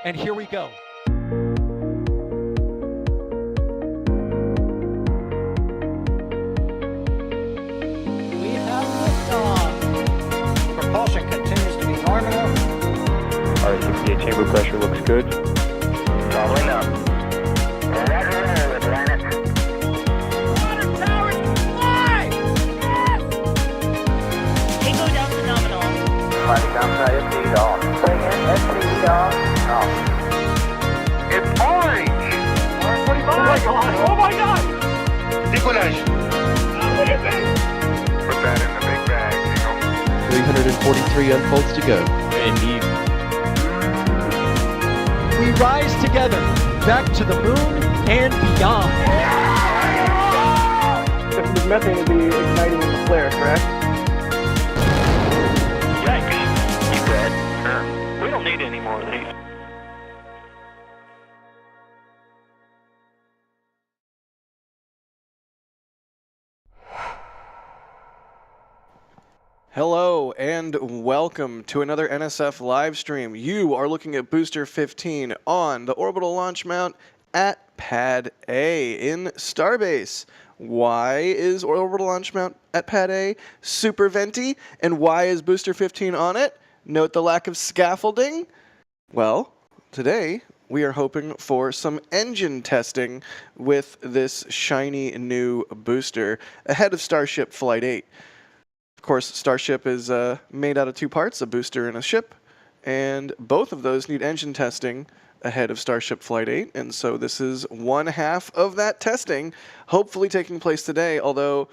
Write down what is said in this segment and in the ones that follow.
And here we go. We have liftoff. Propulsion continues to be nominal. RCPA chamber pressure looks good. Doubling up. Roger, roll, Atlantis. Water towers, fly! Yes! Tango down to nominal. Fighting downside SPD off. Bring in SPD off. Off. It's orange! 145! Oh my god! Oh my god! Decollage. Look at this! Put that in the big bag, Eagle. 343 unfolds to go. Indeed. We rise together, back to the moon and beyond. The methane would be igniting in the flare, correct? Yikes. You dead? Sure. We don't need any more of these. Hello and welcome to another NSF live stream. You are looking at Booster 15 on the orbital launch mount at Pad A in Starbase. Why is orbital launch mount at Pad A super venti, and why is Booster 15 on it? Note the lack of scaffolding. Well, today we are hoping for some engine testing with this shiny new booster ahead of Starship Flight 8. Of course, Starship is made out of two parts, a booster and a ship, and both of those need engine testing ahead of Starship Flight 8, and so this is one half of that testing, hopefully taking place today, although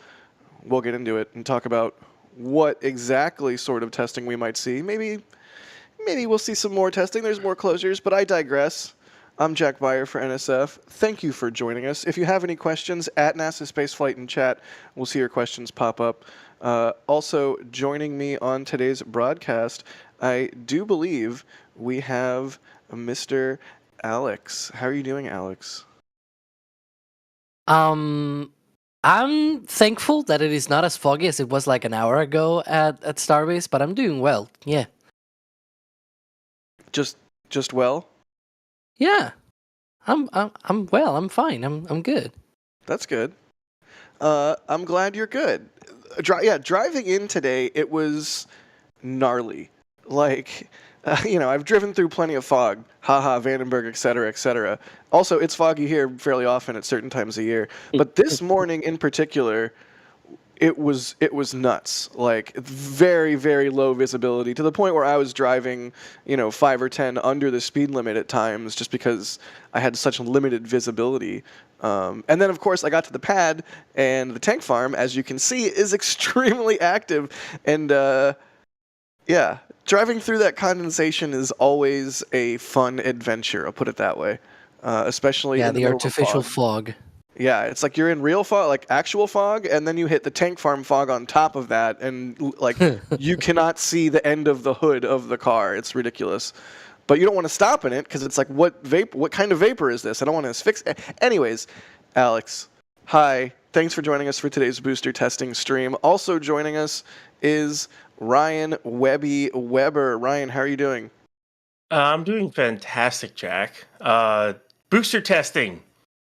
we'll get into it and talk about what exactly sort of testing we might see. Maybe we'll see some more testing, there's more closures, but I digress. I'm Jack Beyer for NSF. Thank you for joining us. If you have any questions, at NASASpaceflight in chat, we'll see your questions pop up. Also, joining me on today's broadcast, I do believe we have Mr. Alex. How are you doing, Alex? I'm thankful that it is not as foggy as it was like an hour ago at Starbase, but I'm doing well. Yeah. Just well? Yeah. I'm well. I'm fine. I'm good. That's good. I'm glad you're good. Driving in today, it was gnarly. Like, I've driven through plenty of fog. Haha, Vandenberg, etc., etc. Also, it's foggy here fairly often at certain times of year. But this morning in particular, it was nuts. Like, very, very low visibility to the point where I was driving, 5 or 10 under the speed limit at times just because I had such limited visibility. And then, of course, I got to the pad, and the tank farm, as you can see, is extremely active. And, driving through that condensation is always a fun adventure, I'll put it that way. Especially in the middle of artificial fog. Yeah, it's like you're in real fog, like actual fog, and then you hit the tank farm fog on top of that, and like you cannot see the end of the hood of the car. It's ridiculous. But you don't want to stop in it because it's like, what kind of vapor is this? I don't want to asphyxiate. Anyways, Alex, hi. Thanks for joining us for today's booster testing stream. Also joining us is Ryan Weber. Ryan, how are you doing? I'm doing fantastic, Jack. Booster testing.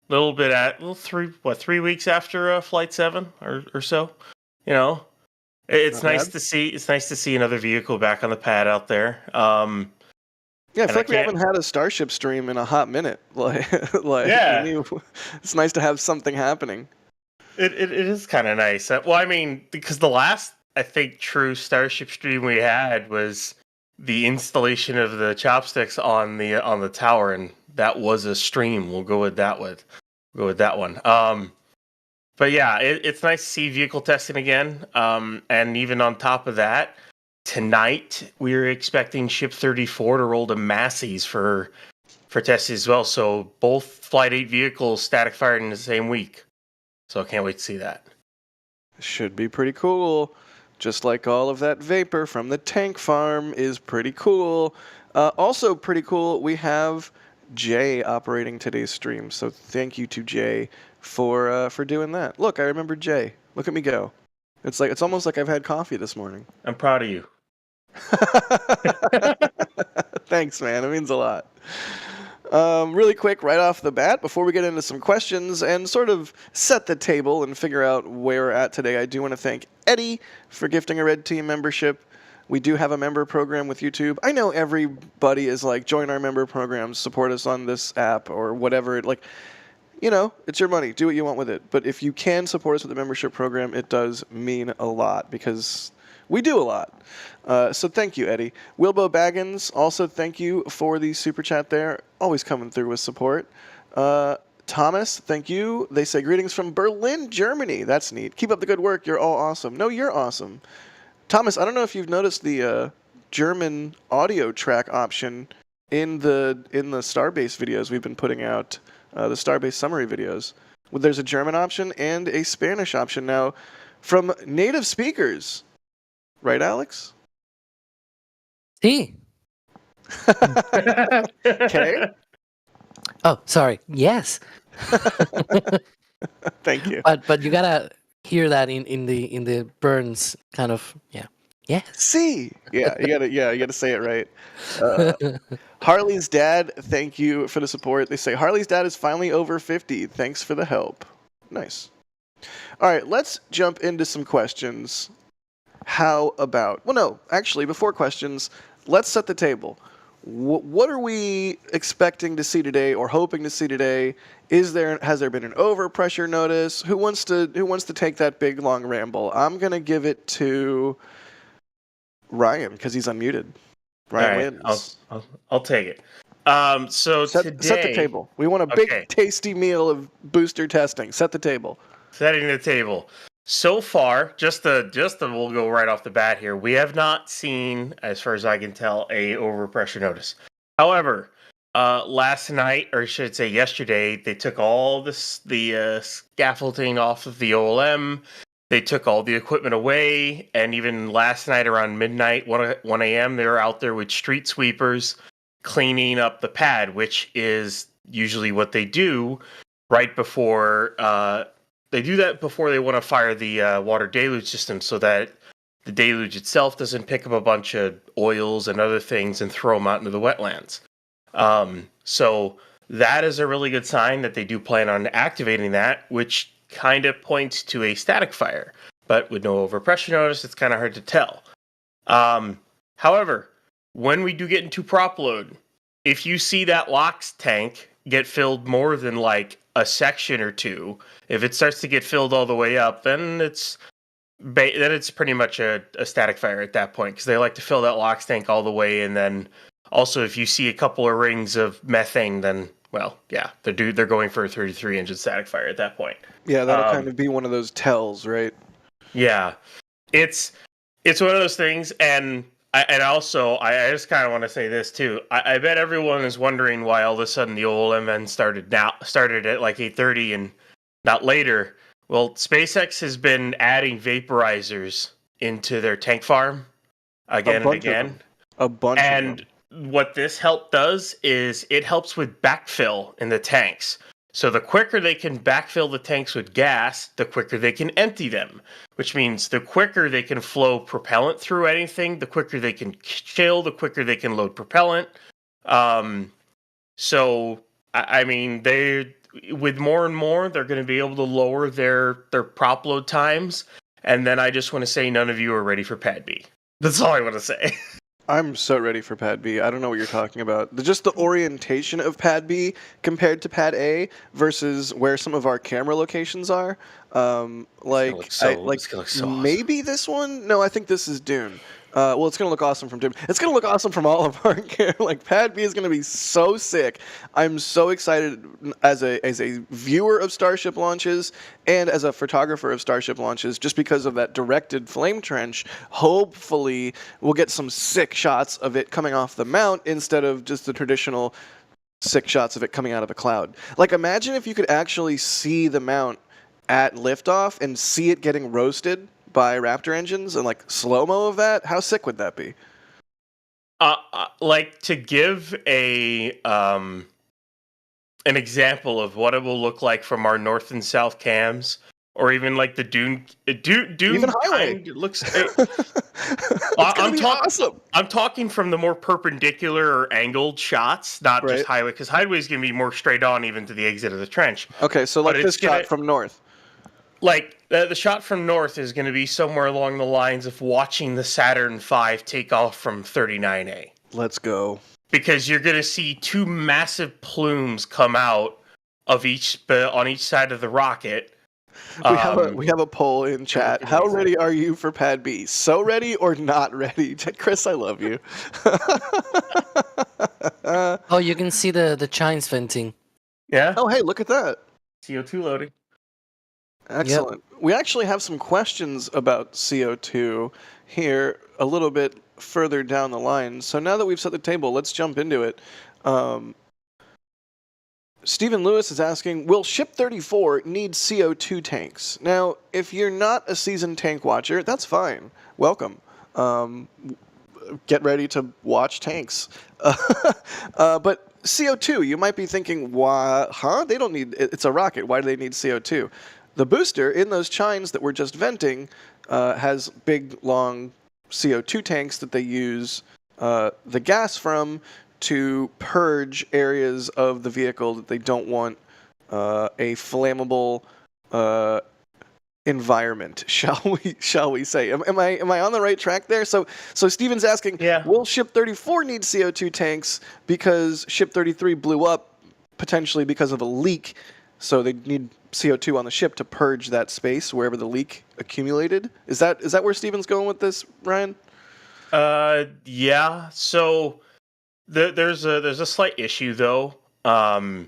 Little bit at 3 weeks after Flight 7 or so. It's nice to see. It's nice to see another vehicle back on the pad out there. Yeah, I feel like we haven't had a Starship stream in a hot minute. Yeah. It's nice to have something happening. It is kind of nice. Because the last, I think, true Starship stream we had was the installation of the chopsticks on the tower, and that was a stream. We'll go with that one. But yeah, it's nice to see vehicle testing again. And even on top of that, tonight we're expecting Ship 34 to roll to Massey's for testing as well. So both Flight 8 vehicles static fired in the same week. So I can't wait to see that. Should be pretty cool. Just like all of that vapor from the tank farm is pretty cool. Also pretty cool, we have Jay operating today's stream. So thank you to Jay for doing that. Look, I remember Jay. Look at me go. It's almost like I've had coffee this morning. I'm proud of you. Thanks, man. It means a lot. Really quick, right off the bat, before we get into some questions and sort of set the table and figure out where we're at today, I do want to thank Eddie for gifting a Red Team membership. We do have a member program with YouTube. I know everybody is like, join our member program, support us on this app or whatever. Like, you know, it's your money. Do what you want with it. But if you can support us with the membership program, it does mean a lot because we do a lot. So thank you, Eddie. Wilbo Baggins, also thank you for the super chat there. Always coming through with support. Thomas, thank you. They say, greetings from Berlin, Germany. That's neat. Keep up the good work. You're all awesome. No, you're awesome. Thomas, I don't know if you've noticed the German audio track option in the Starbase videos we've been putting out, the Starbase summary videos. Well, there's a German option and a Spanish option now from native speakers. Right, Alex? See? Okay. Oh, sorry. Yes. Thank you. But you gotta hear that in the Burns kind of yeah. See, you gotta say it right. Harley's dad, thank you for the support. They say Harley's dad is finally over 50. Thanks for the help. Nice. All right, let's jump into some questions. How about? Well, no, actually, before questions, let's set the table. What are we expecting to see today, or hoping to see today? Has there been an overpressure notice? Who wants to take that big long ramble? I'm gonna give it to Ryan because he's unmuted. Ryan wins. I'll take it. So Set today, the table. We want a big, tasty meal of booster testing. Set the table. Setting the table. So far, we'll go right off the bat here. We have not seen, as far as I can tell, a overpressure notice. However, last night, or I should say yesterday, they took all the scaffolding off of the OLM. They took all the equipment away, and even last night around midnight, 1 a.m., they were out there with street sweepers cleaning up the pad, which is usually what they do right before they do that before they want to fire the water deluge system, so that the deluge itself doesn't pick up a bunch of oils and other things and throw them out into the wetlands. So that is a really good sign that they do plan on activating that, which kind of points to a static fire. But with no overpressure notice, it's kind of hard to tell. However, when we do get into prop load, if you see that LOX tank get filled more than like a section or two, if it starts to get filled all the way up, then it's pretty much a static fire at that point, because they like to fill that LOX tank all the way. And then also, if you see a couple of rings of methane, then well, yeah, they're going for a 33-engine static fire at that point. Yeah, that'll kind of be one of those tells, right? Yeah, it's one of those things, and I just kind of want to say this too. I bet everyone is wondering why all of a sudden the OLMN started at like 8:30 and not later. Well, SpaceX has been adding vaporizers into their tank farm again and again. A bunch of them. And what this help does is it helps with backfill in the tanks. So the quicker they can backfill the tanks with gas, the quicker they can empty them, which means the quicker they can flow propellant through anything, the quicker they can chill, the quicker they can load propellant. So, I mean, with more and more, they're going to be able to lower their prop load times. And then I just want to say none of you are ready for Pad B. That's all I want to say. I'm so ready for Pad B. I don't know what you're talking about. Just the orientation of Pad B compared to Pad A versus where some of our camera locations are. Maybe this one? No, I think this is Dune. Well, it's going to look awesome from Dune. It's going to look awesome from all of our like Pad B is going to be so sick. I'm so excited as a viewer of Starship launches and as a photographer of Starship launches, just because of that directed flame trench. Hopefully, we'll get some sick shots of it coming off the mount instead of just the traditional sick shots of it coming out of the cloud. Like, imagine if you could actually see the mount at liftoff and see it getting roasted by Raptor engines and like slow-mo of that. How sick would that be? Like, to give an example of what it will look like from our north and south cams, or even like the Dune. Dune Even highway. kind looks. It's gonna be awesome. I'm talking from the more perpendicular or angled shots, not Right. just highway, because highway is going to be more straight on, even to the exit of the trench. Okay, so like But this it's gonna- shot from north. Like the shot from north is going to be somewhere along the lines of watching the Saturn V take off from 39A, Let's go. because you're going to see two massive plumes come out of on each side of the rocket. We have a poll in chat. How ready are you for Pad B? So ready or not ready? Chris, I love you. Oh, you can see the chines venting. Yeah. Oh, hey, look at that. CO2 loading. Excellent. We actually have some questions about CO2 here a little bit further down the line. So now that we've set the table, let's jump into it. Stephen Lewis is asking, will Ship 34 need CO2 tanks? Now, if you're not a seasoned tank watcher, that's fine. Welcome. Get ready to watch tanks. But CO2, you might be thinking, why? Huh? They don't need, it's a rocket. Why do they need CO2? The booster in those chines that we're just venting has big, long CO2 tanks that they use the gas from to purge areas of the vehicle that they don't want a flammable environment, shall we say? Am I on the right track there? So Steven's asking, will Ship 34 need CO2 tanks because Ship 33 blew up potentially because of a leak? So they need CO2 on the ship to purge that space wherever the leak accumulated. Is that where Steven's going with this, Ryan? Yeah. So there's a slight issue though. Putting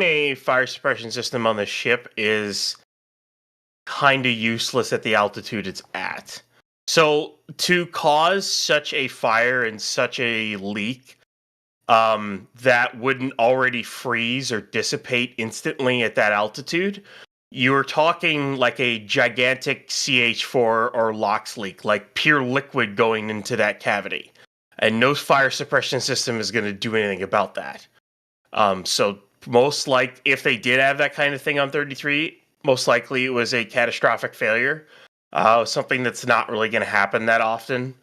a fire suppression system on the ship is kind of useless at the altitude it's at. So to cause such a fire and such a leak that wouldn't already freeze or dissipate instantly at that altitude, you're talking like a gigantic CH4 or LOX leak, like pure liquid going into that cavity. And no fire suppression system is going to do anything about that. So most like if they did have that kind of thing on 33, most likely it was a catastrophic failure. Something that's not really going to happen that often.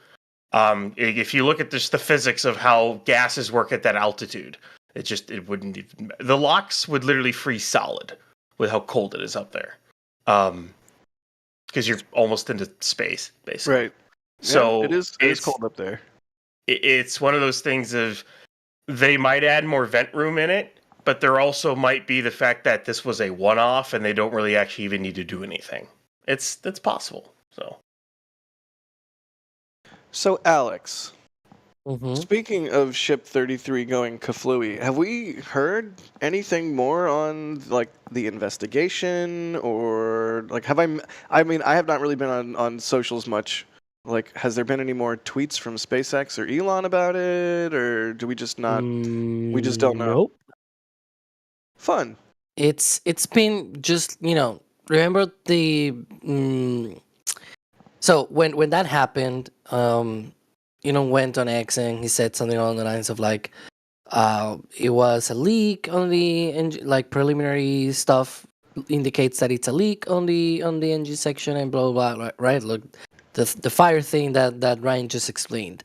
If you look at just the physics of how gases work at that altitude, it wouldn't even, the LOX would literally freeze solid with how cold it is up there. Because you're almost into space, basically. Right. So yeah, it is cold up there. It's one of those things of they might add more vent room in it, but there also might be the fact that this was a one-off and they don't really actually even need to do anything. That's possible. So Alex, Mm-hmm. speaking of Ship 33 going kaflooey, have we heard anything more on like the investigation or like I mean I have not really been on socials much. Like, has there been any more tweets from SpaceX or Elon about it, or do we just not? We just don't know. Nope. Fun. It's been just remember the so when that happened, went on X and he said something along the lines of like, it was a leak on the engine, like preliminary stuff indicates that it's a leak on the engine section and blah blah blah. Right? Look, the fire thing that Ryan just explained.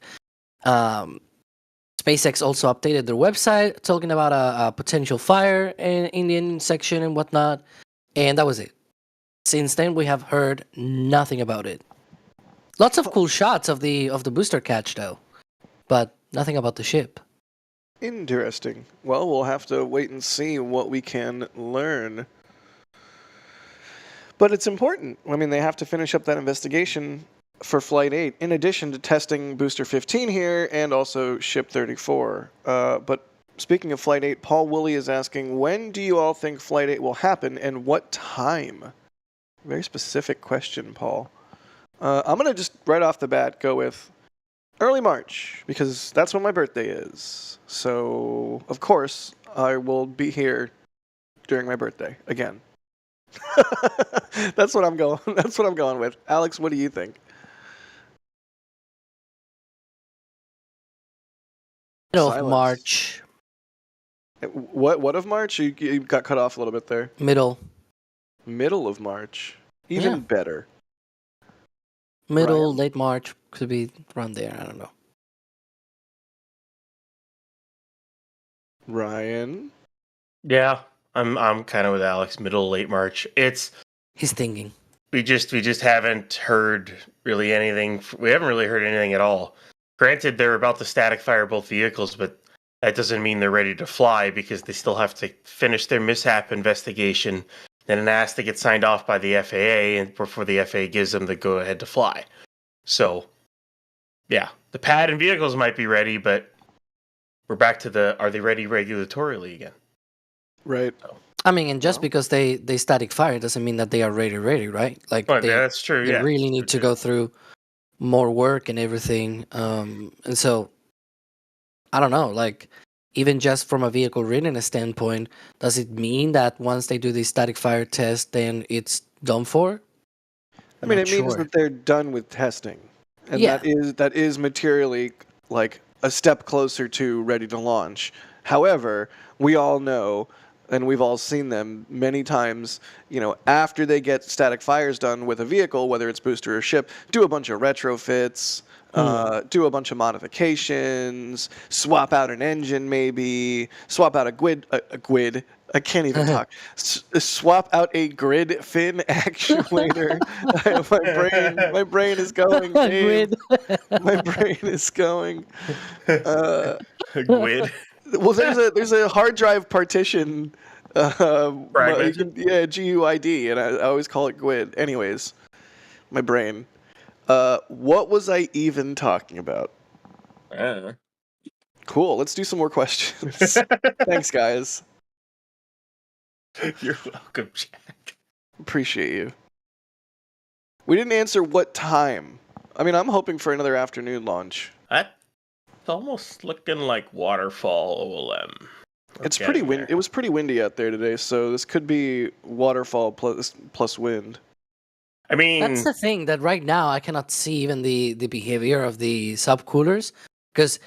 SpaceX also updated their website talking about a potential fire in the engine section and whatnot, and that was it. Since then, we have heard nothing about it. Lots of cool shots of the booster catch, though, but nothing about the ship. Interesting. Well, we'll have to wait and see what we can learn. But it's important. I mean, they have to finish up that investigation for Flight 8, in addition to testing Booster 15 here and also Ship 34. But speaking of Flight 8, Paul Woolley is asking, when do you all think Flight 8 will happen and what time? Very specific question, Paul. I'm going to just right off the bat go with early March, because that's when my birthday is. So, of course, I will be here during my birthday again. That's what I'm going. That's what I'm going with. Alex, what do you think? Middle of Silence. March. What of March? You got cut off a little bit there. Middle. Middle of March. Even Yeah. better. Middle, Ryan? late March, could be around there. I don't know. Ryan? Yeah, I'm kind of with Alex. Middle late March. He's thinking. We just haven't heard really anything. We haven't really heard anything at all. Granted, they're about to static fire both vehicles, but that doesn't mean they're ready to fly because they still have to finish their mishap investigation. Then it has to get signed off by the FAA, and before the FAA gives them the go ahead to fly. So, yeah, the pad and vehicles might be ready, but we're back to are they ready regulatorily again? Right. I mean, and just Well. because they static fire doesn't mean that they are ready, right? Like Well, they, that's true. they Yeah, really need to go through more work and everything. And so I don't know, like even just from a vehicle readiness standpoint, does it mean that once they do the static fire test, then it's done for? I mean, Not it means sure. that they're done with testing, and Yeah. that is materially like a step closer to ready to launch. However, we all know, and we've all seen them many times, you know, after they get static fires done with a vehicle, whether it's booster or ship, do a bunch of retrofits, do a bunch of modifications, swap out an engine brain, swap out a GWID. I can't even talk. Swap out a grid fin actuator. my brain is going. Dave. My brain is going. GWID. Well, there's a hard drive partition. Fragmented? GUID, and I always call it GWID. Anyways, my brain. What was I even talking about? Cool. Let's do some more questions. Thanks, guys. You're welcome, Jack. Appreciate you. We didn't answer what time. I mean, I'm hoping for another afternoon launch. It's almost looking like waterfall OLM. It's pretty windy. It was pretty windy out there today, so this could be waterfall plus wind. I mean, That's the thing that right now I cannot see even the behavior of the subcoolers because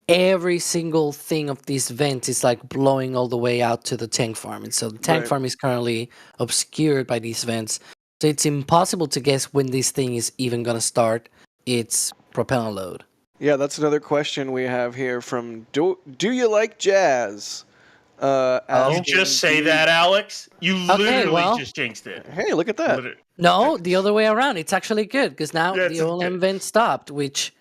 every single thing of these vents is like blowing all the way out to the tank farm. And so the tank Right. farm is currently obscured by these vents. So it's impossible to guess when this thing is even going to start its propellant load. Yeah, that's another question we have here from Do You Like Jazz? you Asking, just say that, Alex. You literally well- just jinxed it. Hey, look at that. Literally. No, the other way around. It's actually good because now Yeah, the it's OLM good. vent stopped, which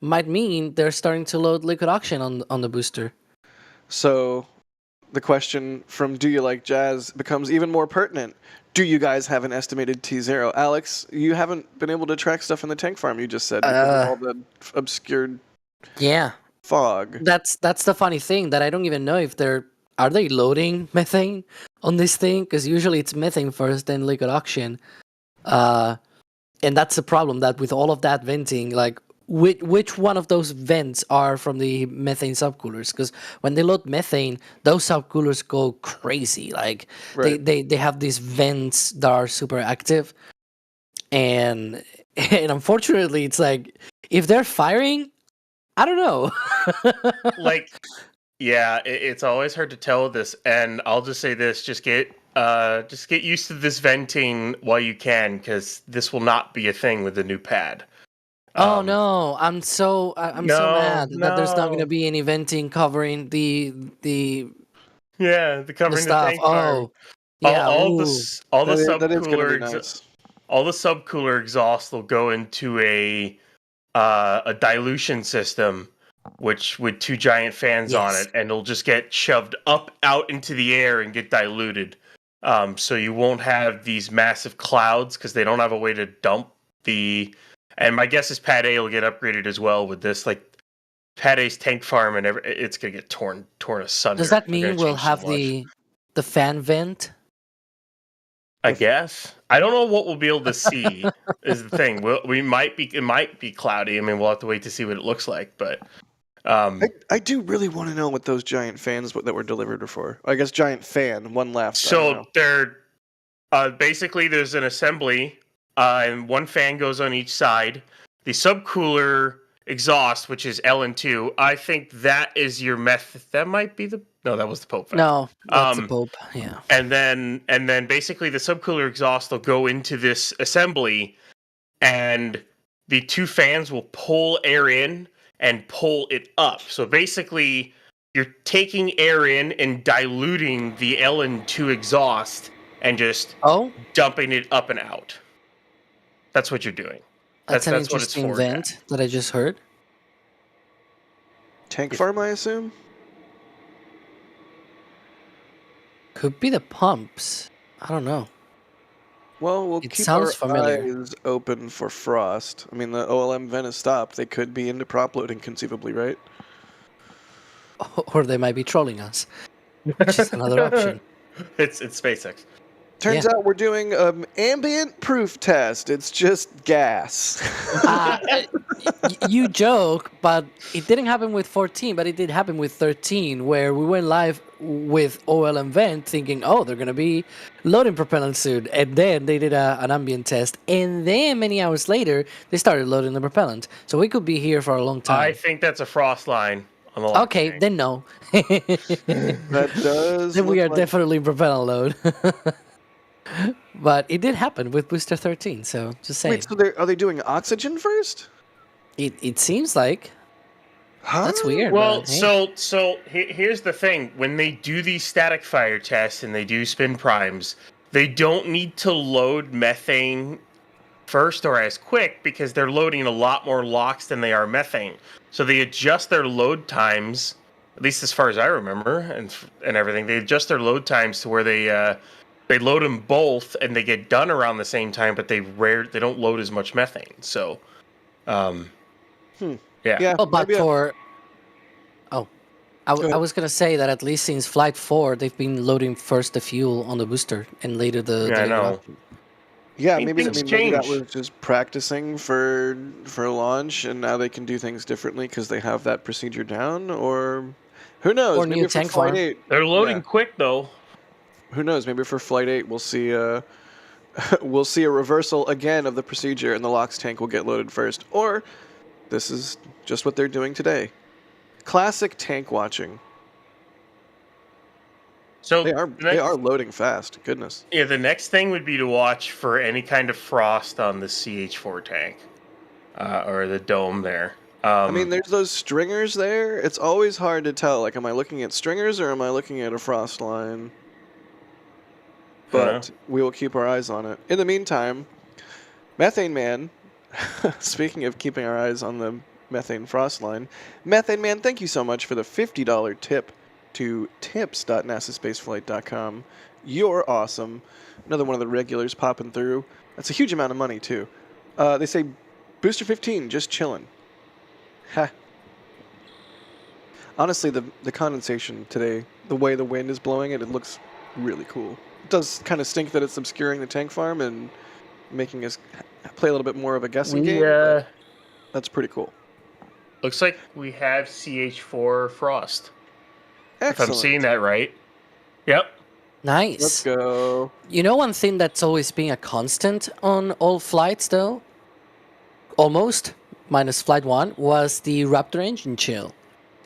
might mean they're starting to load liquid oxygen on the booster. So the question from Do You Like Jazz becomes even more pertinent. Do you guys have an estimated T0? Alex, you haven't been able to track stuff in the tank farm, you just said, because of all the obscured Yeah. fog. That's the funny thing that I don't even know if are they loading methane on this thing because usually it's methane first then liquid oxygen, and that's the problem that with all of that venting, like which one of those vents are from the methane subcoolers? Because when they load methane, those subcoolers go crazy. Like Right. they have these vents that are super active, and unfortunately, it's like if they're firing, I don't know. Like, yeah, it's always hard to tell with this, and I'll just say this: just get used to this venting while you can, because this will not be a thing with the new pad. Oh no! I'm so mad that there's not going to no. be any venting covering the Yeah, the covering the stuff. tank farm. Oh, yeah. all the ooh. that is going to subcooler be nice. all the subcooler exhaust will go into a dilution system, which with two giant fans on Yes. it, and it'll just get shoved up out into the air and get diluted. So you won't have these massive clouds because they don't have a way to dump the. And my guess is Pad A will get upgraded as well with this. Like Pad A's tank farm and it's gonna get torn asunder. Does that They're gonna mean we'll change so have much. the fan vent? I guess I don't know what we'll be able to see. Is the thing. It might be cloudy. I mean, we'll have to wait to see what it looks like. But I do really want to know what those giant fans that were delivered are for. I guess giant fan, one left. I don't know. so they're basically there's an assembly, and one fan goes on each side. The subcooler exhaust, which is LN2. I think that is your method. That might be the no. That was the Pope. No, that's the Um, Pope. Yeah. and then basically the subcooler exhaust will go into this assembly, and the two fans will pull air in and pull it up. So basically, you're taking air in and diluting the LN2 exhaust and just Oh, dumping it up and out. That's what you're doing. that's an That's what it's interesting for. vent that I just heard. Tank farm, I assume? Could be the pumps. I don't know. Well, we'll It keep sounds our familiar. eyes open for frost. I mean, the OLM vent is stopped. They could be into prop loading conceivably, right? Or they might be trolling us, which is another option. It's SpaceX. Turns Yeah. out we're doing ambient proof test. It's just gas. You joke, but it didn't happen with 14, but it did happen with 13, where we went live with OLM vent thinking, oh, they're going to be loading propellant soon. And then they did an ambient test. And then many hours later, they started loading the propellant. So we could be here for a long I time. think that's a frost line on the launch Okay, tank. then no. That does. Then we look are like- definitely in propellant load. But it did happen with Booster 13, so just saying. Wait, so are they doing oxygen first? It seems like. Huh? That's weird. Well, but, hey. so here's the thing: when they do these static fire tests and they do spin primes, they don't need to load methane first or as quick because they're loading a lot more LOX than they are methane. So they adjust their load times, at least as far as I remember, and everything. They adjust their load times to where they load them both and they get done around the same time, but they don't load as much methane. So, yeah. Yeah. Oh, but maybe for I ahead. was gonna say that at least since Flight 4, they've been loading first the fuel on the booster and later the. Yeah, I know. eruption. Yeah, Things maybe that change. was just practicing for launch, and now they can do things differently because they have that procedure down, or who knows? Or maybe new for tank Flight farm. 8, They're loading Yeah. quick though. who knows? Maybe for Flight 8, we'll see we'll see a reversal again of the procedure, and the LOX tank will get loaded first, or this is just what they're doing today. Classic tank watching. So They are the next, loading fast. Goodness. Yeah, the next thing would be to watch for any kind of frost on the CH4 tank or the dome there. I mean, there's those stringers there. It's always hard to tell. Like, am I looking at stringers or am I looking at a frost line? But we will keep our eyes on it. In the meantime, Methane Man, speaking of keeping our eyes on the methane frost line, Methane Man, thank you so much for the $50 tip to tips.nasaspaceflight.com. You're awesome. Another one of the regulars popping through. That's a huge amount of money, too. They say, Booster 15, just chilling. Ha. Honestly, the condensation today, the way the wind is blowing it, it looks really cool. It does kind of stink that it's obscuring the tank farm and making us play a little bit more of a guessing game. But that's pretty cool. Looks like we have CH4 frost. Excellent. If I'm seeing that right. Yep. Nice. Let's go. You know one thing that's always been a constant on all flights, though? Almost, minus Flight 1, was the Raptor engine chill.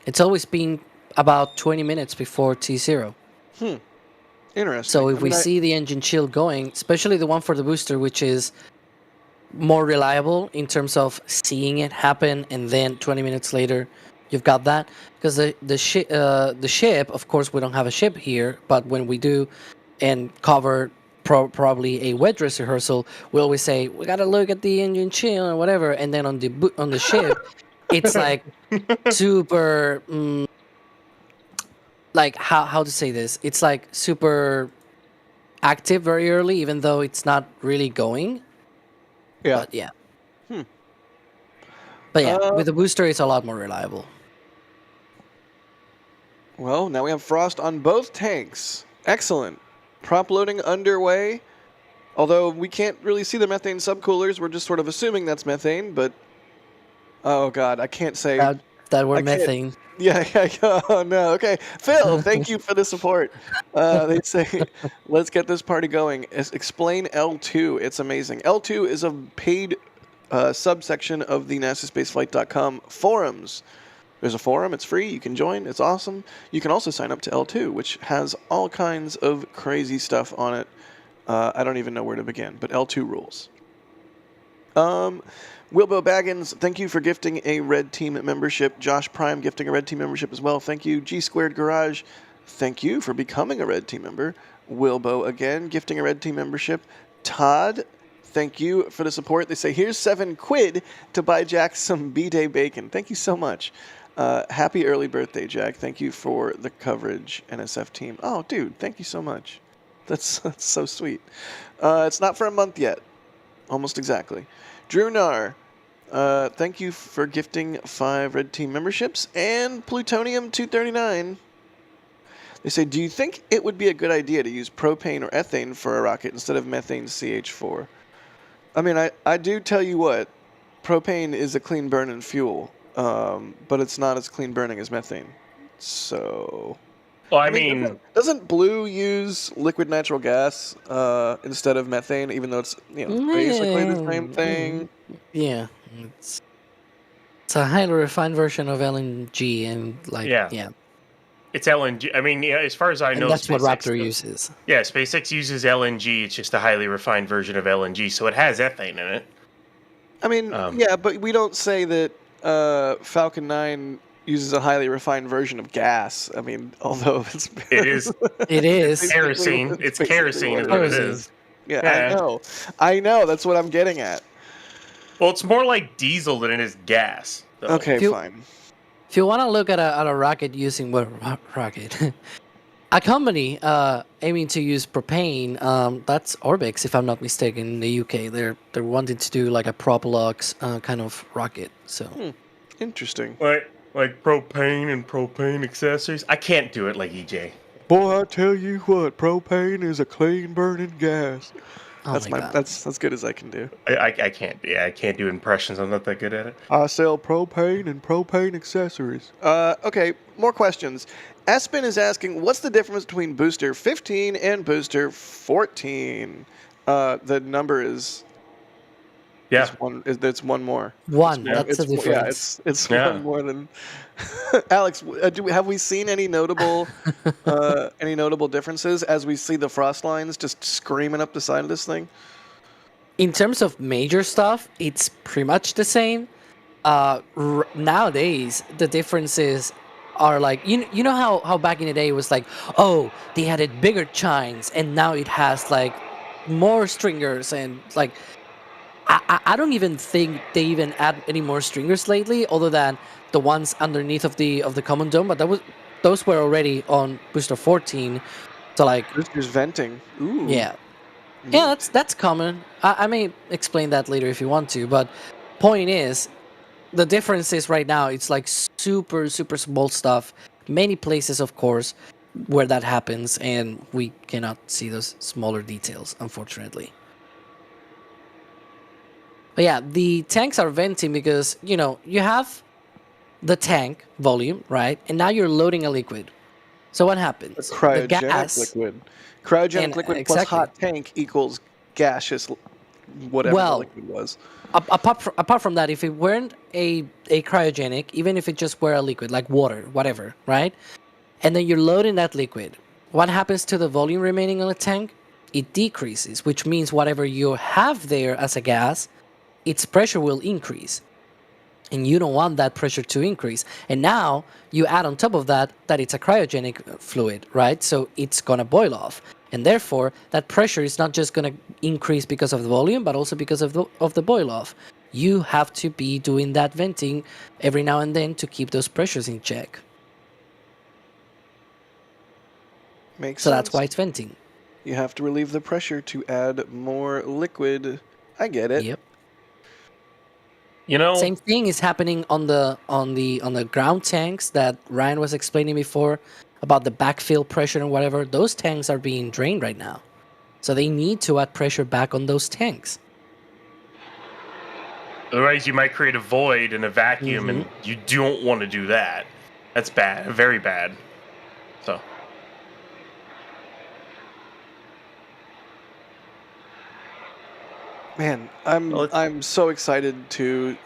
It's always been about 20 minutes before T0. Interesting. So if I we mean, see the engine chill going, especially the one for the booster, which is more reliable in terms of seeing it happen, and then 20 minutes later, you've got that. Because the ship, of course, we don't have a ship here, but when we do and cover probably a wet dress rehearsal, we always say we gotta look at the engine chill or whatever, and then on the ship, it's like super. Like how to say this? It's like super active very early, even though it's not really going. yeah. But yeah. But yeah, with the booster, it's a lot more reliable. Well, now we have frost on both tanks. Excellent. Prop loading underway. Although we can't really see the methane subcoolers, we're just sort of assuming that's methane, but... Oh, God, I can't say... That were I can't- methane. Yeah, oh no, okay. Phil, thank you for the support. They say, let's get this party going. Explain L2, it's amazing. L2 is a paid subsection of the NASASpaceflight.com forums. There's a forum. It's free. You can join. It's awesome. You can also sign up to L2, which has all kinds of crazy stuff on it. I don't even know where to begin, but L2 rules. Wilbo Baggins, thank you for gifting a Red Team membership. Josh Prime gifting a Red Team membership as well. Thank you. G Squared Garage, thank you for becoming a Red Team member. Wilbo again gifting a Red Team membership. Todd, thank you for the support. They say, here's £7 to buy Jack some B-Day bacon. Thank you so much. Happy early birthday, Jack. Thank you for the coverage, NSF team. Oh, dude, thank you so much. That's so sweet. It's not for a month yet. Almost exactly. Drew Nar, thank you for gifting 5 Red Team memberships. And Plutonium 239. They say, do you think it would be a good idea to use propane or ethane for a rocket instead of methane CH4? I mean, I do tell you what, propane is a clean burning fuel, but it's not as clean burning as methane. So... Well, I mean, doesn't blue use liquid natural gas instead of methane, even though it's basically the same thing? Yeah, it's a highly refined version of LNG, and yeah. It's LNG. I mean, yeah, as far as I know, that's what SpaceX Raptor uses. Yeah, SpaceX uses LNG. It's just a highly refined version of LNG, so it has ethane in it. I mean, yeah, but we don't say that Falcon 9 uses a highly refined version of gas. I mean, although it is kerosene. It's kerosene is what it is. Yeah, I know. That's what I'm getting at. Well, it's more like diesel than it is gas. Though. Okay, fine. If you want to look at a rocket using rocket, a company aiming to use propane, that's Orbix, if I'm not mistaken, in the UK. They're wanting to do like a Propelux kind of rocket. So interesting. Like propane and propane accessories. I can't do it like EJ. Boy, I tell you what, propane is a clean burning gas. Oh That's as good as I can do. I can't. Yeah, I can't do impressions. I'm not that good at it. I sell propane and propane accessories. Okay, more questions. Espen is asking, what's the difference between booster 15 and booster 14? The number is. Yeah, it's one more. One. That's the difference. Yeah, it's one more than. Alex, have we seen any notable differences as we see the frost lines just screaming up the side of this thing? In terms of major stuff, it's pretty much the same. Nowadays, the differences are like you know how back in the day it was like, oh, they had it bigger chines, and now it has like more stringers and like. I don't even think they even add any more stringers lately, other than the ones underneath of the common dome. But those were already on booster 14. So like boosters venting. Ooh. Yeah, that's common. I may explain that later if you want to. But point is, the difference is right now it's like super small stuff. Many places, of course, where that happens, and we cannot see those smaller details, unfortunately. But yeah, the tanks are venting because, you have the tank volume, right? And now you're loading a liquid. So what happens? Cryogenic liquid. Cryogenic liquid plus hot tank equals gaseous, whatever the liquid was. Apart from that, if it weren't a cryogenic, even if it just were a liquid, like water, whatever, right? And then you're loading that liquid. What happens to the volume remaining on the tank? It decreases, which means whatever you have there as a gas, its pressure will increase. And you don't want that pressure to increase. And now you add on top of that it's a cryogenic fluid, right? So it's going to boil off. And therefore, that pressure is not just going to increase because of the volume, but also because of the boil off. You have to be doing that venting every now and then to keep those pressures in check. Makes sense. So that's why it's venting. You have to relieve the pressure to add more liquid. I get it. Yep. Same thing is happening on the ground tanks that Ryan was explaining before about the backfill pressure and whatever. Those tanks are being drained right now, so they need to add pressure back on those tanks. Otherwise, you might create a void and a vacuum, and you don't want to do that. That's bad, very bad. So. Man, Well, I'm so excited to,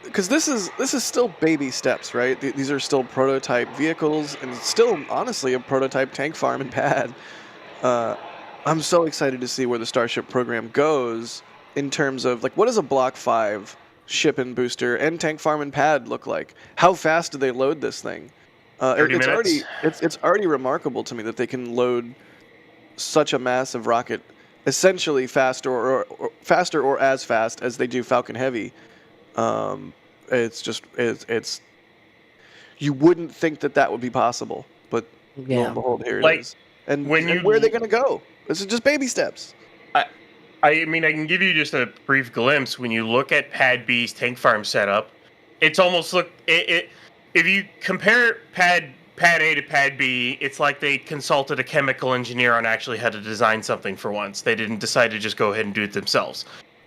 because this is still baby steps, right? These are still prototype vehicles, and it's still honestly a prototype tank farm and pad. I'm so excited to see where the Starship program goes in terms of like what does a Block 5 ship and booster and tank farm and pad look like? How fast do they load this thing? 30 It's minutes. it's already remarkable to me that they can load such a massive rocket essentially faster or faster or as fast as they do Falcon Heavy. It's just it's you wouldn't think that would be possible, but lo Yeah. and behold, here it Like, is. And when you- where are they going to go? This is just baby steps. I mean, I can give you just a brief glimpse. When you look at Pad B's tank farm setup, it's almost if you compare Pad A to Pad B, it's like they consulted a chemical engineer on actually how to design something for once. They didn't decide to just go ahead and do it themselves.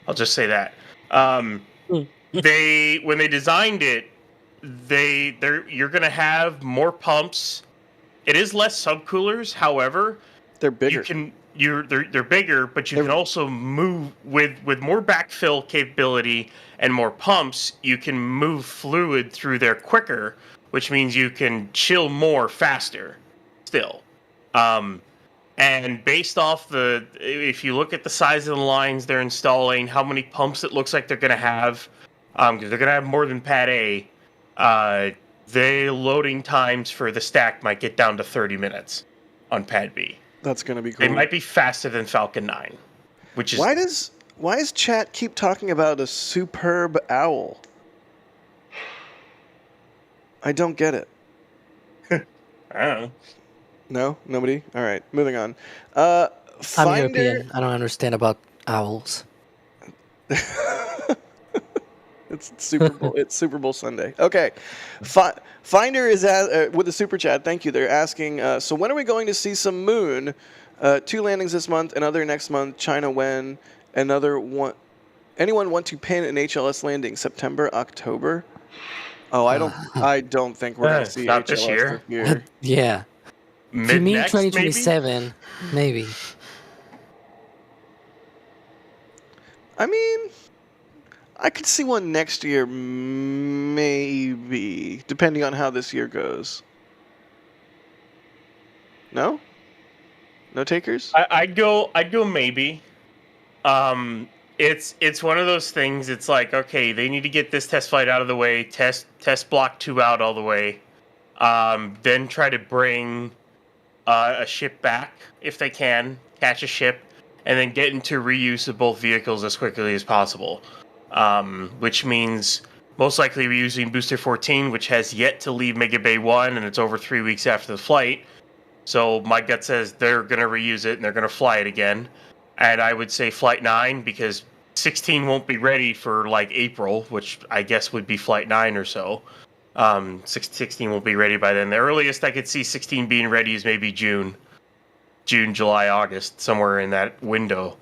I'll just say that. When they designed it, you're going to have more pumps. It is less subcoolers, however, They're bigger. they're bigger, but you can also move with more backfill capability and more pumps. You can move fluid through there quicker, which means you can chill more faster. Still, and based off if you look at the size of the lines they're installing, how many pumps it looks like they're going to have, because they're going to have more than Pad A. The loading times for the stack might get down to 30 minutes on Pad B. That's going to be cool. They might be faster than Falcon 9, which is... Why does chat keep talking about a superb owl? I don't get it. I don't know. No? Nobody? All right, moving on. I'm Finder... European. I don't understand about owls. It's Super Bowl. It's Super Bowl Sunday. Okay, Finder is with a super chat. Thank you. They're asking. So when are we going to see some moon? 2 landings this month, another next month. China when? Another one. Anyone want to pin an HLS landing? September, October? Oh, I don't think we're going to see not HLS this year. Yeah. If you Mid mean next, 2027, maybe. I mean, I could see one next year, maybe, depending on how this year goes. No? No takers? I'd go maybe. It's one of those things. It's like, okay, they need to get this test flight out of the way, test block 2 out all the way, then try to bring a ship back if they can, catch a ship, and then get into reuse of both vehicles as quickly as possible. Which means most likely we're using Booster 14, which has yet to leave Mega Bay 1, and it's over 3 weeks after the flight. So my gut says they're going to reuse it, and they're going to fly it again. And I would say Flight 9, because 16 won't be ready for, like, April, which I guess would be Flight 9 or so. 16 won't be ready by then. The earliest I could see 16 being ready is maybe June, July, August, somewhere in that window.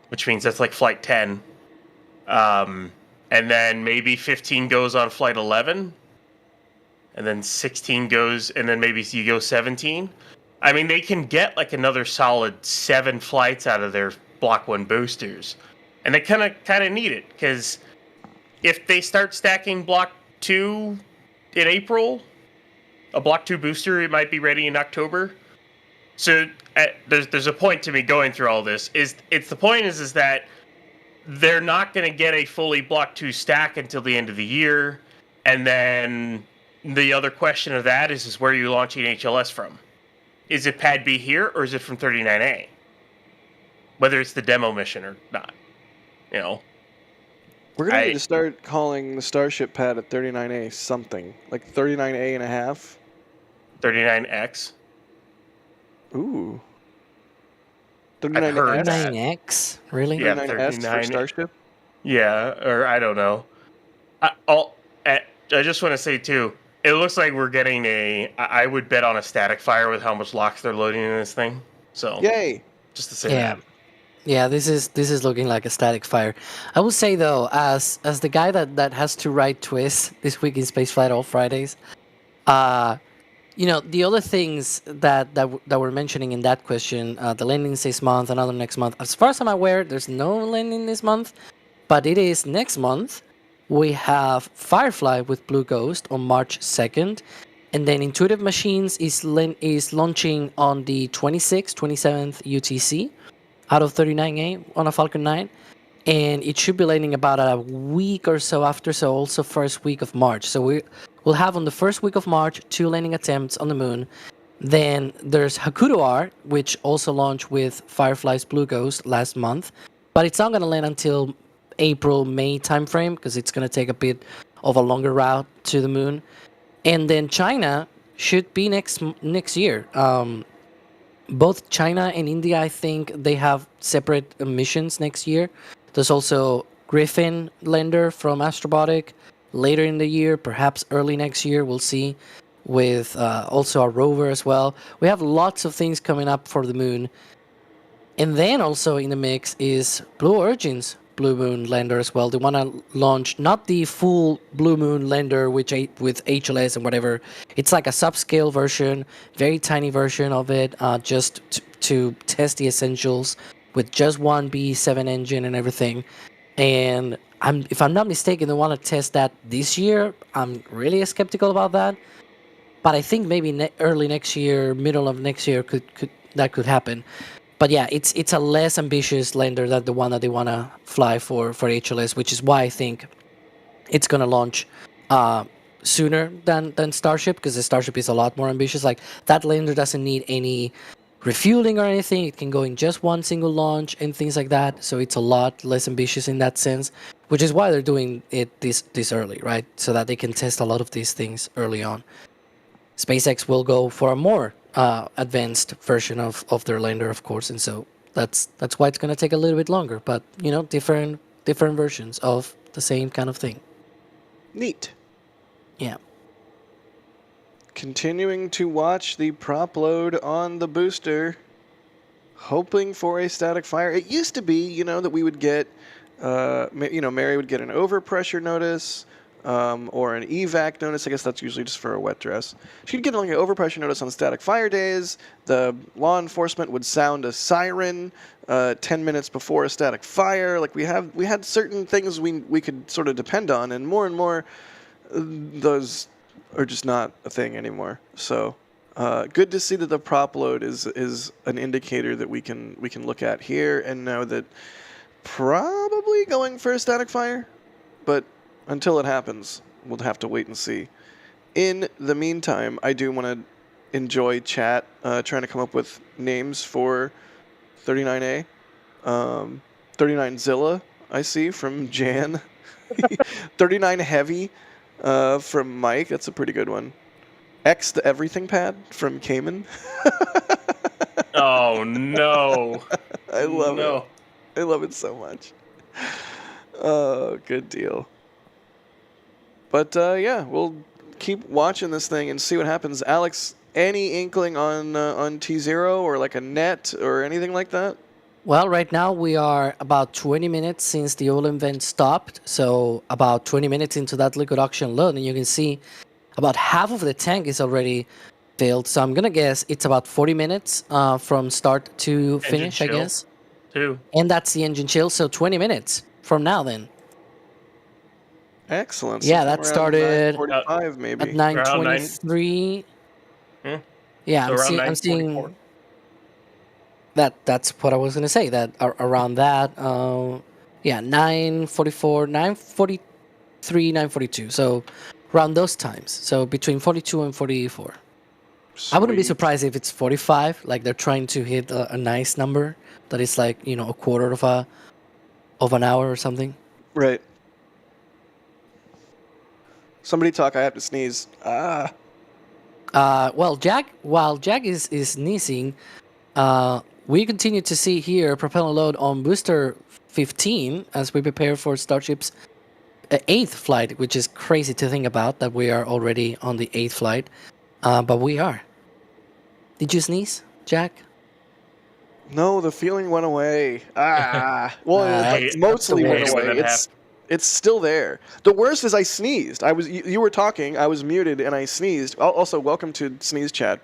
Which means that's like Flight 10. And then maybe 15 goes on Flight 11. And then 16 goes, and then maybe you go 17. I mean, they can get like another solid 7 flights out of their Block 1 boosters. And they kind of need it, because if they start stacking Block 2 in April, a Block 2 booster, it might be ready in October. So there's a point to me going through all this. The point is that they're not going to get a fully Block 2 stack until the end of the year. And then the other question of that is where are you launching HLS from? Is it Pad B here, or is it from 39A? Whether it's the demo mission or not. You know. We're going to need to start calling the Starship pad at 39A something. Like 39A and a half? 39X. Ooh. I've heard 9X? Really? Yeah, 39S for 39. Starship? Yeah, or I don't know. I just want to say, too, it looks like we're getting I would bet on a static fire with how much locks they're loading in this thing. So, Yay! just to say Yeah. that. Yeah, this is looking like a static fire. I will say though, as the guy that has to write twists this week in Spaceflight all Fridays, The other things that we're mentioning in that question, the landing is this month, another next month. As far as I'm aware, there's no landing this month, but it is next month. We have Firefly with Blue Ghost on March 2nd, and then Intuitive Machines is launching on the 26th, 27th UTC out of 39A on a Falcon 9, and it should be landing about a week or so after, so also first week of March. So we'll have on the first week of March 2 landing attempts on the moon. Then there's Hakuto R, which also launched with Firefly's Blue Ghost last month, but it's not going to land until April-May timeframe because it's going to take a bit of a longer route to the moon. And then China should be next year. Both China and India, I think, they have separate missions next year. There's also Griffin lander from Astrobotic later in the year, perhaps early next year. We'll see. With also a rover as well. We have lots of things coming up for the moon. And then also in the mix is Blue Origin's Blue Moon lander as well. They want to launch not the full Blue Moon lander with HLS and whatever. It's like a subscale version, very tiny version of it, just to test the essentials with just one B7 engine and everything. And if I'm not mistaken, they want to test that this year. I'm really skeptical about that. But I think maybe early next year, middle of next year, could happen. But yeah, it's a less ambitious lander than the one that they want to fly for HLS, which is why I think it's going to launch sooner than Starship, because the Starship is a lot more ambitious. Like, that lander doesn't need any refueling or anything. It can go in just one single launch and things like that. So it's a lot less ambitious in that sense, which is why they're doing it this early, right? So that they can test a lot of these things early on. SpaceX will go for a more advanced version of their lander, of course, and so that's why it's going to take a little bit longer. But different versions of the same kind of thing. Neat. Yeah. Continuing to watch the prop load on the booster, hoping for a static fire. It used to be, that we would get, Mary would get an overpressure notice. Or an evac notice. I guess that's usually just for a wet dress. She'd get like an overpressure notice on static fire days. The law enforcement would sound a siren 10 minutes before a static fire. Like we had certain things we could sort of depend on, and more those are just not a thing anymore. So good to see that the prop load is an indicator that we can look at here and know that probably going for a static fire, but until it happens, we'll have to wait and see. In the meantime, I do want to enjoy chat, trying to come up with names for 39A. 39zilla, I see, from Jan. 39 Heavy from Mike. That's a pretty good one. X the Everything Pad from Cayman. Oh, no. I love it. I love it so much. Oh, good deal. But yeah, we'll keep watching this thing and see what happens. Alex, any inkling on T0 or like a net or anything like that? Well, right now we are about 20 minutes since the Olin vent stopped. So about 20 minutes into that liquid oxygen load, and you can see about half of the tank is already filled. So I'm going to guess it's about 40 minutes from start to finish, I guess. Too. And that's the engine chill. So 20 minutes from now then. Excellent. Yeah, that started 9:45 maybe. At 9:23. Yeah, so I'm seeing that's what I was gonna say. That around that, 9:44, 9:43, 9:42. So around those times. So between 42 and 44. Sweet. I wouldn't be surprised if it's 45. Like they're trying to hit a nice number that is like a quarter of an hour or something. Right. Somebody talk. I have to sneeze. While Jack is sneezing, we continue to see here propellant load on booster 15 as we prepare for Starship's 8th flight, which is crazy to think about that we are already on the 8th flight, but we are. Did you sneeze, Jack? No, the feeling went away. Well, it mostly went away. It's still there. The worst is I sneezed. You were talking, I was muted, and I sneezed. Also, welcome to Sneeze Chat.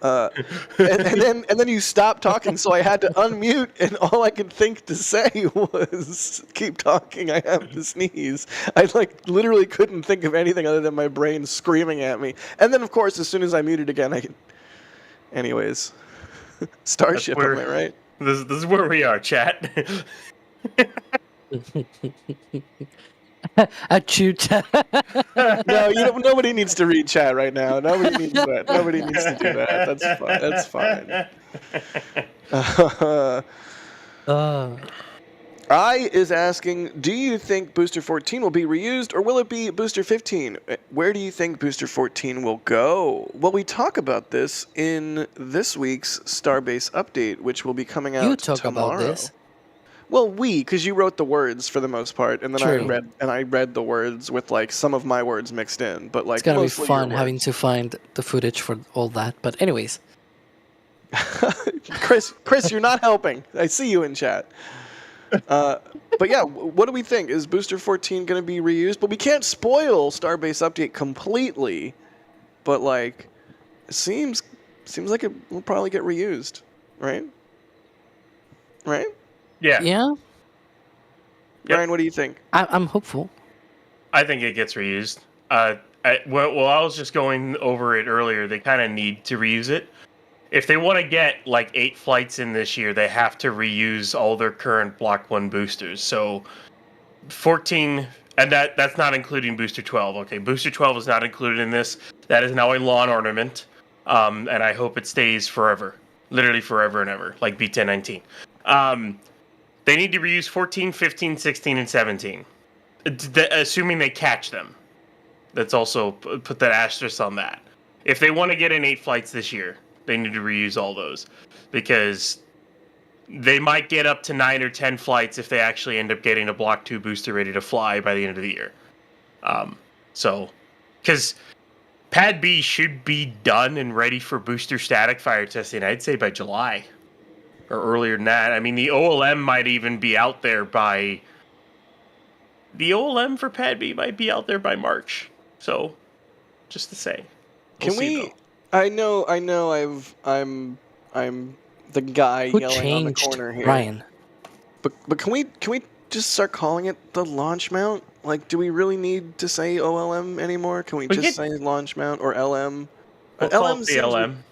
And then you stopped talking, so I had to unmute, and all I could think to say was, "Keep talking. I have to sneeze." I literally couldn't think of anything other than my brain screaming at me. And then, of course, as soon as I muted again, anyways, Starship. Am I right? This is where we are, chat. A shoot. No, nobody needs to read chat right now. Nobody needs that. Nobody needs to do that. That's fine. I is asking, do you think Booster 14 will be reused, or will it be Booster 15? Where do you think Booster 14 will go? Well, we talk about this in this week's Starbase update, which will be coming out You talk tomorrow. about this. Well, because you wrote the words for the most part, and then True. I read the words with some of my words mixed in, but It's gonna be mostly fun your having words. to find the footage for all that. But anyways, Chris, you're not helping. I see you in chat. But yeah, what do we think? Is Booster 14 going to be reused? But we can't spoil Starbase Update completely. But it seems like it will probably get reused, right? Right? Yeah. yeah, Brian, what do you think? I'm hopeful. I think it gets reused. I was just going over it earlier. They kind of need to reuse it. If they want to get 8 flights in this year, they have to reuse all their current Block 1 boosters. So 14, and that's not including Booster 12. Okay, Booster 12 is not included in this. That is now a lawn ornament, and I hope it stays forever. Literally forever and ever, like B1019. They need to reuse 14, 15, 16, and 17. Assuming they catch them. That's also, put that asterisk on that. If they want to get in 8 flights this year, they need to reuse all those. Because they might get up to 9 or 10 flights if they actually end up getting a Block 2 booster ready to fly by the end of the year. Because Pad B should be done and ready for booster static fire testing, I'd say by July. Or earlier than that. I mean, the OLM might even be out there by... The OLM for Pad B might be out there by March. So, just to say. Can we... I know I'm the guy Who yelling on the changed corner here. Ryan? But can we just start calling it the launch mount? Do we really need to say OLM anymore? Can we just say launch mount or LM? We'll call it the LM.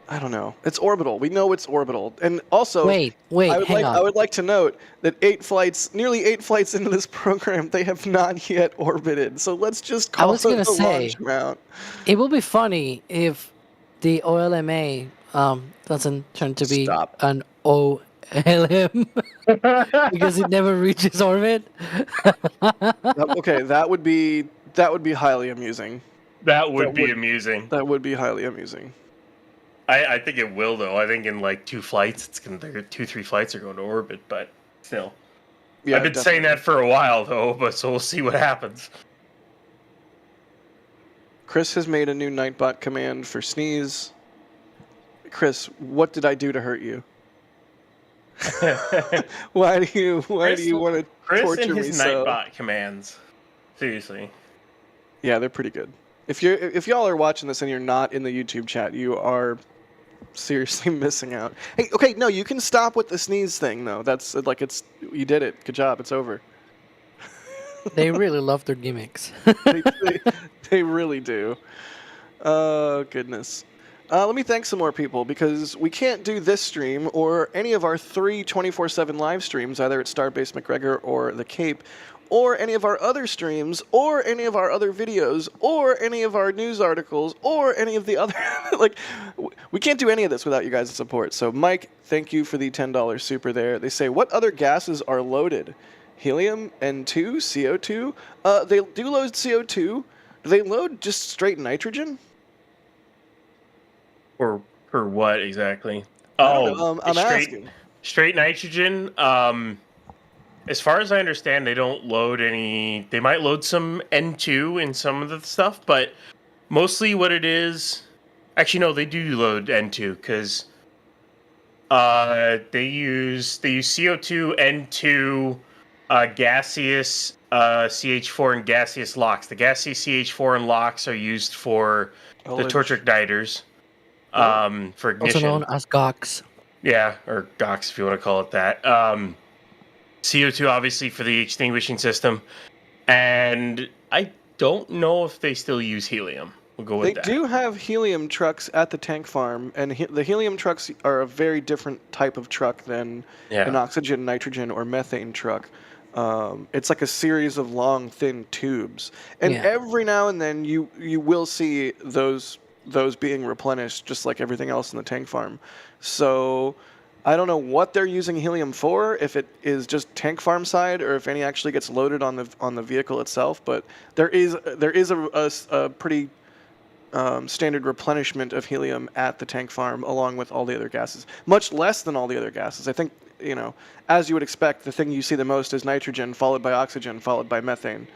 I don't know. It's orbital. We know it's orbital. And also, Wait, hang on. I would like to note that nearly 8 flights into this program, they have not yet orbited. So let's just call it the launch mount. It will be funny if the OLMA doesn't turn to be an OLM because it never reaches orbit. Okay, that would be highly amusing. That would be amusing. That would be highly amusing. I think it will, though. I think in 2 flights, 2-3 flights are going to orbit, but still. Yeah, I've been saying that for a while, though, so we'll see what happens. Chris has made a new Nightbot command for sneeze. Chris, what did I do to hurt you? Why do you want to torture me so? Chris and his Nightbot commands. Seriously. Yeah, they're pretty good. If y'all are watching this and you're not in the YouTube chat, you are seriously missing out. Hey, okay, no, you can stop with the sneeze thing though. That's you did it. Good job. It's over. They really love their gimmicks. they really do. Oh goodness. Let me thank some more people because we can't do this stream or any of our 3 24/7 live streams, either at Starbase McGregor or the Cape, or any of our other streams, or any of our other videos, or any of our news articles, or any of the other... we can't do any of this without you guys' support. So, Mike, thank you for the $10 super there. They say, what other gases are loaded? Helium, N2, CO2? They do load CO2. Do they load just straight nitrogen? Or what, exactly? I'm asking. Straight nitrogen... As far as I understand, they don't load any... They might load some N2 in some of the stuff, but mostly what it is... Actually, no, they do load N2, because they use CO2, N2, gaseous CH4 and gaseous LOX. The gaseous CH4 and LOX are used for the torch igniters for ignition. Also known as GOX. Yeah, or GOX if you want to call it that. CO2 obviously for the extinguishing system. And I don't know if they still use helium. We'll go with that. They do have helium trucks at the tank farm, and the helium trucks are a very different type of truck than an oxygen, nitrogen, or methane truck. It's like a series of long, thin tubes, and every now and then you will see those being replenished, just like everything else in the tank farm. So I don't know what they're using helium for, if it is just tank farm side or if any actually gets loaded on the vehicle itself. But there is a pretty standard replenishment of helium at the tank farm, along with all the other gases. Much less than all the other gases. I think, as you would expect, the thing you see the most is nitrogen, followed by oxygen, followed by methane,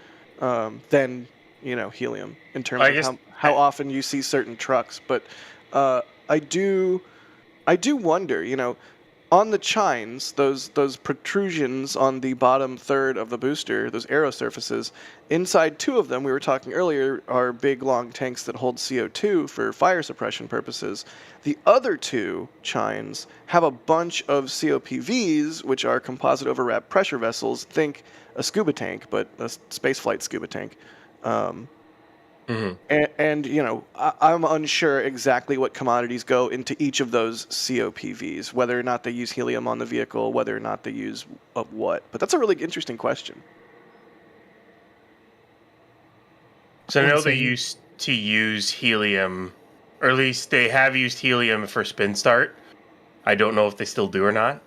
then helium in terms of how often you see certain trucks. But I do wonder, on the chines, those protrusions on the bottom third of the booster, those aero surfaces, inside two of them, we were talking earlier, are big long tanks that hold CO2 for fire suppression purposes. The other two chines have a bunch of COPVs, which are composite overwrap pressure vessels. Think a scuba tank, but a spaceflight scuba tank. And I'm unsure exactly what commodities go into each of those COPVs, whether or not they use helium on the vehicle, whether or not they use what. But that's a really interesting question. So I know they used to use helium, or at least they have used helium for spin start. I don't know if they still do or not.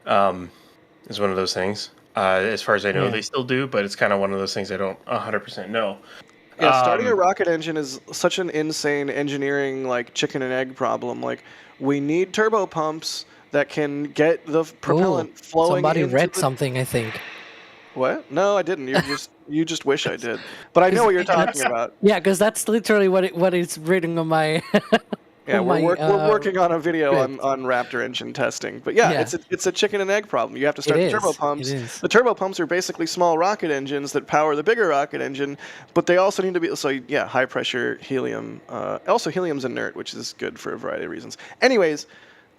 It's one of those things. As far as I know, they still do, but it's kind of one of those things I don't 100% know. Yeah, starting a rocket engine is such an insane engineering, chicken and egg problem. We need turbo pumps that can get the propellant flowing. Somebody read something, I think. What? No, I didn't. You just wish I did. But I know what you're talking about. Yeah, because that's literally what is written on my. Yeah, we're working on a video on Raptor engine testing. But it's a chicken and egg problem. You have to start the turbo pumps. The turbo pumps are basically small rocket engines that power the bigger rocket engine, but they also need to be high pressure helium. Also, helium's inert, which is good for a variety of reasons. Anyways,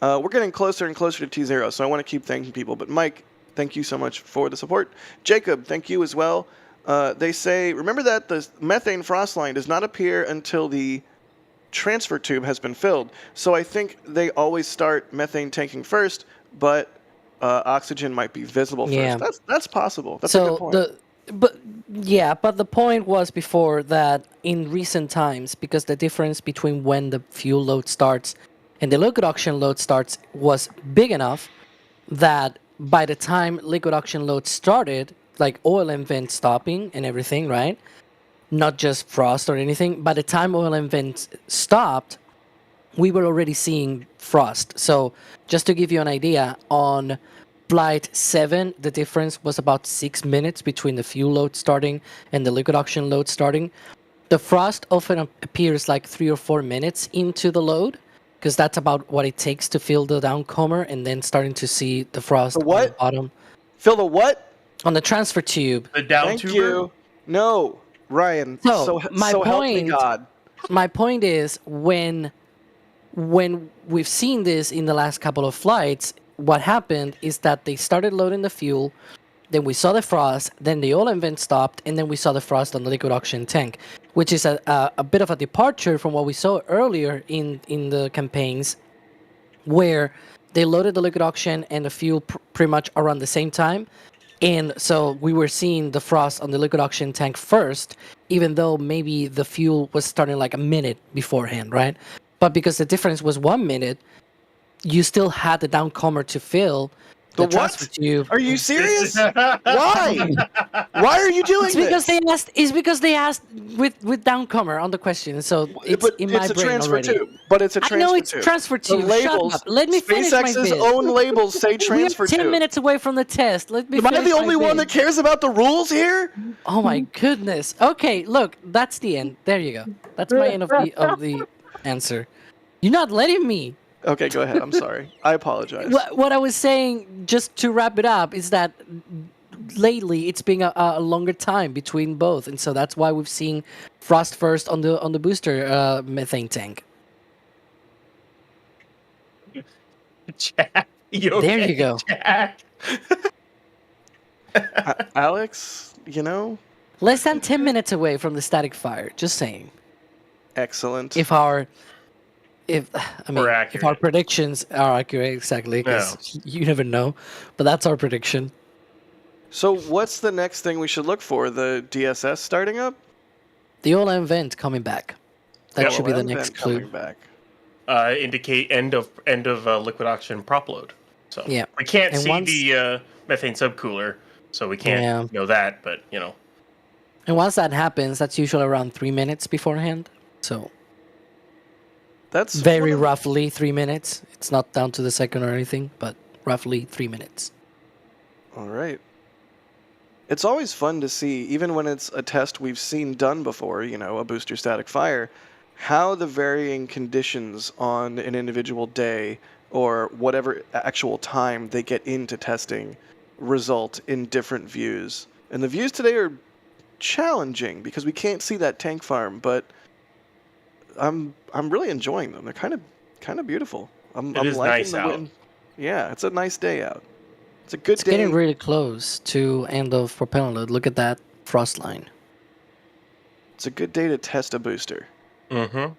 we're getting closer and closer to T0, so I want to keep thanking people. But Mike, thank you so much for the support. Jacob, thank you as well. They say, remember that the methane frost line does not appear until the transfer tube has been filled. So I think they always start methane tanking first, but oxygen might be visible first. That's possible. That's a good point. But the point was before that in recent times, because the difference between when the fuel load starts and the liquid oxygen load starts was big enough that by the time liquid oxygen load started, like oil and vent stopping and everything, right? Not just frost or anything. By the time oil and vents stopped, we were already seeing frost. So just to give you an idea, on flight 7, the difference was about 6 minutes between the fuel load starting and the liquid oxygen load starting. The frost often appears 3 or 4 minutes into the load, because that's about what it takes to fill the downcomer and then starting to see the frost on the bottom. Fill the what? On the transfer tube. The down Thank tuber? you. No. Ryan, so help me God. My point is, when we've seen this in the last couple of flights, what happened is that they started loading the fuel, then we saw the frost, then the oil and vent stopped, and then we saw the frost on the liquid oxygen tank, which is a bit of a departure from what we saw earlier in the campaigns, where they loaded the liquid oxygen and the fuel pretty much around the same time. And so we were seeing the frost on the liquid oxygen tank first, even though maybe the fuel was starting a minute beforehand, right? But because the difference was 1 minute, you still had the downcomer to fill the transfer tube. Are you serious? Why? Why are you doing this? It's because they asked with downcomer on the question. So it's in my brain already. Tube. But it's a transfer tube. I know it's transfer tube. The labels, shut up. Let me finish my bit. SpaceX's own labels say transfer tube. We're 10 minutes away from the test. Let me. Am I the only one that cares about the rules here? Oh my goodness. Okay, look, that's the end. There you go. That's my end of the answer. You're not letting me. Okay, go ahead. I'm sorry. I apologize. What I was saying, just to wrap it up, is that lately it's been a longer time between both, and so that's why we've seen frost first on the booster methane tank. Jack, you There okay, you go. Jack? Alex, you know, Less than 10 minutes away from the static fire. Just saying. excellent. If our if We're our accurate. predictions are accurate, exactly, because you never know, but that's our prediction. So what's the next thing we should look for? The DSS starting up? The OLM vent coming back. That should be the OLM next vent clue. coming back. Indicate end of liquid oxygen prop load. So Yeah. we can't And see once- the methane subcooler, so we can't Yeah. know that. But you know, And once that happens, that's usually around 3 minutes beforehand. So That's very one of- roughly 3 minutes. It's not down to the second or anything, but roughly 3 minutes. All right. It's always fun to see, even when it's a test we've seen done before, you know, a booster static fire, how the varying conditions on an individual day or whatever actual time they get into testing result in different views. And the views today are challenging because we can't see that tank farm, but I'm really enjoying them. They're kind of beautiful. I'm is liking nice the out. wind. Yeah, it's a nice day out. It's a good It's day. getting really close to end of propellant load. Look at that frost line. It's a good day to test a booster. mm-hmm.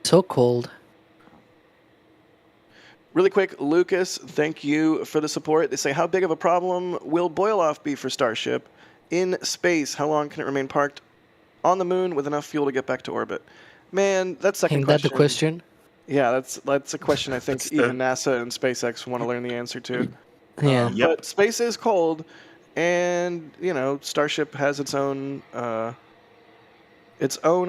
So cold. Really quick, Lucas, thank you for the support. They say, how big of a problem will boil-off be for Starship in space? How long can it remain parked on the moon with enough fuel to get back to orbit? Man, that's second Ain't that question. the question? Yeah, that's a question I think That's even NASA and SpaceX want to learn the answer to. Yeah. Yep. But space is cold, and you know, Starship has its own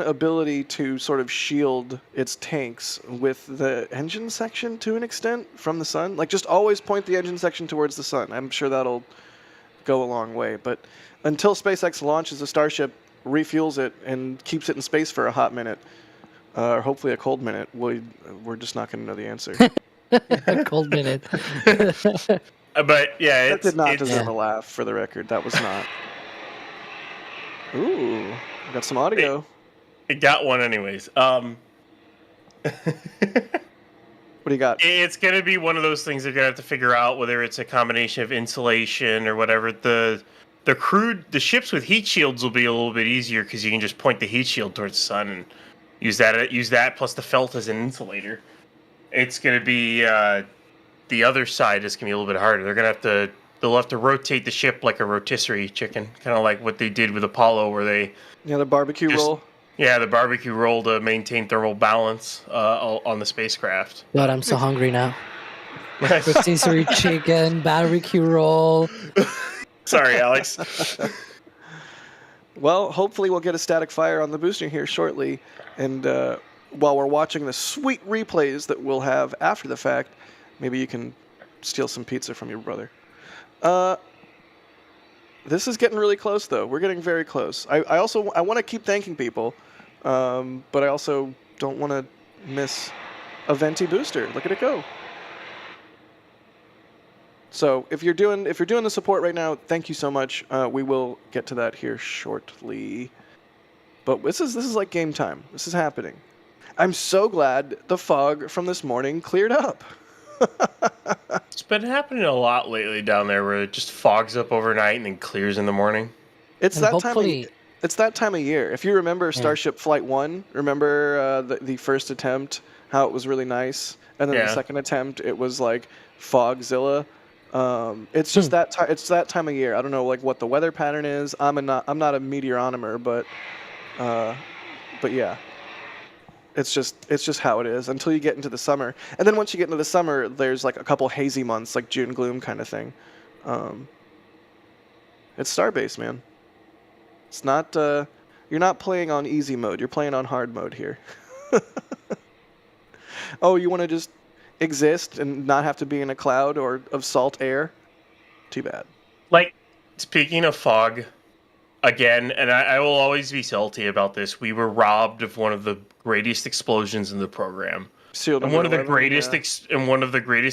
ability to sort of shield its tanks with the engine section to an extent from the sun. Like, just always point the engine section towards the sun. I'm sure that'll go a long way. But until SpaceX launches a Starship, refuels it, and keeps it in space for a hot minute, or hopefully a cold minute, we're just not going to know the answer. A cold minute. But yeah, That did not deserve Yeah. a laugh, for the record. That was not. Ooh, we got some audio. it got one anyways. What do you got? It's gonna be one of those things they're gonna have to figure out, whether it's a combination of insulation or whatever. The ships with heat shields will be a little bit easier because you can just point the heat shield towards the sun and use that plus the felt as an insulator. It's gonna be the other side is gonna be a little bit harder. They'll have to rotate the ship like a rotisserie chicken, kind of like what they did with Apollo, where they Yeah, the barbecue roll. the barbecue roll to maintain thermal balance on the spacecraft. God, I'm so hungry now. Rotisserie chicken, barbecue roll. Sorry, Alex. Well, hopefully we'll get a static fire on the booster here shortly. And while we're watching the sweet replays that we'll have after the fact, maybe you can steal some pizza from your brother. This is getting really close, though. We're getting very close. I want to keep thanking people, but I also don't want to miss a venti booster. Look at it go. So if you're doing the support right now, thank you so much. We will get to that here shortly. But this is like game time. This is happening. I'm so glad the fog from this morning cleared up. It's been happening a lot lately down there, where it just fogs up overnight and then clears in the morning. It's And that hopefully- It's that time of year. If you remember Starship Flight 1, remember the first attempt, how it was really nice, and then the Yeah. second attempt, it was like Fogzilla. It's just that time. It's that time of year. I don't know like what the weather pattern is. I'm not a meteoronomer, but yeah. It's just how it is until you get into the summer, and then once you get into the summer, there's like a couple hazy months, like June gloom kind of thing. It's Starbase, man. It's not. You're not playing on easy mode. You're playing on hard mode here. Oh, you want to just exist and not have to be in a cloud or of salt air? Too bad. Like, speaking of fog, again, and I will always be salty about this, we were robbed of one of the greatest explosions in the program. Sealed And number one of the 11, greatest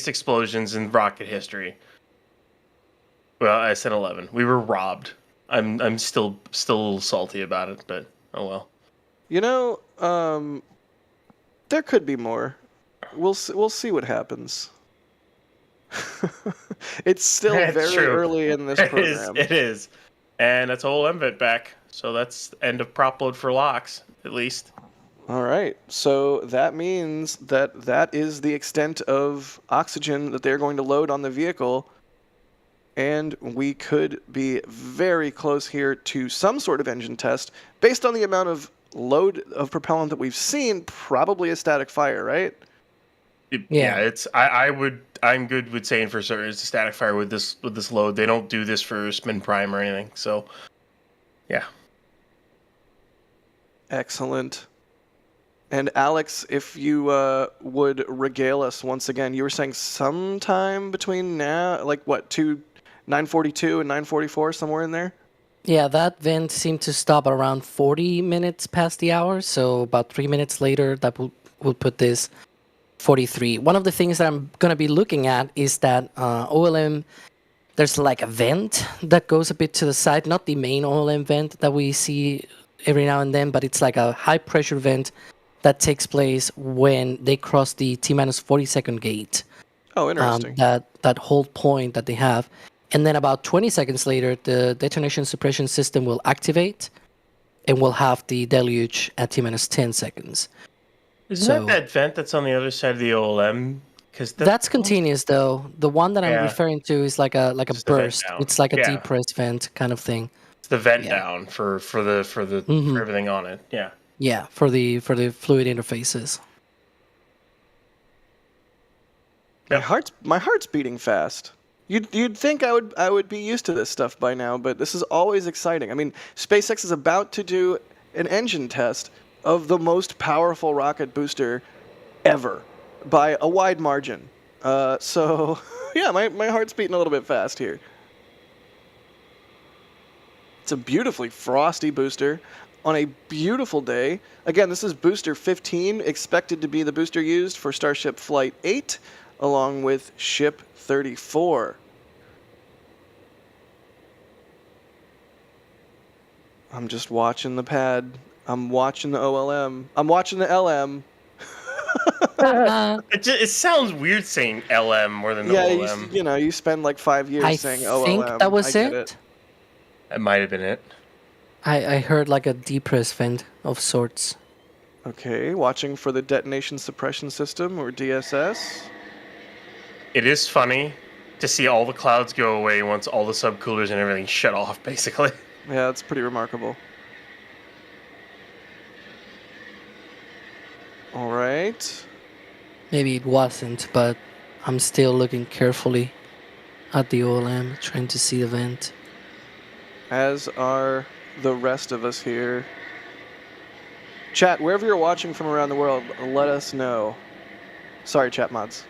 yeah. explosions in rocket history. Well, I said 11. We were robbed. I'm still salty about it, but oh well. You know, there could be more. We'll see what happens. It's still It's very true. early in this It program. is. And that's a whole MVET back. So that's the end of prop load for locks, at least. All right. So that means that is the extent of oxygen that they're going to load on the vehicle. And we could be very close here to some sort of engine test. Based on the amount of load of propellant that we've seen, probably a static fire, right? Yeah, it's I'm good with saying for certain it's a static fire with this load. They don't do this for spin prime or anything. So yeah. Excellent. And Alex, if you would regale us once again, you were saying sometime between now, like what, 9:42 and 9:44, somewhere in there? Yeah, that vent seemed to stop around 40 minutes past the hour, so about 3 minutes later, that will put this 43. One of the things that I'm going to be looking at is that OLM, there's like a vent that goes a bit to the side, not the main OLM vent that we see every now and then, but it's like a high pressure vent that takes place when they cross the T-minus 40-second gate. Oh, interesting. That hold point that they have. And then about 20 seconds later, the detonation suppression system will activate and we'll have the deluge at T-minus 10 seconds. Isn't that vent that's on the other side of the OLM? Because that's continuous, though. The one that I'm Yeah. referring to is like a Just the vent burst. down. It's like a Yeah. depressed vent kind of thing. It's the vent Yeah. down for everything on it. Yeah. Yeah, for the fluid interfaces. My heart's beating fast. You'd think I would be used to this stuff by now, but this is always exciting. I mean, SpaceX is about to do an engine test of the most powerful rocket booster ever by a wide margin. So yeah, my heart's beating a little bit fast here. It's a beautifully frosty booster on a beautiful day. Again, this is booster 15, expected to be the booster used for Starship Flight 8, along with Ship 34. I'm just watching the pad. I'm watching the OLM. I'm watching the LM. It sounds weird saying LM more than the Yeah, OLM. you spend like 5 years I saying think OLM. that was I get it. That might have been it. I heard like a depressed vent of sorts. Okay, watching for the detonation suppression system, or DSS. It is funny to see all the clouds go away once all the subcoolers and everything shut off, basically. Yeah, that's pretty remarkable. All right. Maybe it wasn't, but I'm still looking carefully at the OLM, trying to see the vent. As are the rest of us here. Chat, wherever you're watching from around the world, let us know. Sorry, chat mods.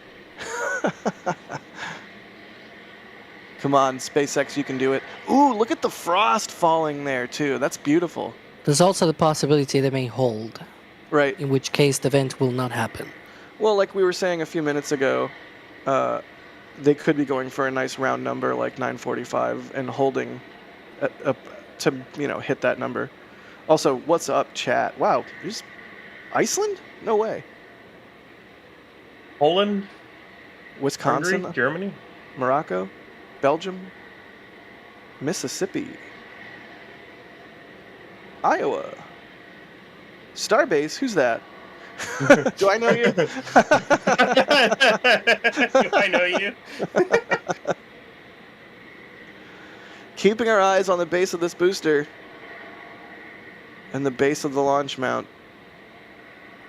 Come on, SpaceX, you can do it. Ooh, look at the frost falling there, too. That's beautiful. There's also the possibility they may hold, Right. in which case the vent will not happen. Well, like we were saying a few minutes ago, they could be going for a nice round number like 945 and holding to hit that number. Also, what's up, chat? Wow, Iceland? No way. Poland, Wisconsin, Hungary, Germany. Morocco, Belgium, Mississippi, Iowa, Starbase. Who's that? Do I know you? Do I know you? Keeping our eyes on the base of this booster and the base of the launch mount.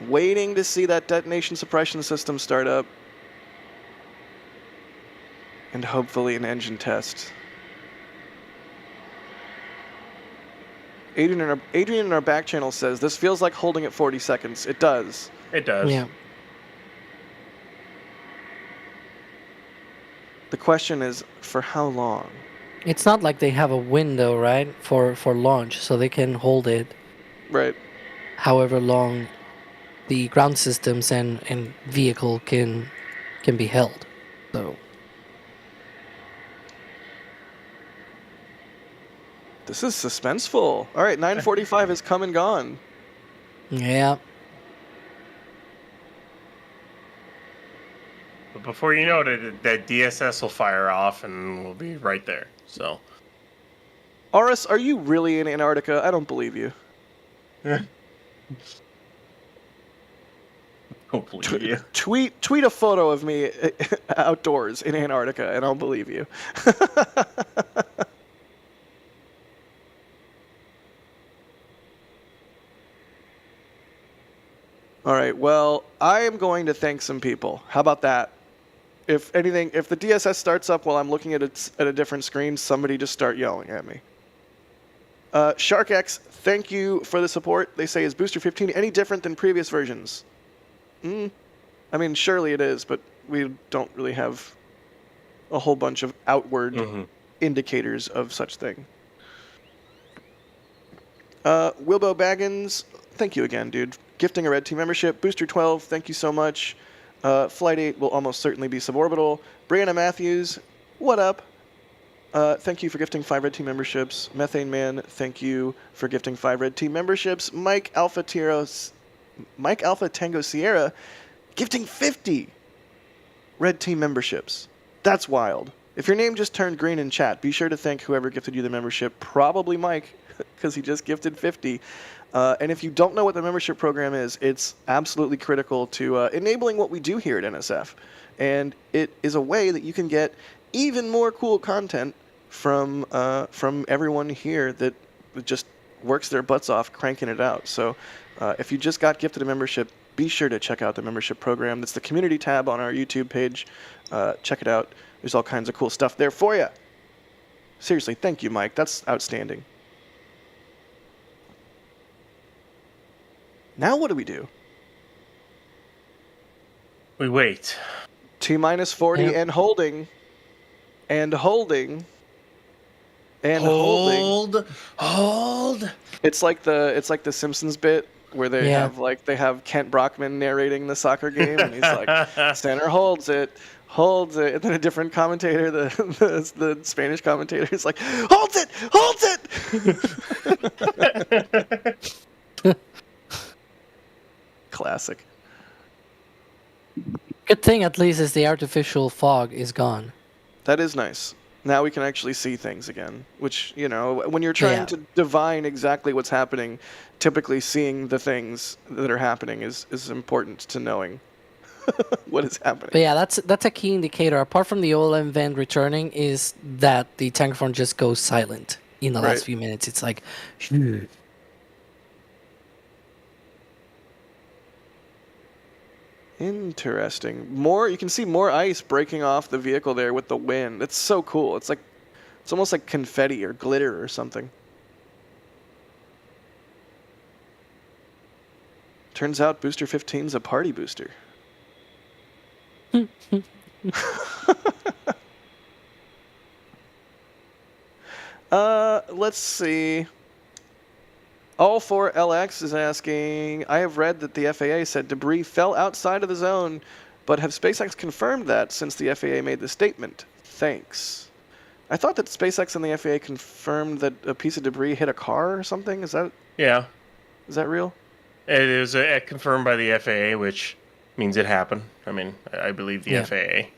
Waiting to see that detonation suppression system start up. And hopefully an engine test. Adrian in our back channel says, this feels like holding at 40 seconds. It does. It does. Yeah. The question is, for how long? It's not like they have a window, right, for launch, so they can hold it Right. however long the ground systems and vehicle can be held. So This is suspenseful. All right, 9:45 has come and gone. Yeah. But before you know it, that DSS will fire off and we'll be right there. So. Aris, are you really in Antarctica? I don't believe you. Hopefully, Tweet a photo of me outdoors in Antarctica, and I'll believe you. All right. Well, I am going to thank some people. How about that? If anything, if the DSS starts up while I'm looking at a different screen, somebody just start yelling at me. SharkX, thank you for the support. They say, is Booster 15 any different than previous versions? I mean, surely it is, but we don't really have a whole bunch of outward indicators of such thing. Wilbo Baggins, thank you again, dude. Gifting a Red Team membership. Booster 12, thank you so much. Flight 8 will almost certainly be suborbital. Brianna Matthews, what up? Thank you for gifting 5 Red Team memberships. Methane Man, thank you for gifting 5 Red Team memberships. Mike Alpha Tango Sierra, gifting 50 Red Team memberships. That's wild. If your name just turned green in chat, be sure to thank whoever gifted you the membership. Probably Mike, because he just gifted 50. And if you don't know what the membership program is, it's absolutely critical to enabling what we do here at NSF. And it is a way that you can get even more cool content from everyone here that just works their butts off cranking it out. So if you just got gifted a membership, be sure to check out the membership program. That's the community tab on our YouTube page. Check it out. There's all kinds of cool stuff there for you. Seriously, thank you, Mike. That's outstanding. Now what do we do? we wait. T-minus 40 Yep. and holding. And holding. And holding. Hold. It's like the Simpsons bit where they have Kent Brockman narrating the soccer game, and he's like, center holds it, and then a different commentator, the Spanish commentator, is like, holds it. Classic. Good thing at least is the artificial fog is gone. That is nice. Now we can actually see things again, which, you know, when you're trying to divine exactly what's happening, typically seeing the things that are happening is important to knowing what is happening. But yeah, that's a key indicator. Apart from the OLM vent returning, is that the tank front just goes silent in the last few minutes. It's like, Interesting. You can see more ice breaking off the vehicle there with the wind. It's so cool. It's almost like confetti or glitter or something. Turns out Booster 15's a party booster. Let's see. All4LX is asking, I have read that the FAA said debris fell outside of the zone, but have SpaceX confirmed that since the FAA made the statement? Thanks. I thought that SpaceX and the FAA confirmed that a piece of debris hit a car or something. Is that real? It was confirmed by the FAA, which means it happened. I mean, I believe the FAA.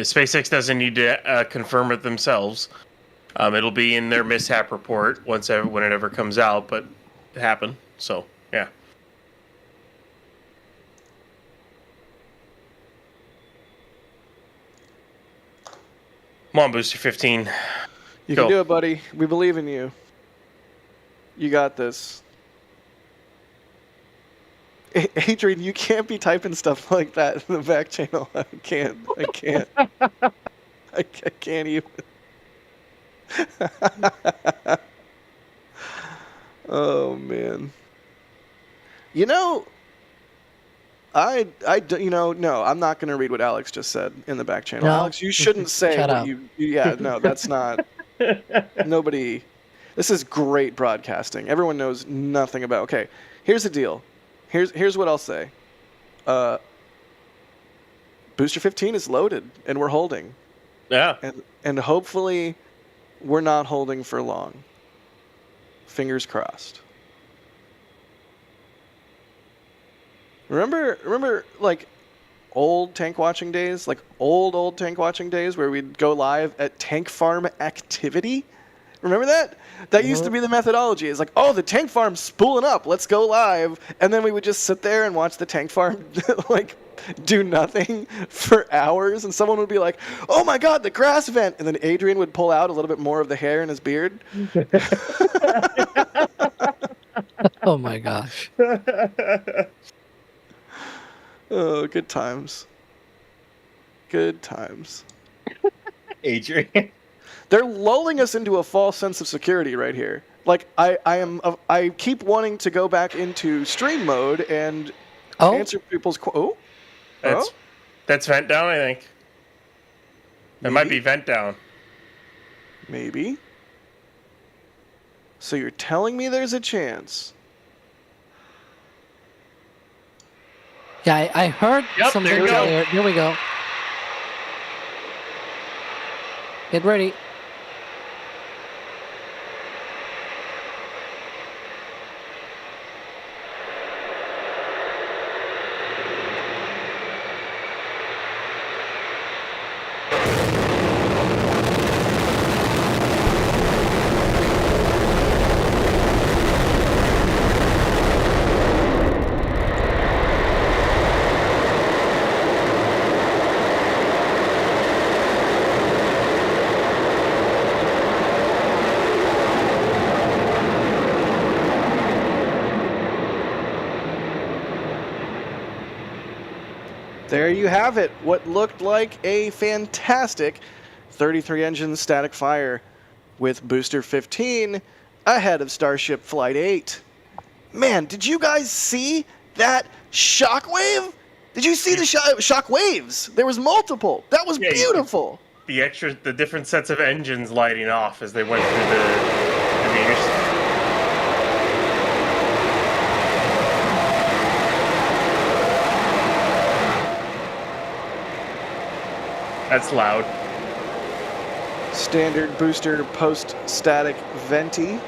SpaceX doesn't need to confirm it themselves. It'll be in their mishap report when it ever comes out, but it happened. So, yeah. Come on, Booster 15. You can do it, buddy. We believe in you. You got this. Adrian, you can't be typing stuff like that in the back channel. I can't. I can't even. Oh man. You know, no, I'm not going to read what Alex just said in the back channel. No. Alex, you shouldn't say Shut what up. yeah, no, that's not. Nobody. This is great broadcasting. Everyone knows nothing about. Okay, here's the deal. Here's what I'll say. Booster 15 is loaded and we're holding. Yeah. And hopefully we're not holding for long. Fingers crossed. Remember, like, old tank watching days? Like, old tank watching days where we'd go live at Tank Farm Activity? Remember that? That used to be the methodology. It's like, oh, the tank farm's spooling up. Let's go live. And then we would just sit there and watch the tank farm, like, do nothing for hours. And someone would be like, oh, my God, the grass vent. And then Adrian would pull out a little bit more of the hair in his beard. Oh my gosh. Oh, good times. Good times. Adrian. They're lulling us into a false sense of security right here. Like, I keep wanting to go back into stream mode and answer people's That's vent down, I think. That might be vent down. Maybe. So you're telling me there's a chance? Yeah, I heard something there we go. there. Here we go. Get ready. There you have it. What looked like a fantastic 33 engine static fire with booster 15 ahead of Starship Flight 8. Man, did you guys see that shockwave? Did you see the shock waves? There was multiple. That was beautiful. The different sets of engines lighting off as they went through the meters. That's loud. Standard booster post-static venti.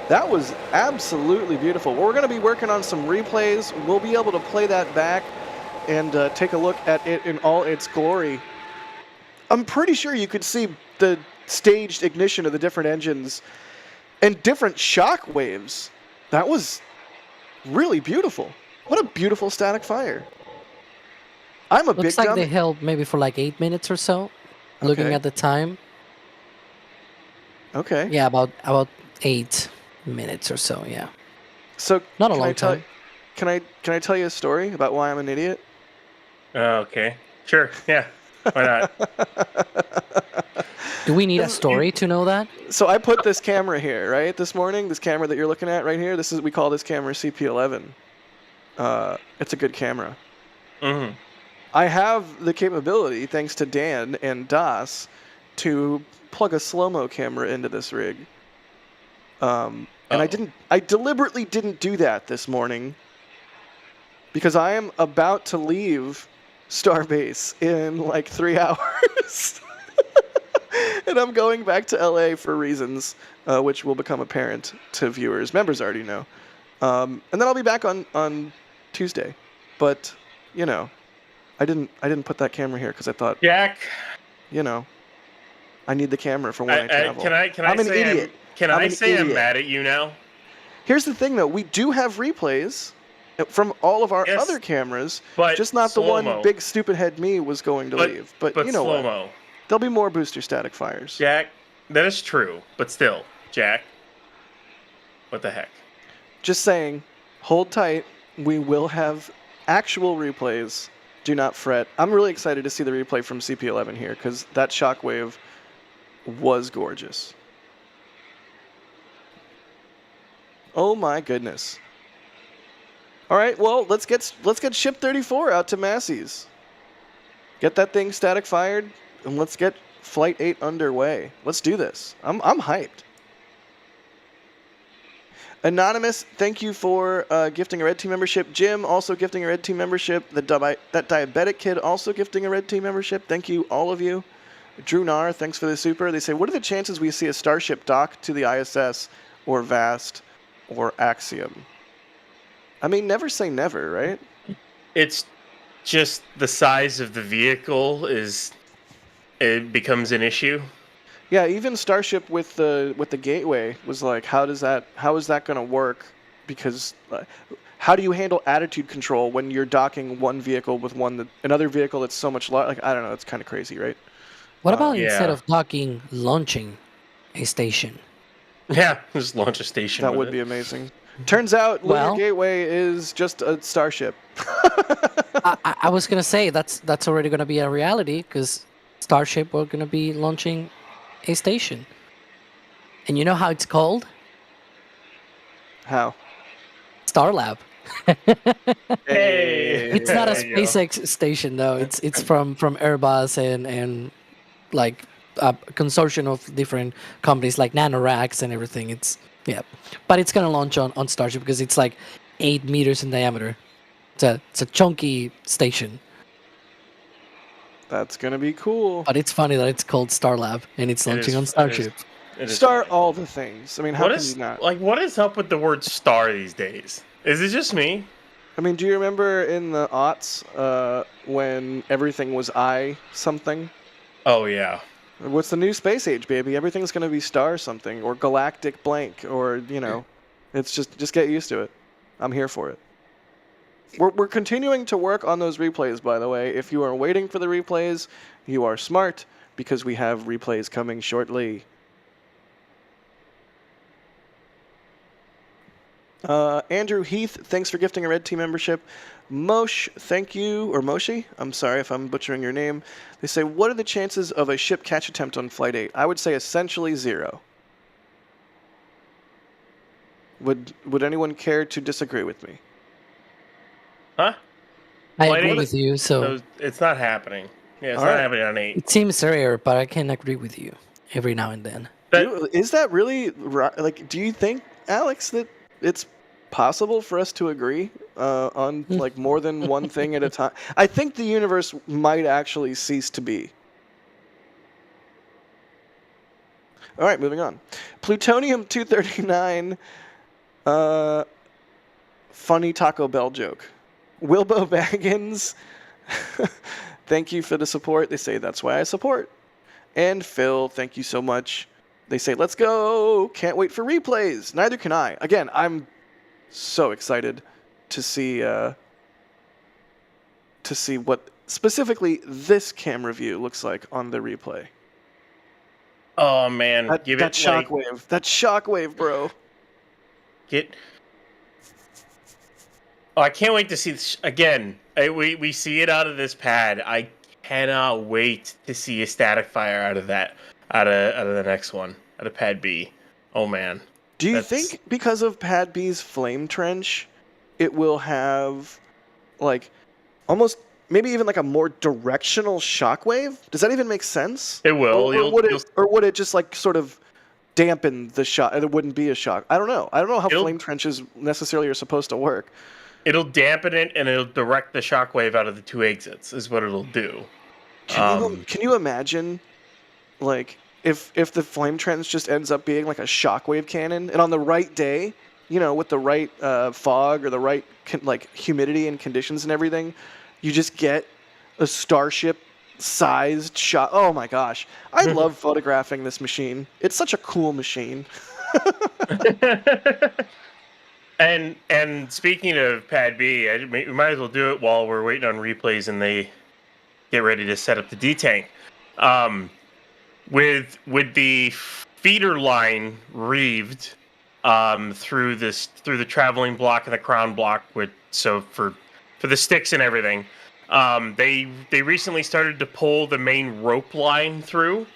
That was absolutely beautiful. We're going to be working on some replays. We'll be able to play that back and take a look at it in all its glory. I'm pretty sure you could see the staged ignition of the different engines and different shock waves. That was really beautiful. What a beautiful static fire. I'm a big Looks like dummy. they held maybe for like 8 minutes or so. Looking Okay. at the time. Okay. Yeah, about 8 minutes or so. Yeah. So Not a can long I tell- time. Can I tell you a story about why I'm an idiot? Okay. Sure. Yeah. Why not? Do we need a story to know that? So I put this camera here, right? This morning, this camera that you're looking at right here. We call this camera CP11. It's a good camera. Mm-hmm. I have the capability, thanks to Dan and Das, to plug a slow-mo camera into this rig. And I deliberately didn't do that this morning because I am about to leave Starbase in like 3 hours. And I'm going back to LA for reasons which will become apparent to viewers. Members already know. And then I'll be back on Tuesday. But, you know, I didn't put that camera here because I thought, Jack, you know, I need the camera for when I travel. Can I I'm an say idiot. Can I'm I an say I'm idiot. mad at you now? Here's the thing, though. We do have replays from all of our Yes, other cameras, but just not the slow-mo. one big stupid head me was going to leave. But you know what? slow-mo. There'll be more booster static fires. Jack, that is true, but still, Jack, what the heck? Just saying, hold tight. We will have actual replays. Do not fret. I'm really excited to see the replay from CP11 here because that shockwave was gorgeous. Oh my goodness. All right, well, let's get ship 34 out to Massey's. Get that thing static fired and let's get flight 8 underway. Let's do this. I'm hyped. Anonymous, thank you for gifting a Red Team membership. Jim also gifting a Red Team membership. That diabetic kid also gifting a Red Team membership. Thank you, all of you. Drew Nar, thanks for the super. They say, what are the chances we see a Starship dock to the ISS or VAST or Axiom? I mean, never say never, right? It's just the size of the vehicle it becomes an issue. Yeah, even Starship with the gateway was like, how is that going to work? Because how do you handle attitude control when you're docking one vehicle with another vehicle that's so much larger? Like, I don't know, it's kind of crazy, right? What about Yeah. instead of docking, launching a station? Yeah, just launch a station. That with would it. be amazing. Turns out Lunar Well- Gateway is just a Starship. I was gonna say that's already gonna be a reality because Starship are gonna be launching a station, and you know how it's called? How? Starlab. Hey, It's not a there you go. SpaceX station though. It's from Airbus and like a consortium of different companies like NanoRacks and everything. But it's gonna launch on Starship because it's like 8 meters in diameter. It's a chunky station. That's going to be cool. But it's funny that it's called Starlab and it's It launching is- on Starship. it is Star funny. all the things. I mean, how What can is you not? what is up with the word star these days? Is it just me? I mean, do you remember in the aughts when everything was I something? Oh yeah. What's the new space age, baby? Everything's going to be star something or galactic blank or, it's just get used to it. I'm here for it. We're continuing to work on those replays, by the way. If you are waiting for the replays, you are smart because we have replays coming shortly. Andrew Heath, thanks for gifting a Red Team membership. Mosh, thank you, or Moshi, I'm sorry if I'm butchering your name. They say, what are the chances of a ship catch attempt on Flight 8? I would say essentially 0. Would anyone care to disagree with me? Huh? I Flight agree 8? with you. So No, it's not happening. Yeah, it's All not right. happening on 8. it seems rare, but I can agree with you every now and then. Is that really like? Do you think, Alex, that it's possible for us to agree on like more than one thing at a time? I think the universe might actually cease to be. All right, moving on. Plutonium 239. Funny Taco Bell joke. Wilbo Baggins. Thank you for the support. They say that's why I support. And Phil, thank you so much. They say, let's go. Can't wait for replays. Neither can I. Again, I'm so excited to see what specifically this camera view looks like on the replay. Oh man, That shockwave. That shockwave, bro. Oh, I can't wait to see this again. We see it out of this pad. I cannot wait to see a static fire out of that, out of the next one, out of Pad B. Oh man. Do you think because of Pad B's flame trench, it will have like almost maybe even like a more directional shockwave? Does that even make sense? It will. Or would it just like sort of dampen the shock? It wouldn't be a shock. I don't know. I don't know how flame trenches necessarily are supposed to work. It'll dampen it and it'll direct the shockwave out of the 2 exits. Is what it'll do. Can you imagine, like, if the flame trench just ends up being like a shockwave cannon, and on the right day, with the right fog or the right humidity and conditions and everything, you just get a Starship-sized shot. Oh my gosh, I love photographing this machine. It's such a cool machine. And speaking of Pad B, we might as well do it while we're waiting on replays and they get ready to set up the D-tank. With the feeder line reeved through the traveling block and the crown block, for the sticks and everything, they recently started to pull the main rope line through.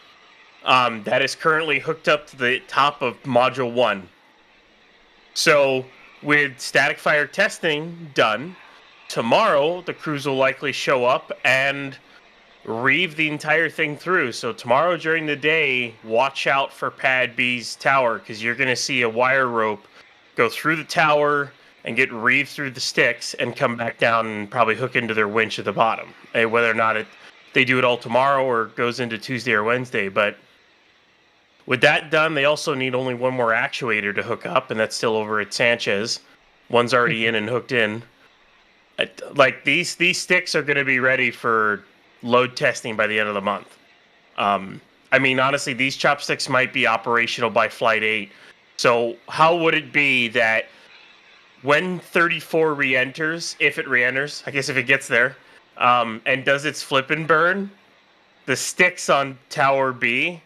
That is currently hooked up to the top of Module 1. So, with static fire testing done, tomorrow the crews will likely show up and reeve the entire thing through. So tomorrow during the day, watch out for Pad B's tower, because you're going to see a wire rope go through the tower and get reeved through the sticks and come back down and probably hook into their winch at the bottom. Whether or not they do it all tomorrow or goes into Tuesday or Wednesday. But with that done, they also need only one more actuator to hook up, and that's still over at Sanchez. One's already in and hooked in. Like these sticks are going to be ready for load testing by the end of the month. I mean, honestly, these chopsticks might be operational by Flight 8. So how would it be that when 34 re-enters, if it re-enters, I guess if it gets there, and does its flip and burn, the sticks on Tower B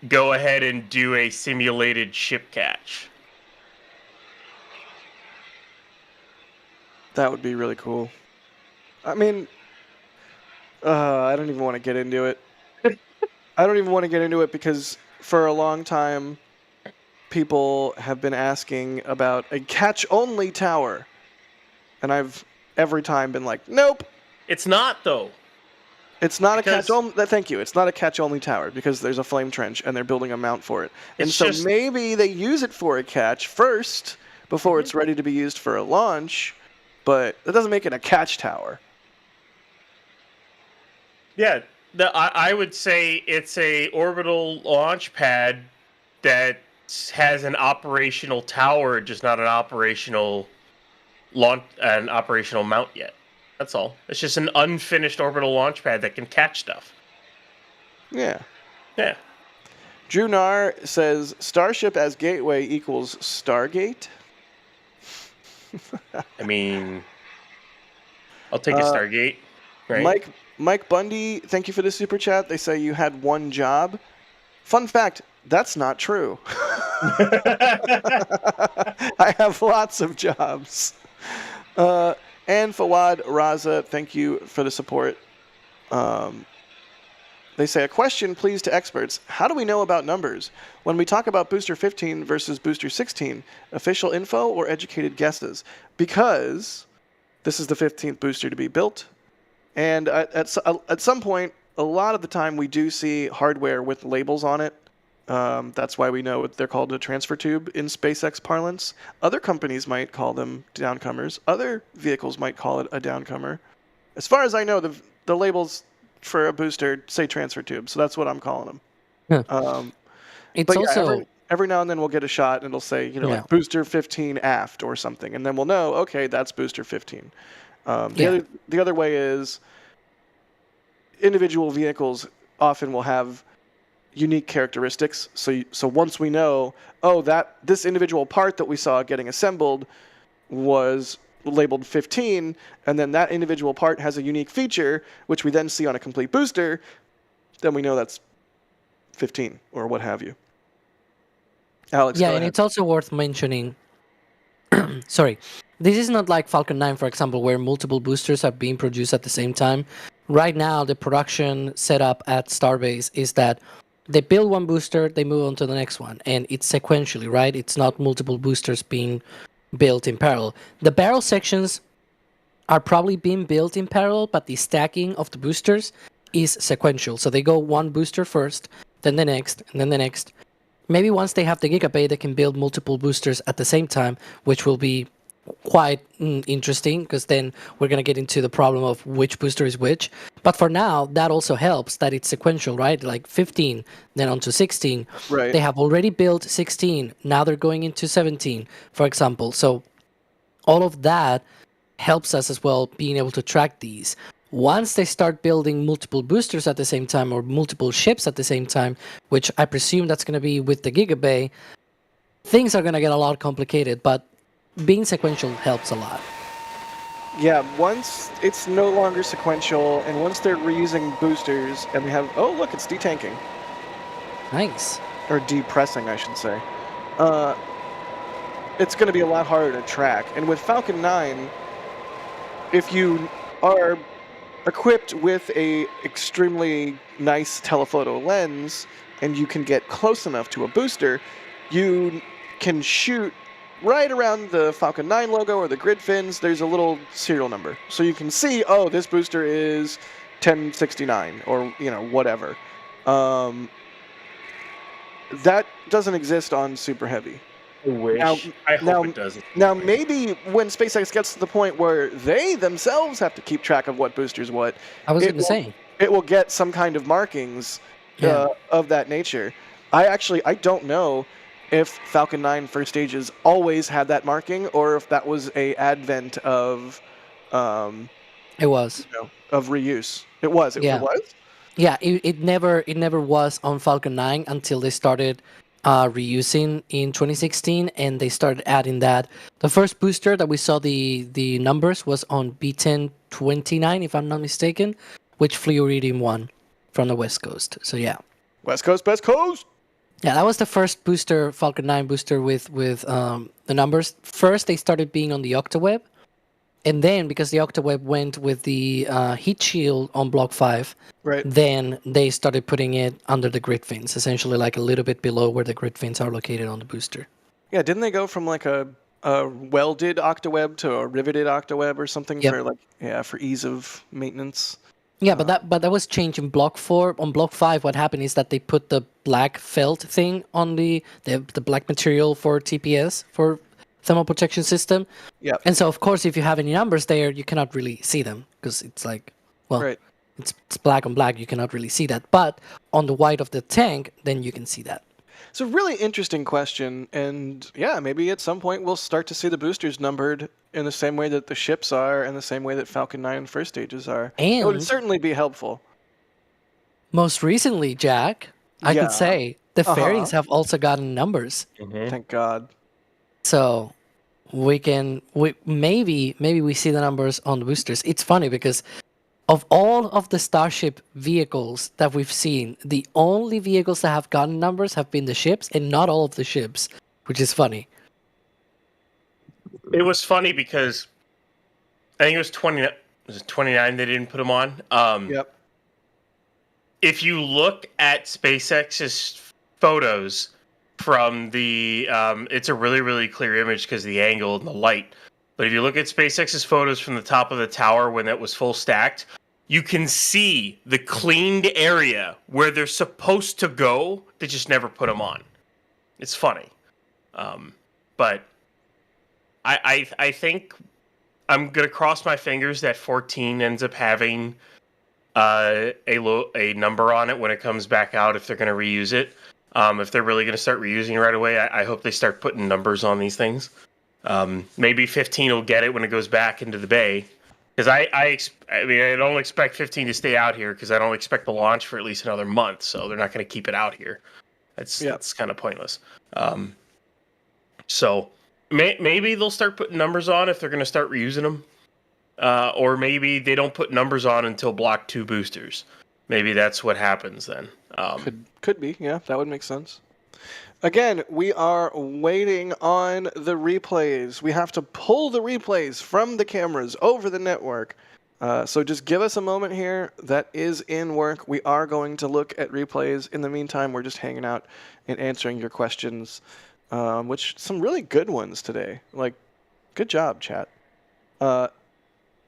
go ahead and do a simulated ship catch. That would be really cool. I mean, I don't even want to get into it. I don't even want to get into it because for a long time, people have been asking about a catch-only tower. And I've every time been like, nope. It's not, though. It's not a catch-only. Thank you. It's not a catch-only tower because there's a flame trench and they're building a mount for it. And so maybe they use it for a catch first before it's ready to be used for a launch, but that doesn't make it a catch tower. Yeah, I would say it's a orbital launch pad that has an operational tower, just not an operational mount yet. That's all. It's just an unfinished orbital launch pad that can catch stuff. Yeah. Yeah. Drew Nar says Starship as gateway equals Stargate. I mean, I'll take a Stargate. Right? Mike Bundy, thank you for the super chat. They say you had one job. Fun fact, that's not true. I have lots of jobs. And Fawad Raza, thank you for the support. They say, a question please to experts. How do we know about numbers? When we talk about Booster 15 versus Booster 16, official info or educated guesses? Because this is the 15th booster to be built. And at some point, a lot of the time we do see hardware with labels on it. That's why we know they're called a transfer tube in SpaceX parlance. Other companies might call them downcomers. Other vehicles might call it a downcomer. As far as I know, the labels for a booster say transfer tube, so that's what I'm calling them. It's but also every now and then we'll get a shot and it'll say, like Booster 15 aft or something, and then we'll know, okay, that's Booster 15. The other way is individual vehicles often will have unique characteristics. So once we know, that this individual part that we saw getting assembled was labeled 15, and then that individual part has a unique feature, which we then see on a complete booster, then we know that's 15 or what have you. Alex, and it's also worth mentioning. Sorry, this is not like Falcon 9, for example, where multiple boosters are being produced at the same time. Right now, the production setup at Starbase is that they build one booster, they move on to the next one, and it's sequentially, right? It's not multiple boosters being built in parallel. The barrel sections are probably being built in parallel, but the stacking of the boosters is sequential. So they go one booster first, then the next, and then the next. Maybe once they have the Gigabay, they can build multiple boosters at the same time, which will be quite interesting, because then we're going to get into the problem of which booster is which. But for now, that also helps that it's sequential, right? Like 15, then on to 16. Right. They have already built 16. Now they're going into 17, for example. So all of that helps us as well being able to track these. Once they start building multiple boosters at the same time or multiple ships at the same time, which I presume that's going to be with the Gigabay, things are going to get a lot complicated, but being sequential helps a lot. Yeah, once it's no longer sequential, and once they're reusing boosters, and we have, look, it's detanking. Nice. Or depressing, I should say. It's going to be a lot harder to track. And with Falcon 9, if you are equipped with a extremely nice telephoto lens, and you can get close enough to a booster, you can shoot right around the Falcon 9 logo or the grid fins. There's a little serial number. So you can see, this booster is 1069 or, whatever. That doesn't exist on Super Heavy. I wish. I hope it doesn't. Now, maybe when SpaceX gets to the point where they themselves have to keep track of what booster's what, I was going to say. it will get some kind of markings of that nature. I don't know if Falcon 9 first stages always had that marking, or if that was a advent of It was. of reuse. It was. It was. Yeah, it never was on Falcon 9 until they started reusing in 2016, and they started adding that. The first booster that we saw the numbers was on B1029, if I'm not mistaken, which flew Iridium 1 from the West Coast. So yeah. West Coast, Best Coast! Yeah, that was the first booster, Falcon 9 booster with the numbers. First, they started being on the Octaweb, and then because the Octaweb went with the heat shield on Block 5, right, then they started putting it under the grid fins, essentially like a little bit below where the grid fins are located on the booster. Yeah, didn't they go from like a welded Octaweb to a riveted Octaweb or something for ease of maintenance? Yeah, but that was changed in Block 4. On Block 5, what happened is that they put the black felt thing on the black material for TPS, for thermal protection system. Yeah. And so, of course, if you have any numbers there, you cannot really see them because it's like, well, right. it's black on black. You cannot really see that. But on the white of the tank, then you can see that. It's a really interesting question, and yeah, maybe at some point we'll start to see the boosters numbered in the same way that the ships are, and the same way that Falcon 9 first stages are. And it would certainly be helpful. Most recently, Jack, I could say the fairies have also gotten numbers. Thank God. So maybe we see the numbers on the boosters. It's funny because of all of the Starship vehicles that we've seen, the only vehicles that have gotten numbers have been the ships, and not all of the ships, which is funny. It was funny because I think it was 29 they didn't put them on. Yep. If you look at SpaceX's photos from the, it's a really, really clear image because of the angle and the light. But if you look at SpaceX's photos from the top of the tower when it was full stacked, you can see the cleaned area where they're supposed to go. They just never put them on. It's funny. But I think I'm going to cross my fingers that 14 ends up having a number on it when it comes back out if they're going to reuse it. If they're really going to start reusing it right away, I hope they start putting numbers on these things. Maybe 15 will get it when it goes back into the bay. Because I don't expect 15 to stay out here because I don't expect the launch for at least another month. So they're not going to keep it out here. That's kind of pointless. So maybe they'll start putting numbers on if they're going to start reusing them. Or maybe they don't put numbers on until Block 2 boosters. Maybe that's what happens then. Could be, yeah, that would make sense. Again, we are waiting on the replays. We have to pull the replays from the cameras over the network. So just give us a moment here. That is in work. We are going to look at replays. In the meantime, we're just hanging out and answering your questions, which some really good ones today. Like, good job, chat. El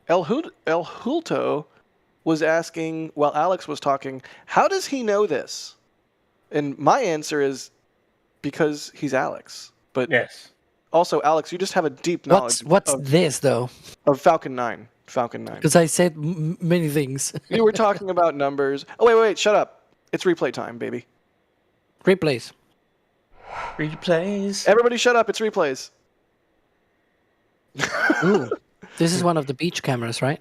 Hulto was asking, while Alex was talking, how does he know this? And my answer is, because he's Alex. But yes. Also, Alex, you just have a deep knowledge. What's this, though? Of Falcon 9. Falcon 9. Because I said many things. You were talking about numbers. Oh, wait, shut up. It's replay time, baby. Replays. Everybody shut up. It's replays. Ooh, this is one of the beach cameras, right?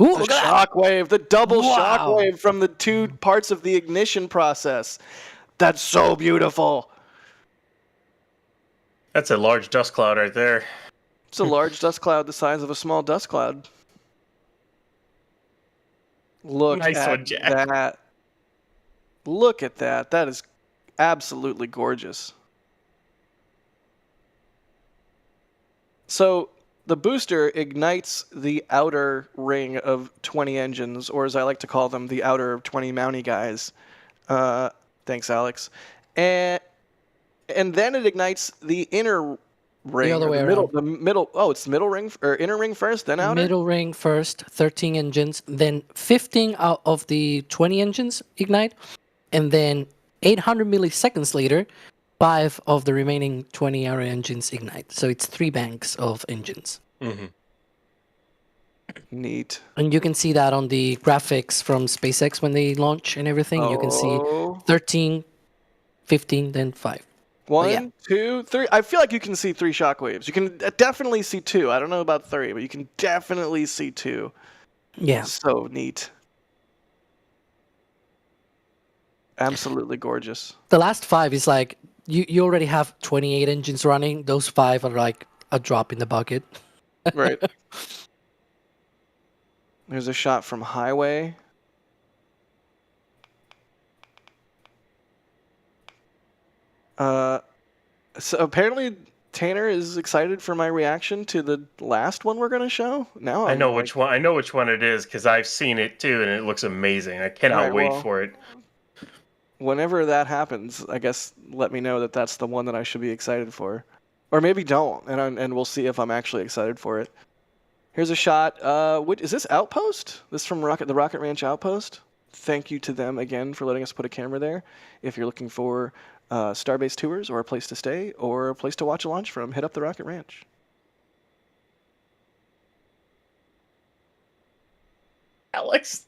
Ooh, the shockwave. The double shockwave from the two parts of the ignition process. That's so beautiful. That's a large dust cloud right there. It's a large dust cloud the size of a small dust cloud. Look at that. Look at that. That is absolutely gorgeous. So the booster ignites the outer ring of 20 engines, or as I like to call them, the outer 20 Mountie guys. Thanks, Alex. And then it ignites the inner ring. The other way around. The middle. Oh, it's the middle ring or inner ring first, then outer. Middle ring first, 13 engines, then 15 out of the 20 engines ignite, and then 800 milliseconds later, 5 of the remaining 20 outer engines ignite. So it's 3 banks of engines. Mm-hmm. Neat. And you can see that on the graphics from SpaceX when they launch and everything. You can see Oh. 13, 15, then 5. One, yeah. 2, 3. I feel like you can see 3 shockwaves. You can definitely see 2. I don't know about 3, but you can definitely see 2. Yeah. So neat. Absolutely gorgeous. The last 5 is like you already have 28 engines running. Those 5 are like a drop in the bucket. Right. There's a shot from highway. So apparently Tanner is excited for my reaction to the last one we're going to show. Now I know which one. I know which one it is because I've seen it too, and it looks amazing. I cannot Alright, wait well, for it. Whenever that happens, I guess let me know that that's the one that I should be excited for, or maybe don't, and we'll see if I'm actually excited for it. Here's a shot. Is this Outpost? This from the Rocket Ranch Outpost. Thank you to them again for letting us put a camera there. If you're looking for Starbase tours or a place to stay or a place to watch a launch from, hit up the Rocket Ranch. Alex.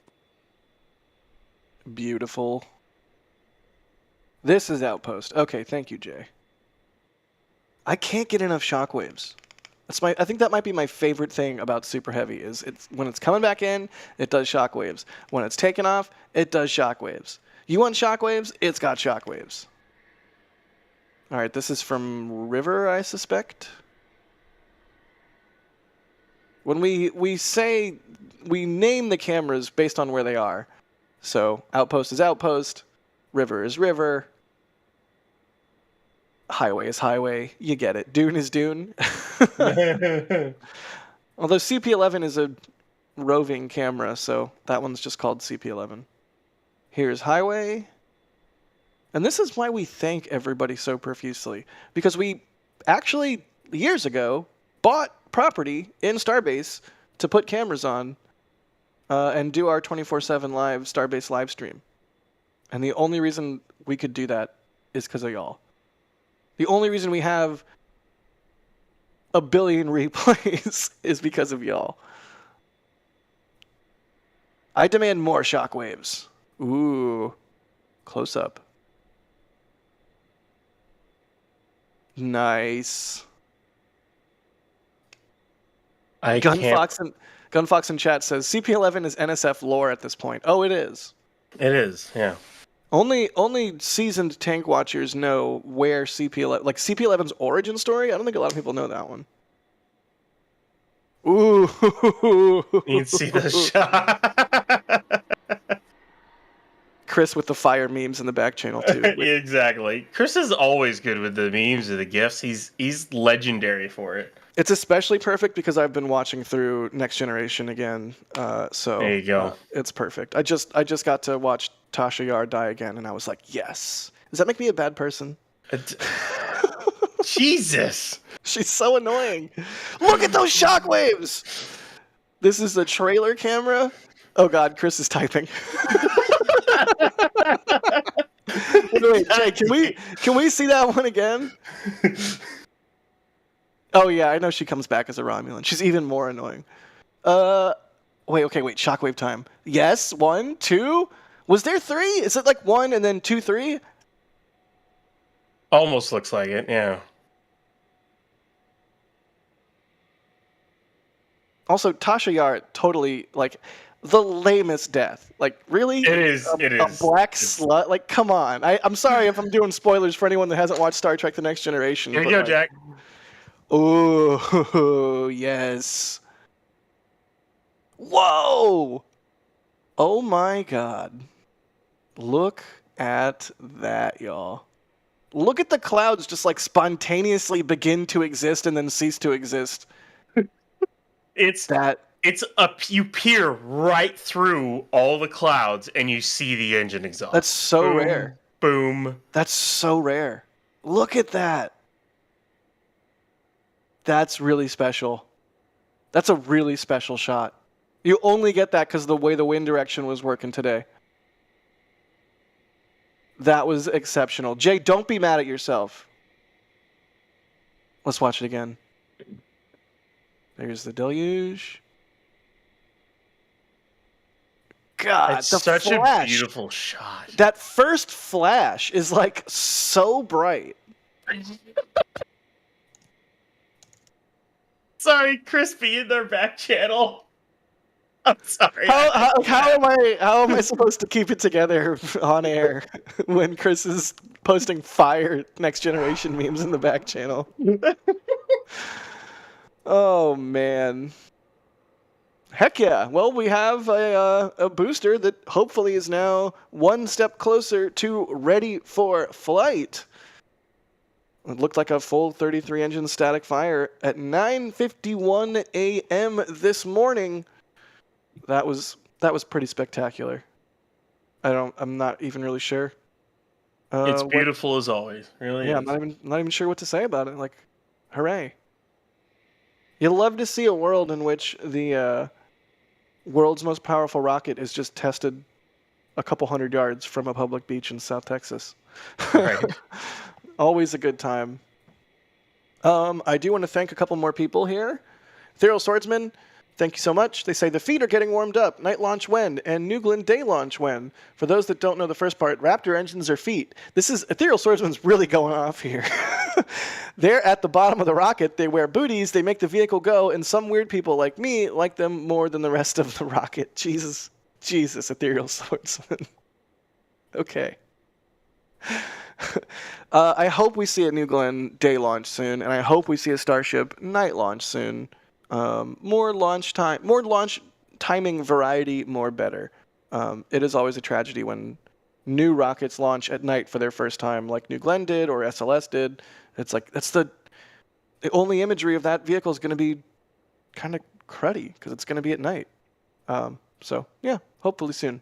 Beautiful. This is Outpost. Okay, thank you, Jay. I can't get enough shockwaves. I think that might be my favorite thing about Super Heavy is when it's coming back in, it does shockwaves. When it's taken off, it does shockwaves. You want shockwaves? It's got shockwaves. All right, this is from River, I suspect. When we name the cameras based on where they are. So Outpost is Outpost, River is River, Highway is Highway. You get it. Dune is Dune. Although CP11 is a roving camera, so that one's just called CP11. Here's Highway. And this is why we thank everybody so profusely. Because we actually, years ago, bought property in Starbase to put cameras on and do our 24/7 live Starbase live stream. And the only reason we could do that is because of y'all. The only reason we have a billion replays is because of y'all. I demand more shockwaves. Ooh. Close up. Nice. Gunfox in chat says CP11 is NSF lore at this point. Oh, it is. It is, yeah. Only seasoned tank watchers know where CP11, like CP11's origin story. I don't think a lot of people know that one. Ooh. You can see the shot. Chris with the fire memes in the back channel too. Exactly. Chris is always good with the memes or the gifs. He's legendary for it. It's especially perfect because I've been watching through Next Generation again. So there you go. It's perfect. I just got to watch Tasha Yar die again, and I was like, yes. Does that make me a bad person? Jesus. She's so annoying. Look at those shockwaves. This is a trailer camera. Oh God, Chris is typing. Wait, Jay, can we see that one again? Oh yeah, I know she comes back as a Romulan. She's even more annoying. Wait, shockwave time. Yes, 1, 2. Was there 3? Is it like 1 and then 2, 3? Almost looks like it, yeah. Also, Tasha Yar totally like the lamest death. Like, really? It is. A black slut? Like, come on. I'm sorry if I'm doing spoilers for anyone that hasn't watched Star Trek: The Next Generation. Here you go, like, Jack. Oh, yes. Whoa! Oh my God. Look at that, y'all. Look at the clouds just like spontaneously begin to exist and then cease to exist. You peer right through all the clouds and you see the engine exhaust. That's so boom, rare. Boom. That's so rare. Look at that. That's really special. That's a really special shot. You only get that because of the way the wind direction was working today. That was exceptional. Jay, don't be mad at yourself. Let's watch it again. There's the deluge. God, It's the such flash. a beautiful shot. That first flash is like so bright. Sorry, Crispy in their back channel. I'm sorry. How am I supposed to keep it together on air when Chris is posting fire Next Generation memes in the back channel? Oh man. Heck yeah. Well, we have a booster that hopefully is now one step closer to ready for flight. It looked like a full 33 engine static fire at 9:51 a.m. this morning. That was pretty spectacular. I'm not even really sure. It's beautiful as always. Really Yeah, is. I'm not even sure what to say about it. Like, hooray. You'd love to see a world in which the world's most powerful rocket is just tested a couple hundred yards from a public beach in South Texas. Right. Always a good time. I do want to thank a couple more people here. Ethereal Swordsman, thank you so much. They say the feet are getting warmed up. Night launch when? And New Glenn day launch when? For those that don't know the first part, Raptor engines are feet. This is Ethereal Swordsman's really going off here. They're at the bottom of the rocket. They wear booties. They make the vehicle go. And some weird people like me like them more than the rest of the rocket. Jesus, Ethereal Swordsman. Okay. I hope we see a New Glenn day launch soon, and I hope we see a Starship night launch soon. More launch timing variety, more better. It is always a tragedy when new rockets launch at night for their first time, like New Glenn did or SLS did. It's like that's the only imagery of that vehicle is going to be kind of cruddy because it's going to be at night. So yeah, hopefully soon.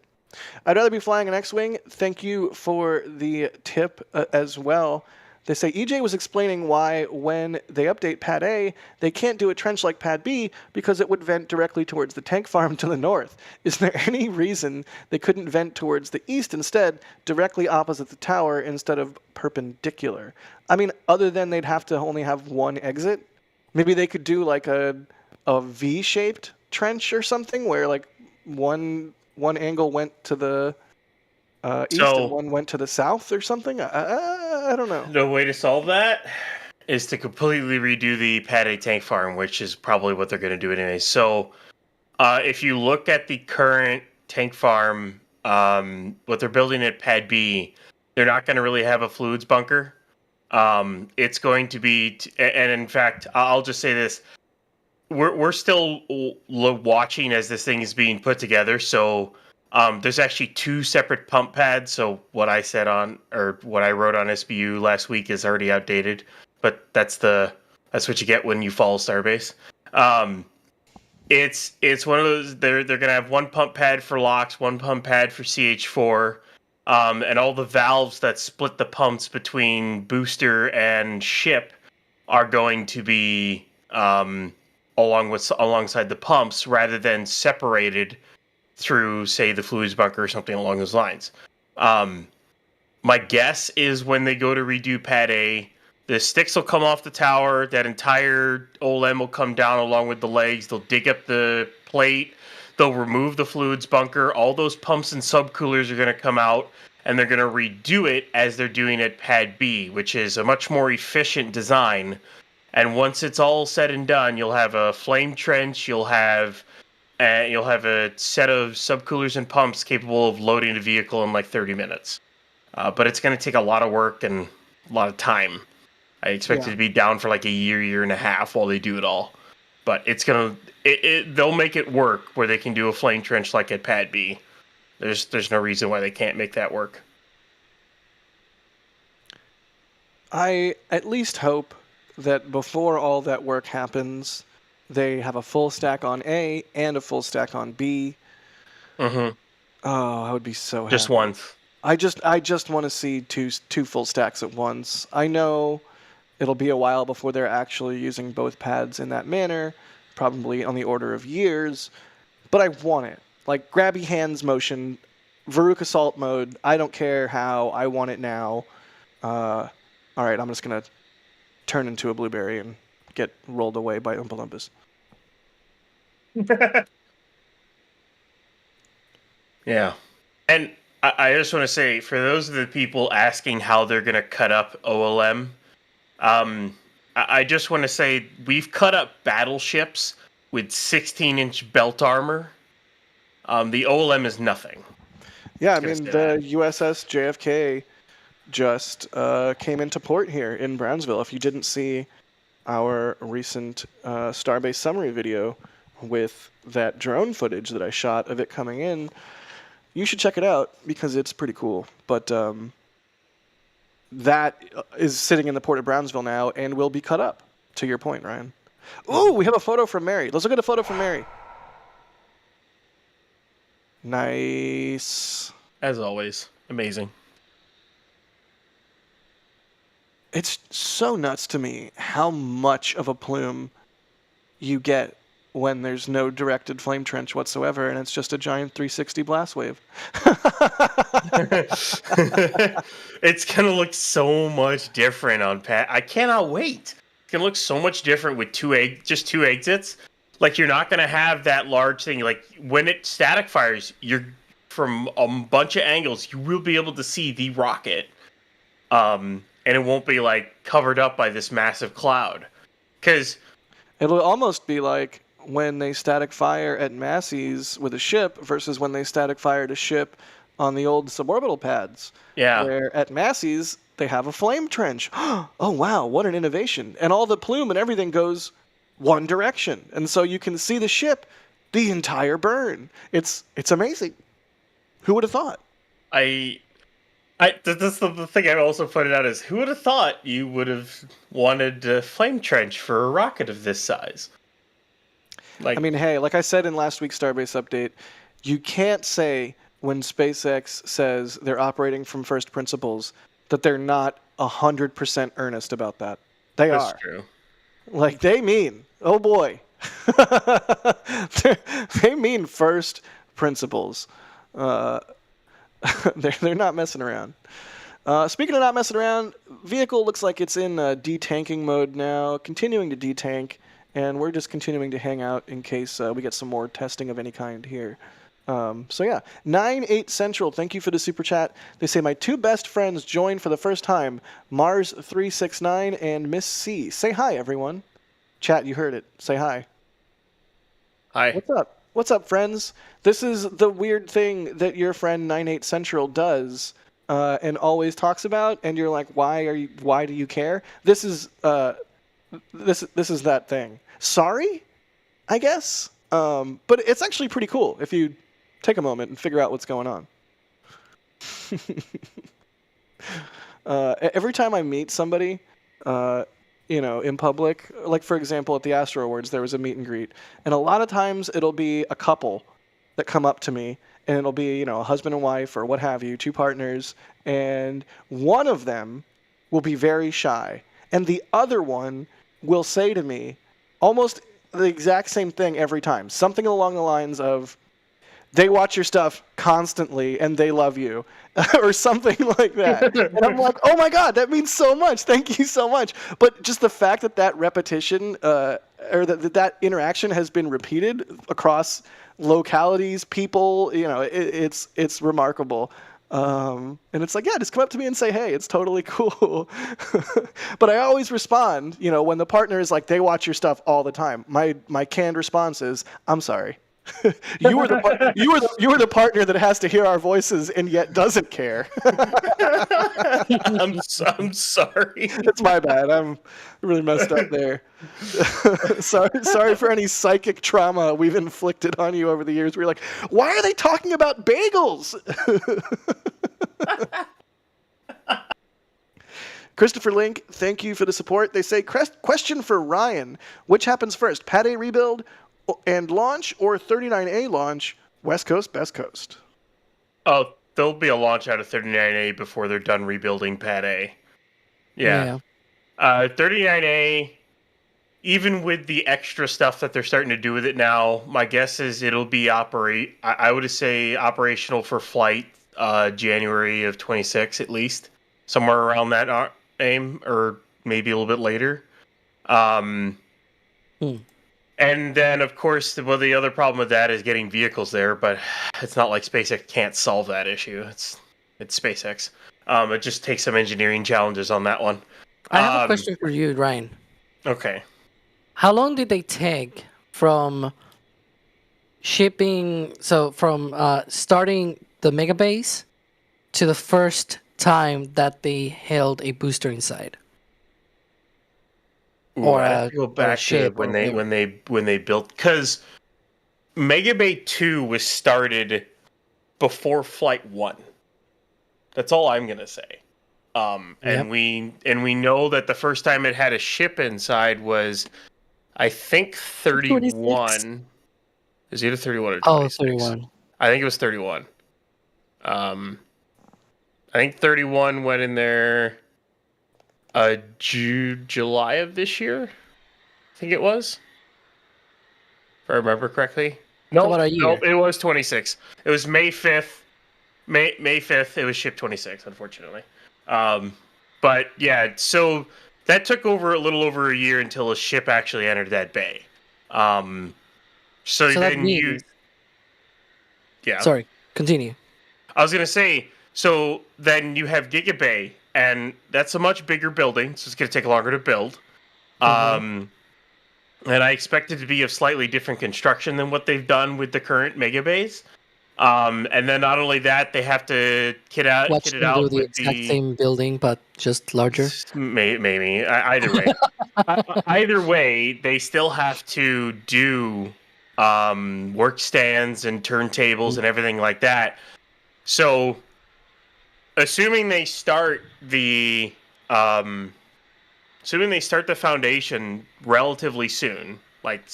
I'd rather be flying an X-Wing. Thank you for the tip as well. They say EJ was explaining why when they update Pad A, they can't do a trench like Pad B because it would vent directly towards the tank farm to the north. Is there any reason they couldn't vent towards the east instead, directly opposite the tower instead of perpendicular? I mean, other than they'd have to only have one exit. Maybe they could do like a V-shaped trench or something where like one angle went to the east and one went to the south or something. I don't know. The way to solve that is to completely redo the Pad A tank farm, which is probably what they're going to do anyway. So if you look at the current tank farm, what they're building at Pad B, they're not going to really have a fluids bunker. It's going to be, and in fact, I'll just say this. We're still watching as this thing is being put together. So there's actually two separate pump pads. So what I said what I wrote on SBU last week is already outdated. But that's what you get when you follow Starbase. It's one of those. They're gonna have one pump pad for LOX, one pump pad for CH4, and all the valves that split the pumps between booster and ship are going to be alongside the pumps rather than separated through, say, the fluids bunker or something along those lines. My guess is when they go to redo Pad A, the sticks will come off the tower, that entire OLM will come down along with the legs, they'll dig up the plate, they'll remove the fluids bunker, all those pumps and subcoolers are going to come out, and they're going to redo it as they're doing at Pad B, which is a much more efficient design. And once it's all said and done, you'll have a flame trench, you'll have a set of subcoolers and pumps capable of loading the vehicle in like 30 minutes. But it's going to take a lot of work and a lot of time. I expect it to be down for like a year and a half while they do it all. But they'll make it work where they can do a flame trench like at Pad B. There's no reason why they can't make that work. I at least hope that before all that work happens, they have a full stack on A and a full stack on B. Mm-hmm. Oh, I would be so happy. Just once. I just want to see two full stacks at once. I know it'll be a while before they're actually using both pads in that manner, probably on the order of years, but I want it. Like grabby hands motion, Varuk assault mode, I don't care how, I want it now. All right, I'm just going to turn into a blueberry and get rolled away by Oompa Loompas. Yeah. And I just want to say, for those of the people asking how they're going to cut up OLM, I just want to say we've cut up battleships with 16-inch belt armor. The OLM is nothing. Yeah, I Just mean, gonna say the USS JFK just came into port here in Brownsville. If you didn't see our recent Starbase summary video with that drone footage that I shot of it coming in, you should check it out because it's pretty cool. But that is sitting in the port of Brownsville now and will be cut up, to your point, Ryan. Ooh, we have a photo from Mary. Let's look at a photo from Mary. Nice. As always, amazing. It's so nuts to me how much of a plume you get when there's no directed flame trench whatsoever, and it's just a giant 360 blast wave. It's gonna look so much different on Pat. I cannot wait. It's gonna look so much different with just two exits. Like, you're not gonna have that large thing. Like, when it static fires, you're from a bunch of angles, you will be able to see the rocket. And it won't be like covered up by this massive cloud. Because It'll almost be like when they static fire at Massey's with a ship versus when they static fired a ship on the old suborbital pads. yeah, Where at Massey's, they have a flame trench. Oh, wow, what an innovation. And all the plume and everything goes one direction. And so you can see the ship the entire burn. It's amazing. Who would have thought? that's the thing I also pointed out is, who would have thought you would have wanted a flame trench for a rocket of this size? Like, I mean, hey, like I said in last week's Starbase update, you can't say when SpaceX says they're operating from first principles that they're not 100% earnest about that. They that's are. true. Like, they mean, oh boy. They mean first principles. They're not messing around. Speaking of not messing around, vehicle looks like it's in detanking mode now, continuing to detank, and we're just continuing to hang out in case we get some more testing of any kind here. So yeah, 9-8 Central, thank you for the super chat. They say, my two best friends joined for the first time, Mars369 and Miss C. Say hi, everyone. Chat, you heard it. Say hi. Hi. What's up? What's up, friends? This is the weird thing that your friend 9-8 Central does and always talks about, and you're like, why do you care? This is that thing. Sorry, I guess. But it's actually pretty cool if you take a moment and figure out what's going on. Every time I meet somebody, in public, like for example at the Astro Awards, there was a meet and greet, and a lot of times it'll be a couple that come up to me, and it'll be a husband and wife or what have you, two partners, and one of them will be very shy, and the other one will say to me almost the exact same thing every time, something along the lines of, they watch your stuff constantly and they love you, or something like that. And I'm like, oh my God, that means so much. Thank you so much. But just the fact that repetition or that interaction has been repeated across localities, people, it's remarkable. And it's like, yeah, just come up to me and say, hey, it's totally cool. But I always respond, when the partner is like, they watch your stuff all the time. My canned response is, I'm sorry. you were the partner that has to hear our voices and yet doesn't care. I'm sorry. It's my bad. I'm really messed up there. Sorry for any psychic trauma we've inflicted on you over the years. We're like, why are they talking about bagels? Christopher Link, thank you for the support. They say, question for Ryan. Which happens first, Pad A rebuild and launch, or 39A launch, West Coast, Best Coast? Oh, there'll be a launch out of 39A before they're done rebuilding Pad A. Yeah. 39A, even with the extra stuff that they're starting to do with it now, my guess is it'll be I would say operational for flight January of 26 at least, somewhere around that aim, or maybe a little bit later. And then, of course, the other problem with that is getting vehicles there, but it's not like SpaceX can't solve that issue. It's SpaceX. It just takes some engineering challenges on that one. I have a question for you, Ryan. Okay. How long did they take from shipping? So from starting the mega base to the first time that they held a booster inside, Or or I a, have to go or a back to ship, or when they whatever. when they built, because Mega Bay 2 was started before Flight 1. That's all I'm gonna say. Yep. And we know that the first time it had a ship inside was, I think, 31. Is it either 31 or 26? 31. I think it was 31. I think 31 went in there July of this year. I think it was. If I remember correctly. No, about a year. it was 26. It was May 5th. May 5th, it was shipped 26, unfortunately. But yeah, so that took a little over a year until a ship actually entered that bay. So that then means... Yeah. Sorry, continue. I was going to say, so then you have Giga Bay, and that's a much bigger building, so it's going to take longer to build. And I expect it to be of slightly different construction than what they've done with the current Mega Bays. And then not only that, they have to kit it Watch them do out the with exact same building, but just larger. Maybe. Either way. Either way, they still have to do work stands and turntables and everything like that. So, assuming they start the foundation relatively soon, like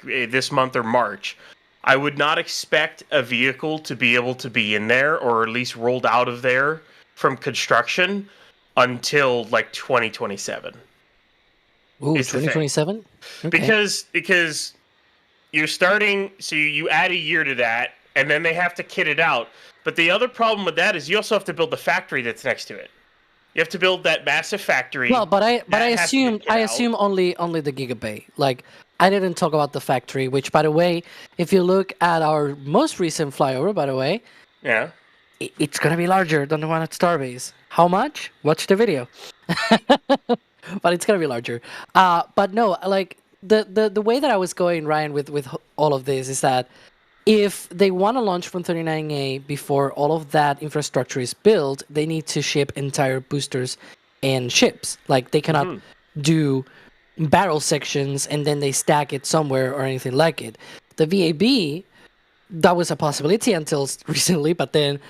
this month or March, I would not expect a vehicle to be able to be in there, or at least rolled out of there from construction, until like 2027. Ooh, 2027? Okay. Because you're starting, so you add a year to that, and then they have to kit it out. But the other problem with that is you also have to build the factory that's next to it. You have to build that massive factory. Well, but I assume only the Gigabay. Like, I didn't talk about the factory, which, by the way, if you look at our most recent flyover, by the way, yeah, it's gonna be larger than the one at Starbase. How much? Watch the video. But it's gonna be larger. But no, like the way that I was going, Ryan, with all of this is that if they want to launch from 39A before all of that infrastructure is built, they need to ship entire boosters and ships. Like, they cannot do barrel sections and then they stack it somewhere or anything like it. The VAB, that was a possibility until recently, but then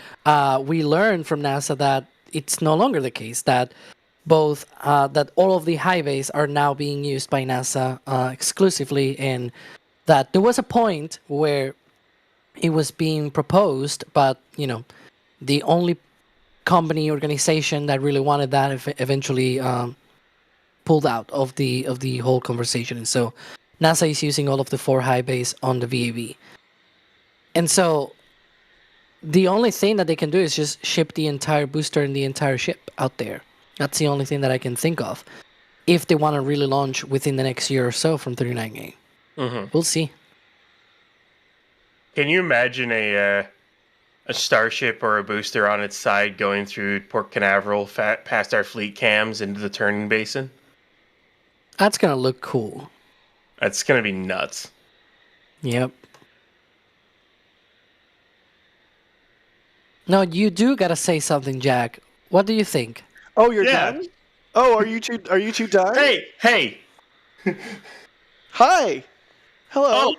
we learned from NASA that it's no longer the case, that that all of the high bays are now being used by NASA exclusively, and that there was a point where it was being proposed, but the only company organization that really wanted that eventually pulled out of the whole conversation. And so NASA is using all of the 4 high bays on the VAB. And so the only thing that they can do is just ship the entire booster and the entire ship out there. That's the only thing that I can think of, if they want to really launch within the next year or so from 39A. We'll see. Can you imagine a Starship or a booster on its side going through Port Canaveral past our fleet cams into the turning basin? That's going to look cool. That's going to be nuts. Yep. No, you do got to say something, Jack. What do you think? Oh, you're done? Oh, are you two done? Hey. Hi. Hello. Oh,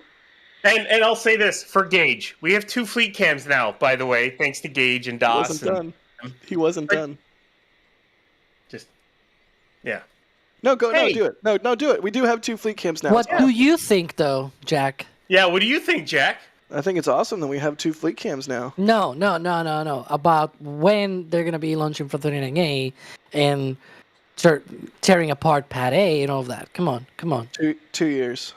and I'll say this for Gage. We have 2 fleet cams now, by the way, thanks to Gage and DOS. He wasn't done. Just, yeah. No, do it. No, do it. We do have 2 fleet cams now. What do you think, though, Jack? Yeah, what do you think, Jack? I think it's awesome that we have 2 fleet cams now. No. About when they're going to be launching for 39A and start tearing apart Pad A and all of that. Come on. 2 years.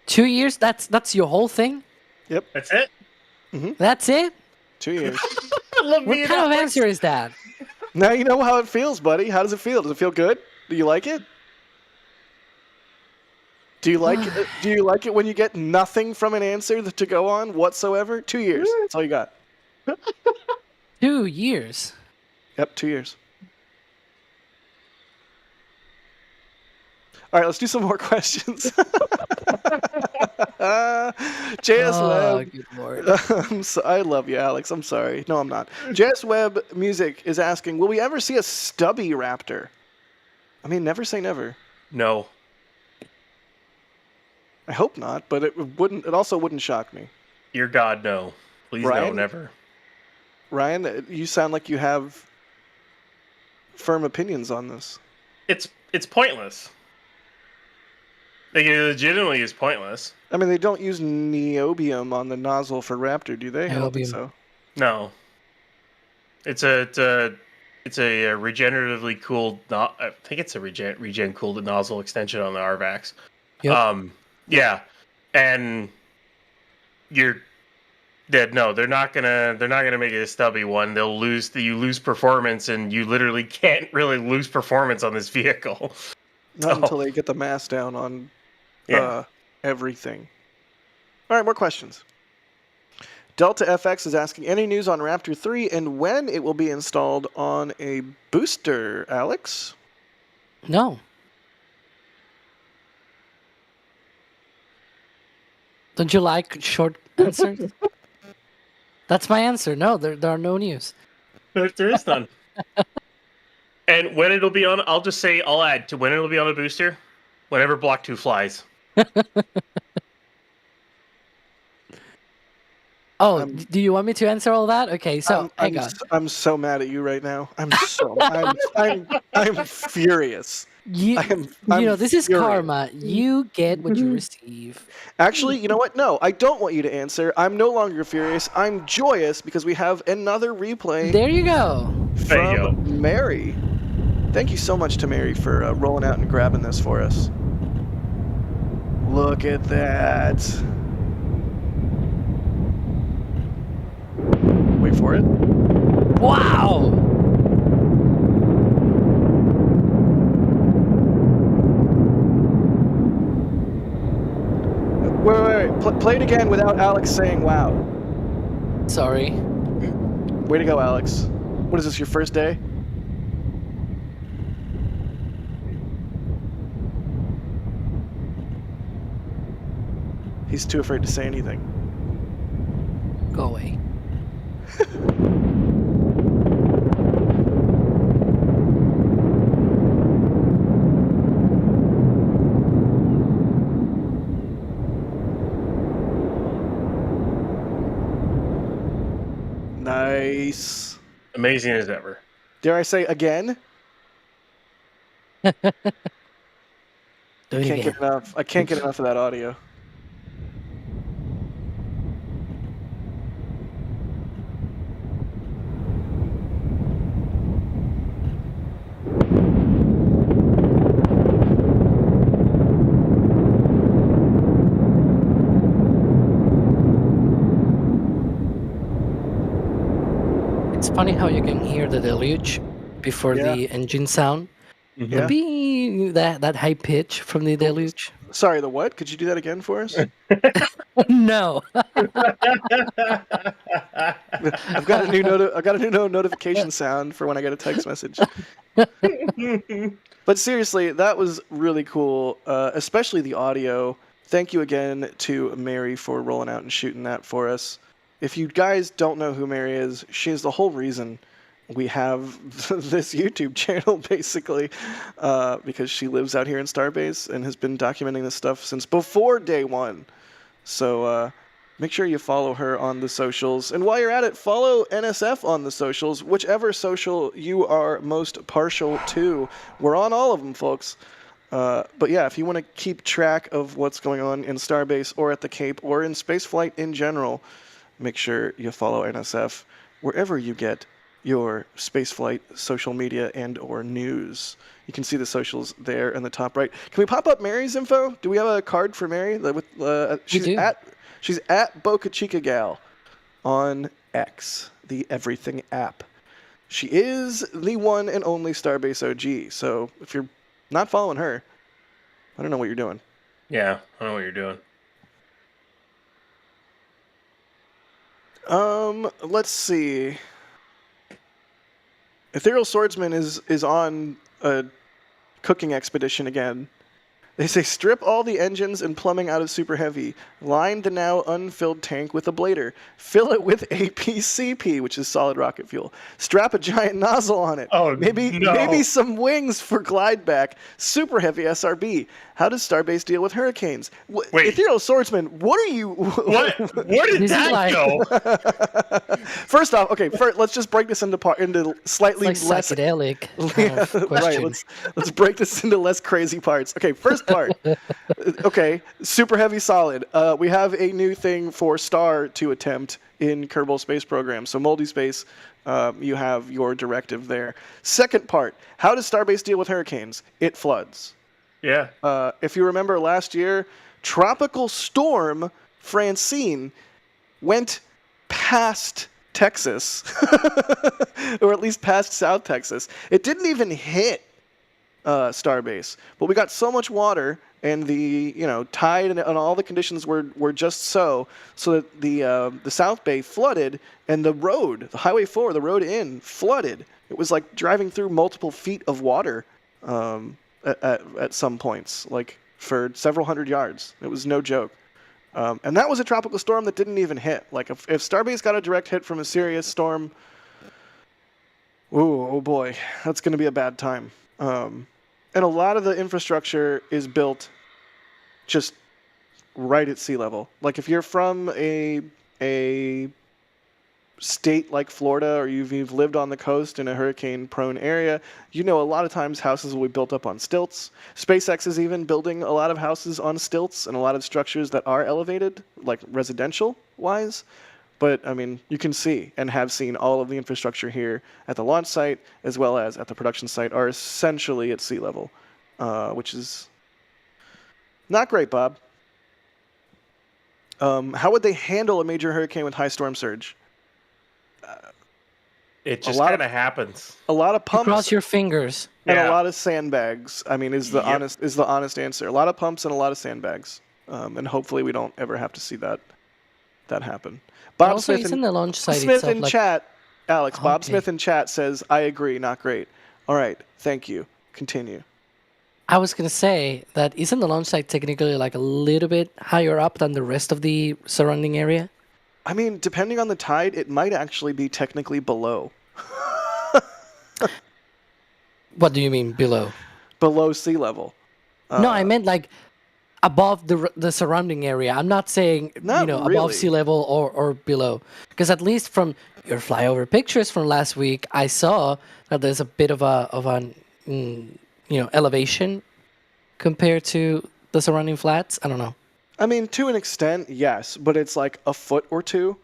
2 years? That's your whole thing? Yep. That's it? Mm-hmm. That's it? 2 years. What kind of answer is that? Now you know how it feels, buddy. How does it feel? Does it feel good? Do you like it? Do you like it? Do you like it when you get nothing from an answer to go on whatsoever? 2 years. That's all you got. 2 years. Yep, 2 years. All right, let's do some more questions. JS Oh, Web. good lord. I love you, Alex. I'm sorry. No, I'm not. JS Web Music is asking, will we ever see a stubby Raptor? I mean, never say never. No. I hope not, but it wouldn't. It also wouldn't shock me. Dear God, no. Please, no, Ryan? never. Ryan, you sound like you have firm opinions on this. It's pointless. Like, it legitimately is pointless. I mean, they don't use niobium on the nozzle for Raptor, do they? I don't think Niobium. so. No. It's a regeneratively cooled. I think it's a regen cooled nozzle extension on the RVAX. Yep. Yeah, and you're dead. No, they're not gonna make it a stubby one. You lose performance, and you literally can't really lose performance on this vehicle. Not until they get the mass down on Yeah. everything. All right, more questions. Delta FX is asking, any news on Raptor 3 and when it will be installed on a booster, Alex? No. Don't you like short answers? That's my answer. No, there are no news. There is none. And when it'll be on, I'll add to when it'll be on a booster, whenever Block 2 flies. Oh, do you want me to answer all that? Okay, so hang on. I'm so mad at you right now. I'm furious. I'm this is furious. karma. You get what you receive. Actually, you know what? No, I don't want you to answer. I'm no longer furious. I'm joyous because we have another replay There you go. There you go. from Mary. Thank you so much to Mary for rolling out and grabbing this for us. Look at that. Wait for it. Wow. Wait. Play it again without Alex saying wow. Sorry. Way to go, Alex. What is this, your first day? He's too afraid to say anything. Go away. Nice. Amazing as ever. Dare I say again? Do it Can't again. get enough. I can't get enough of that audio. It's funny how you can hear the deluge before the engine sound. Yeah. The beep, that high pitch from the deluge. Sorry, the what? Could you do that again for us? No. I've got a new notification sound for when I get a text message. But seriously, that was really cool, especially the audio. Thank you again to Mary for rolling out and shooting that for us. If you guys don't know who Mary is, she is the whole reason we have this YouTube channel, basically, because she lives out here in Starbase and has been documenting this stuff since before day one. So make sure you follow her on the socials. And while you're at it, follow NSF on the socials, whichever social you are most partial to. We're on all of them, folks. But yeah, if you want to keep track of what's going on in Starbase or at the Cape or in spaceflight in general, make sure you follow NSF wherever you get your spaceflight social media and or news. You can see the socials there in the top right. Can we pop up Mary's info? Do we have a card for Mary? She's at Boca Chica Gal on X, the everything app. She is the one and only Starbase OG. So if you're not following her, I don't know what you're doing. Yeah, I know what you're doing. Let's see. Ethereal Swordsman is on a cooking expedition again. They say strip all the engines and plumbing out of Super Heavy. Line the now unfilled tank with a blader. Fill it with APCP, which is solid rocket fuel. Strap a giant nozzle on it. Oh, maybe no. some wings for glide back. Super Heavy SRB. How does Starbase deal with hurricanes? Wait. Ethereal Swordsman, what are you? What? Where did This is that like- go? First off, okay, let's just break this into slightly It's like less psychedelic kind of right. question. Let's break this into less crazy parts. Okay, first part. Okay, Super Heavy solid. We have a new thing for Star to attempt in Kerbal Space Program. So Moldy Space, you have your directive there. Second part. How does Starbase deal with hurricanes? It floods. Yeah. If you remember last year, Tropical Storm Francine went past Texas, or at least past South Texas. It didn't even hit Starbase, but we got so much water, and the tide and all the conditions were just so that the South Bay flooded, and the Highway 4, the road in, flooded. It was like driving through multiple feet of water at some points, like for several hundred yards. It was no joke. And that was a tropical storm that didn't even hit. Like if Starbase got a direct hit from a serious storm, oh boy, that's going to be a bad time. And a lot of the infrastructure is built just right at sea level. Like if you're from a state like Florida, or you've lived on the coast in a hurricane-prone area, a lot of times houses will be built up on stilts. SpaceX is even building a lot of houses on stilts and a lot of structures that are elevated, like residential-wise. But, I mean, you can see and have seen all of the infrastructure here at the launch site as well as at the production site are essentially at sea level, which is not great, Bob. How would they handle a major hurricane with high storm surge? It just kind of happens. A lot of You pumps cross your fingers. and Yeah. a lot of sandbags. I mean, is the honest answer. A lot of pumps and a lot of sandbags, and hopefully we don't ever have to see that happen. Bob Also, Smith isn't the launch site Smith itself in like chat, Alex. Bob Okay. Smith in chat says, "I agree, not great." All right, thank you. Continue. I was gonna say that isn't the launch site technically like a little bit higher up than the rest of the surrounding area? I mean, depending on the tide, it might actually be technically below What do you mean below? sea level. No, I meant like above the surrounding area. I'm not saying Not above really. sea level or below, because at least from your flyover pictures from last week, I saw that there's a bit of an elevation compared to the surrounding flats. I don't know. I mean, to an extent, yes, but it's like a foot or two.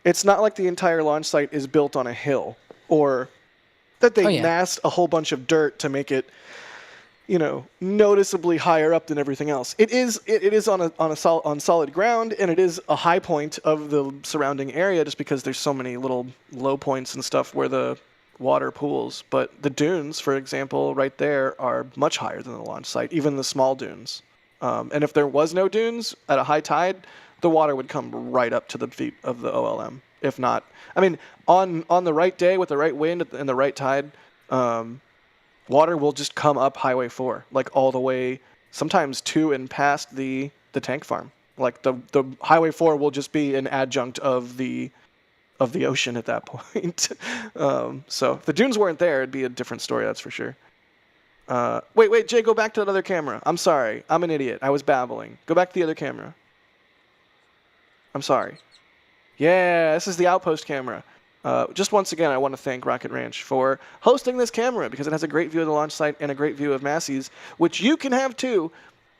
It's not like the entire launch site is built on a hill, or that they massed a whole bunch of dirt to make it, noticeably higher up than everything else. It is on solid ground, and it is a high point of the surrounding area, just because there's so many little low points and stuff where the water pools. But the dunes, for example, right there are much higher than the launch site, even the small dunes. And if there was no dunes at a high tide, the water would come right up to the feet of the OLM. If not, I mean, on the right day with the right wind and the right tide, water will just come up Highway 4, like all the way, sometimes to and past the tank farm. Like the Highway 4 will just be an adjunct of the ocean at that point. So if the dunes weren't there, it'd be a different story, that's for sure. Wait, Jay, go back to that other camera. I'm sorry. I'm an idiot. I was babbling. Go back to the other camera. I'm sorry. Yeah, this is the outpost camera. Just once again, I want to thank Rocket Ranch for hosting this camera, because it has a great view of the launch site and a great view of Massey's, which you can have too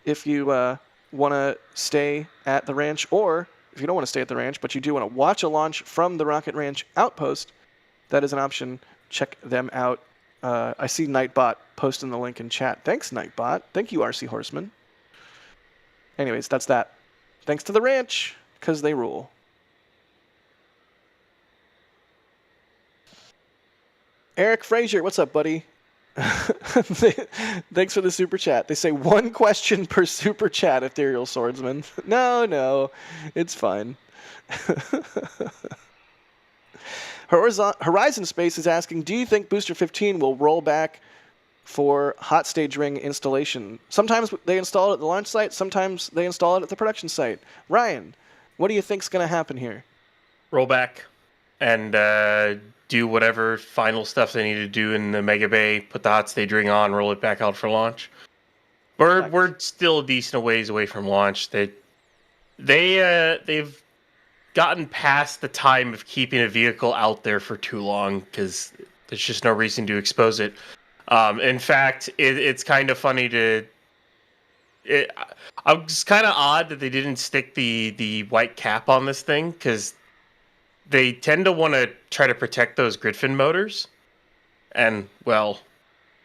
if you want to stay at the ranch, or if you don't want to stay at the ranch, but you do want to watch a launch from the Rocket Ranch outpost. That is an option. Check them out. I see Nightbot posting the link in chat. Thanks, Nightbot. Thank you, RC Horseman. Anyways, that's that. Thanks to the ranch, because they rule. Eric Frazier, what's up, buddy? Thanks for the super chat. They say one question per super chat, Ethereal Swordsman. No, it's fine. Horizon Space is asking, do you think Booster 15 will roll back for hot stage ring installation? Sometimes they install it at the launch site, sometimes they install it at the production site. Ryan, what do you think's going to happen here? Roll back and do whatever final stuff they need to do in the Mega Bay, put the hot stage ring on, roll it back out for launch. We're still a decent ways away from launch. They've gotten past the time of keeping a vehicle out there for too long because there's just no reason to expose it. In fact, it's kind of funny it's kind of odd that they didn't stick the white cap on this thing because they tend to want to try to protect those Gridfin motors. And, well,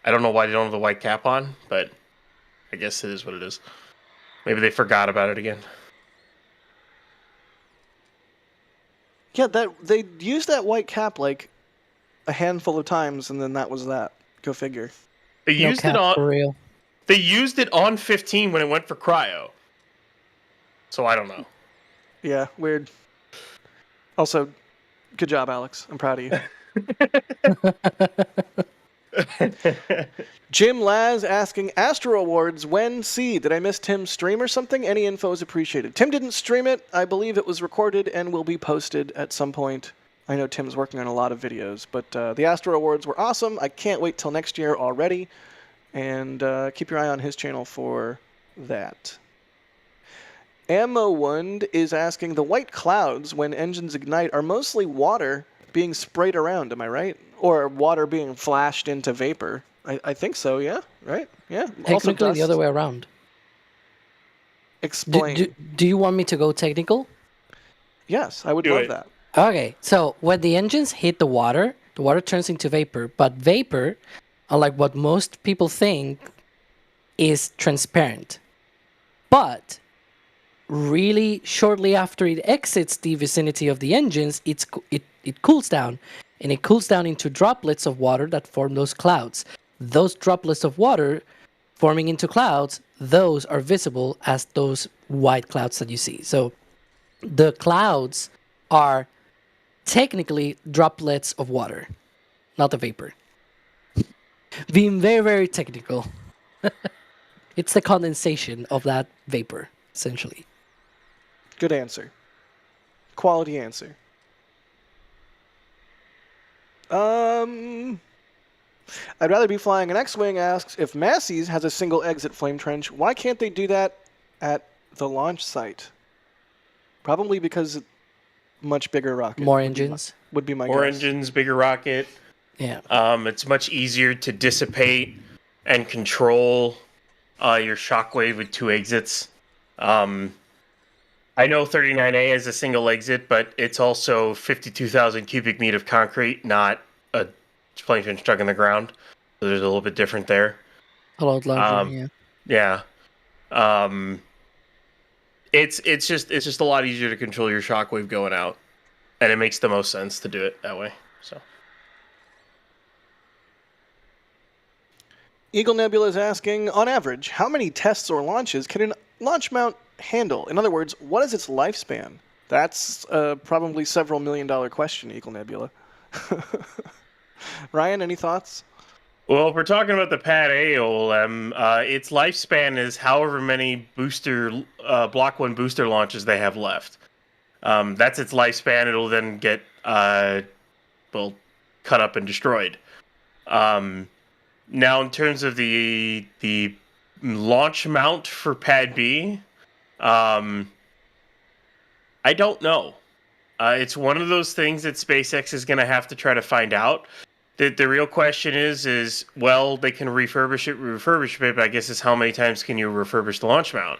I don't know why they don't have the white cap on, but I guess it is what it is. Maybe they forgot about it again. Yeah, they used that white cap like a handful of times, and then that was that. Go figure. They No used cap it on. for real. They used it on 15 when it went for cryo. So I don't know. Yeah, weird. Also, good job, Alex. I'm proud of you. Jim Laz asking, Astro Awards, when? See, did I miss Tim's stream or something? Any info is appreciated. Tim didn't stream it. I believe it was recorded and will be posted at some point. I know Tim's working on a lot of videos, but the Astro Awards were awesome. I can't wait till next year already. And keep your eye on his channel for that. Ammowund is asking, the white clouds when engines ignite are mostly water being sprayed around, am I right? Or water being flashed into vapor. I think so, yeah? Right? Yeah. Also Technically, the dust. other way around. Explain. Do you want me to go technical? Yes, I would Do love it. that. Okay, so when the engines hit the water turns into vapor. But vapor, unlike what most people think, is transparent. But really shortly after it exits the vicinity of the engines, it cools down. And it cools down into droplets of water that form those clouds. Those droplets of water forming into clouds, those are visible as those white clouds that you see. So the clouds are technically droplets of water, not the vapor. Being very, very technical. It's the condensation of that vapor, essentially. Good answer. Quality answer. I'd rather be flying an X-Wing asks, if Massey's has a single exit flame trench, why can't they do that at the launch site? Probably because it's much bigger rocket. More engines. Would be my More guess. engines, bigger rocket. Yeah. It's much easier to dissipate and control your shockwave with two exits. I know 39A is a single exit, but it's also 52,000 cubic feet of concrete, not a plane trench stuck in the ground. So there's a little bit different there. A lot larger, yeah. Yeah. It's just a lot easier to control your shockwave going out, and it makes the most sense to do it that way. So. Eagle Nebula is asking, on average, how many tests or launches can a launch mount handle? In other words, what is its lifespan? That's probably several $1 million question, Eagle Nebula. Ryan, any thoughts? Well, if we're talking about the Pad A OLM, its lifespan is however many Block 1 booster launches they have left. That's its lifespan. It'll then get cut up and destroyed. Now, in terms of the launch mount for Pad B, I don't know. It's one of those things that SpaceX is going to have to try to find out. The real question is well, they can refurbish it, but I guess it's how many times can you refurbish the launch mount?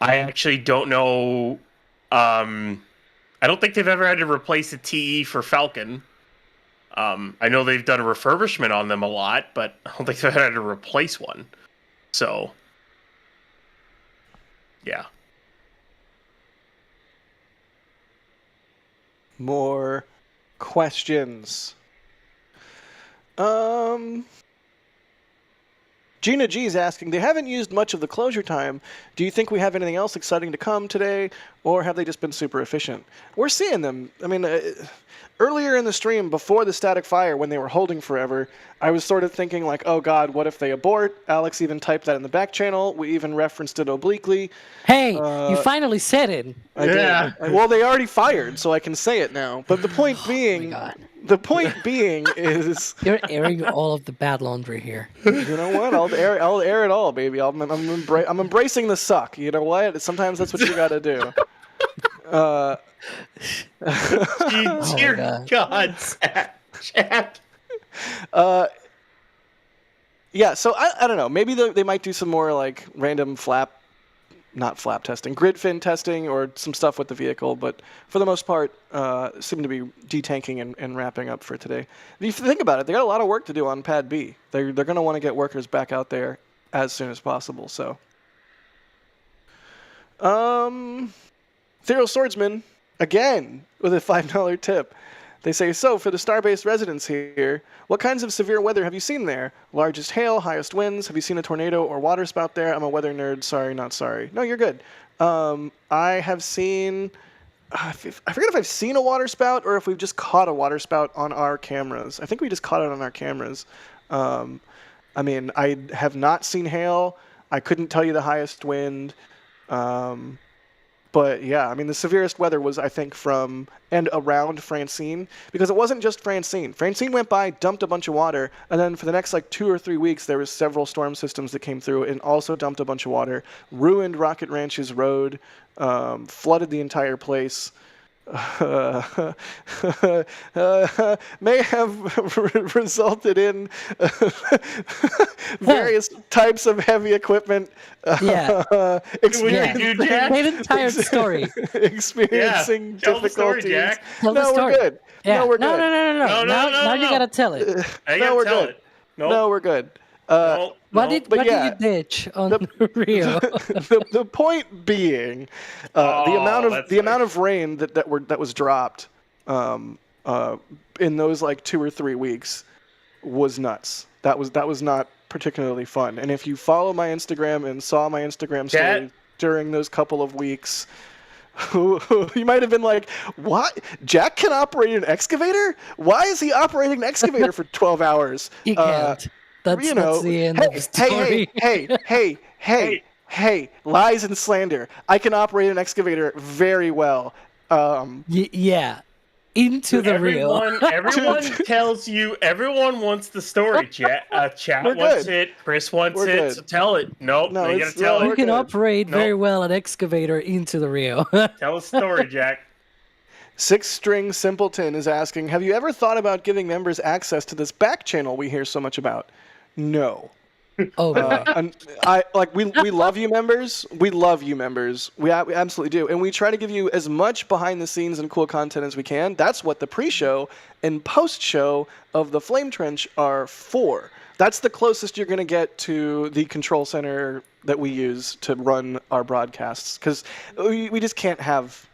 I actually don't know. I don't think they've ever had to replace a TE for Falcon. I know they've done a refurbishment on them a lot, but I don't think they've had to replace one. So, yeah. More questions. Gina G is asking, they haven't used much of the closure time. Do you think we have anything else exciting to come today, or have they just been super efficient? We're seeing them. I mean, earlier in the stream, before the static fire, when they were holding forever, I was sort of thinking like, oh god, what if they abort? Alex even typed that in the back channel. We even referenced it obliquely. Hey, you finally said it. I did. Well, they already fired, so I can say it now. But the point being, is You're airing all of the bad laundry here. you know what? I'll air it all, baby. I'm embracing the suck. You know what? Sometimes that's what you got to do. Dear God, chat. Yeah. So I don't know. Maybe they might do some more like random not flap testing, grid fin testing, or some stuff with the vehicle. But for the most part, seem to be detanking and wrapping up for today. If you think about it, they got a lot of work to do on Pad B. They're going to want to get workers back out there as soon as possible. So, Ethereal Swordsman again with a $5 tip. They say, so for the Starbase residents here, what kinds of severe weather have you seen there? Largest hail, highest winds? Have you seen a tornado or water spout there? I'm a weather nerd. Sorry, not sorry. No, you're good. I have seen... I forget if I've seen a water spout or if we've just caught a water spout on our cameras. I think we just caught it on our cameras. I mean, I have not seen hail. I couldn't tell you the highest wind. But yeah, I mean, the severest weather was, I think, from and around Francine, because it wasn't just Francine. Francine went by, dumped a bunch of water, and then for the next like 2 or 3 weeks, there was several storm systems that came through and also dumped a bunch of water, ruined Rocket Ranch's road, flooded the entire place. May have resulted in various types of heavy equipment. Made an entire story. Experiencing Tell the story, difficulties. Jack. Tell the story. We're good. Yeah. No, we're good. No. Now you gotta tell it. I gotta tell it. No, we're good. What did you ditch on Rio? The point being, the amount of rain that was dropped in those like 2 or 3 weeks was nuts. That was not particularly fun. And if you follow my Instagram and saw my Instagram story during those couple of weeks, you might have been like, what? Jack can operate an excavator? Why is he operating an excavator for 12 hours? He can't. That's the end of the story. Hey, lies and slander. I can operate an excavator very well. Yeah. Into the Rio. Everyone tells you, everyone wants the story, chat. Chat wants it, Chris wants it, so tell it. Nope, no, you gotta tell it. You can operate very well an excavator into the Rio. Tell the story, Jack. 6-String Simpleton is asking, have you ever thought about giving members access to this back channel we hear so much about? No. Oh, we love you members. We love you members. We absolutely do. And we try to give you as much behind the scenes and cool content as we can. That's what the pre-show and post-show of the Flame Trench are for. That's the closest you're going to get to the control center that we use to run our broadcasts. Because we just can't have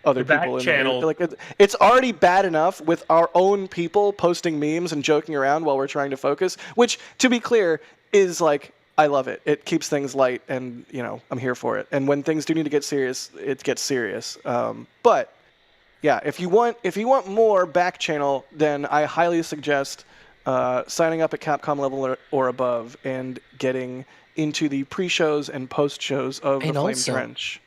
other people in there. Like, it's already bad enough with our own people posting memes and joking around while we're trying to focus, which, to be clear, is like, I love it. It keeps things light, and I'm here for it. And when things do need to get serious, it gets serious. But yeah, if you want more back channel, then I highly suggest signing up at Capcom level or above and getting into the pre-shows and post-shows of the Flame Trench.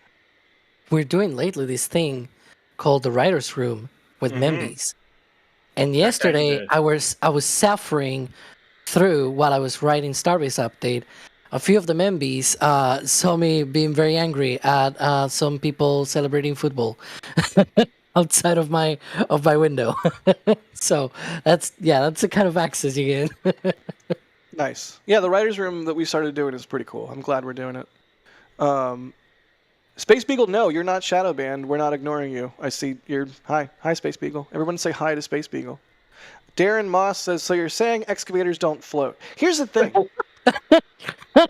We're doing lately this thing called the Writer's Room with Membis. And yesterday I was suffering through while I was writing Starbase Update. A few of the Membis saw me being very angry at some people celebrating football outside of my window. So that's the kind of access you get. Nice. Yeah, the Writer's Room that we started doing is pretty cool. I'm glad we're doing it. Space Beagle, no, you're not shadow banned. We're not ignoring you. I see you're... Hi, Space Beagle. Everyone say hi to Space Beagle. Darren Moss says, so you're saying excavators don't float. Here's the thing.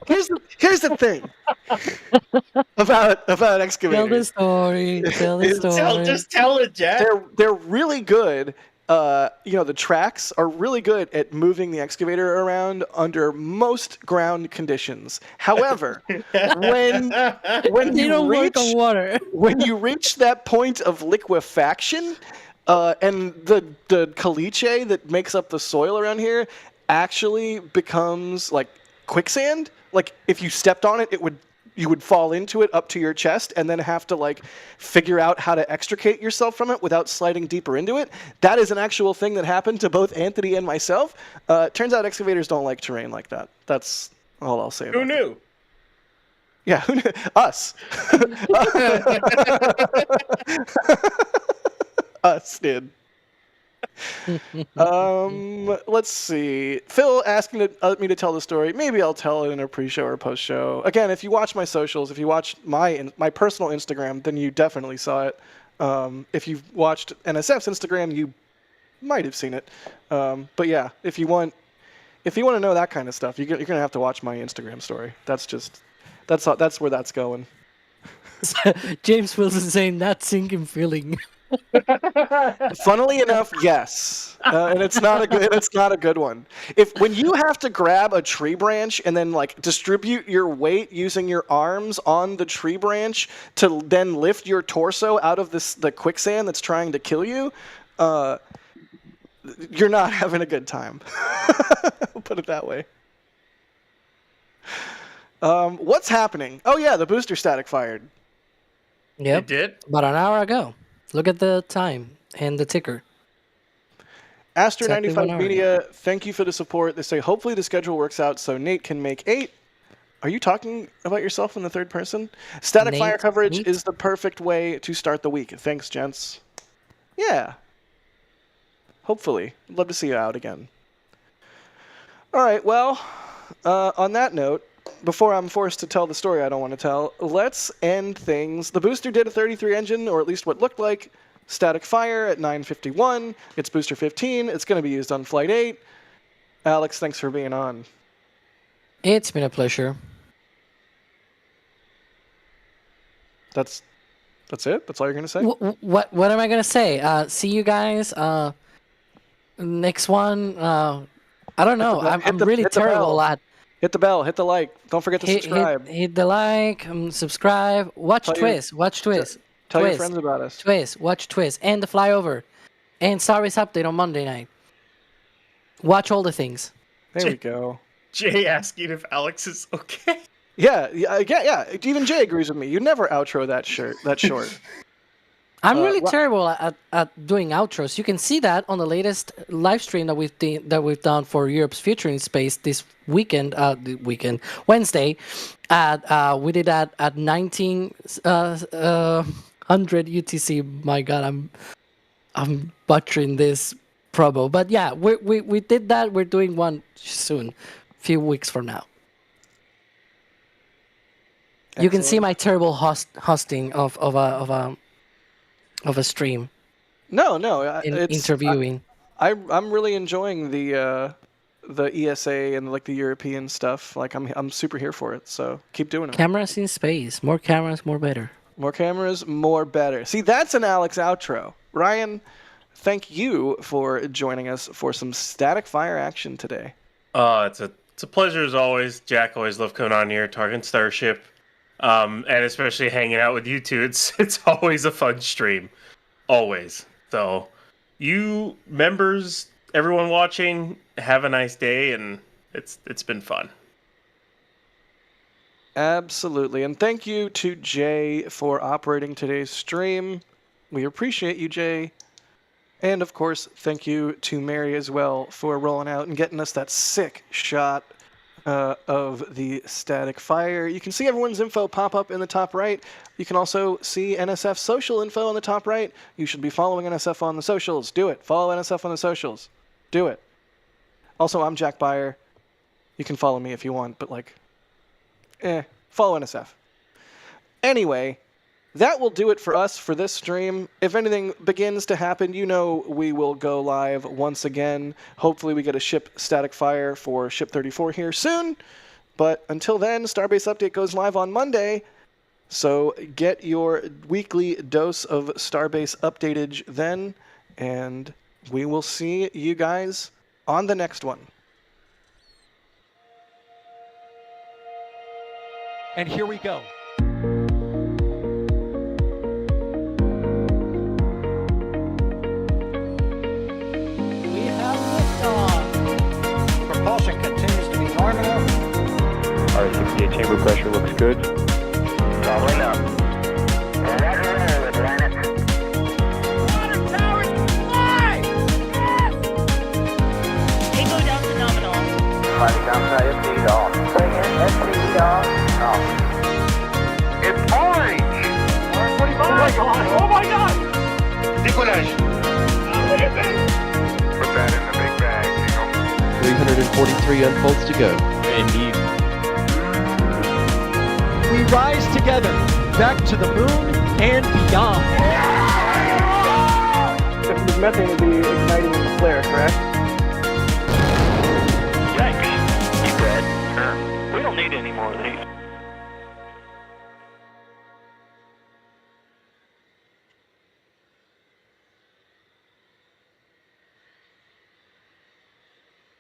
Here's the thing about excavators. Tell the story. Just tell it, Jack. They're really good the tracks are really good at moving the excavator around under most ground conditions. However, when They you don't work reach on water. when you reach that point of liquefaction, and the caliche that makes up the soil around here actually becomes like quicksand. Like if you stepped on it, you would fall into it up to your chest and then have to like figure out how to extricate yourself from it without sliding deeper into it. That is an actual thing that happened to both Anthony and myself. Turns out excavators don't like terrain like that. That's all I'll say about Who knew? that. Yeah, who knew? Us. Us did. Let's see. Phil asking me to tell the story. Maybe I'll tell it in a pre-show or post-show. Again, if you watch my socials, if you watch my personal Instagram, then you definitely saw it. If you've watched NSF's Instagram, you might have seen it. But yeah, if you want to know that kind of stuff, you're gonna have to watch my Instagram story. That's where that's going. James Wilson saying that sinking feeling. Funnily enough, yes, and it's not a good one. When you have to grab a tree branch and then like distribute your weight using your arms on the tree branch to then lift your torso out of the quicksand that's trying to kill you, you're not having a good time. I'll put it that way. What's happening? Oh yeah, the booster static fired. Yep. It did? About an hour ago. Look at the time and the ticker. Astro95 Exactly 1 hour Media, thank you for the support. They say hopefully the schedule works out so Nate can make 8. Are you talking about yourself in the third person? Static Nate, fire coverage Nate? is the perfect way to start the week. Thanks, gents. Yeah. Hopefully. I'd love to see you out again. All right, well, on that note, before I'm forced to tell the story I don't want to tell, let's end things. The booster did a 33 engine, or at least what looked like static fire at 9:51. It's booster 15. It's going to be used on Flight 8. Alex, thanks for being on. It's been a pleasure. That's it? That's all you're going to say? What am I gonna say? See you guys. Next one. I don't know. I'm really terrible at. Hit the bell. Hit the like. Don't forget to subscribe. Hit the like. Subscribe. Watch Twist. Watch Twist. Tell your Twist. friends about us. Twist. Watch Twist. And the flyover. And Starbase update on Monday night. Watch all the things. There we go. Jay asking if Alex is okay. Yeah. Even Jay agrees with me. You never outro that short. I'm really terrible at doing outros. You can see that on the latest live stream that we've done for Europe's Future in Space this weekend. Wednesday. We did that at 1900 UTC. My God, I'm butchering this promo, but yeah, we did that. We're doing one soon, a few weeks from now. Excellent. You can see my terrible hosting of a stream. No, it's interviewing. I'm really enjoying the ESA and like the European stuff. Like I'm super here for it. So keep doing it. Cameras in space. More cameras, more better. More cameras, more better. See, that's an Alex outro. Ryan, thank you for joining us for some static fire action today. It's a pleasure as always. Jack, always love coming on here, talking Starship. And especially hanging out with you two, it's always a fun stream, always. So, you members, everyone watching, have a nice day, and it's been fun. Absolutely, and thank you to Jay for operating today's stream. We appreciate you, Jay, and of course, thank you to Mary as well for rolling out and getting us that sick shot of the static fire. You can see everyone's info pop up in the top right. You can also see NSF's social info on the top right. You should be following NSF on the socials. Do it. Follow NSF on the socials. Do it. Also, I'm Jack Beyer. You can follow me if you want, but follow NSF. Anyway, that will do it for us for this stream. If anything begins to happen, we will go live once again. Hopefully we get a ship static fire for Ship 34 here soon. But until then, Starbase Update goes live on Monday. So get your weekly dose of Starbase updatage then. And We will see you guys on the next one. And here we go. We have liftoff. Propulsion continues to be normal. RA-68 chamber pressure looks good. Doubling up. Roger, with planet. Water towers fly! Yes! Tango down to nominal. Flight downside SPD off. Say again, SPD off. It's orange! Oh my god! Oh my god! Decollage. Put that in the big bag, Jingle. 343 unfolds to go. Indeed. We rise together back to the moon and beyond. This methane would be igniting in the flare, correct? Yikes. You dead? We don't need any more of these.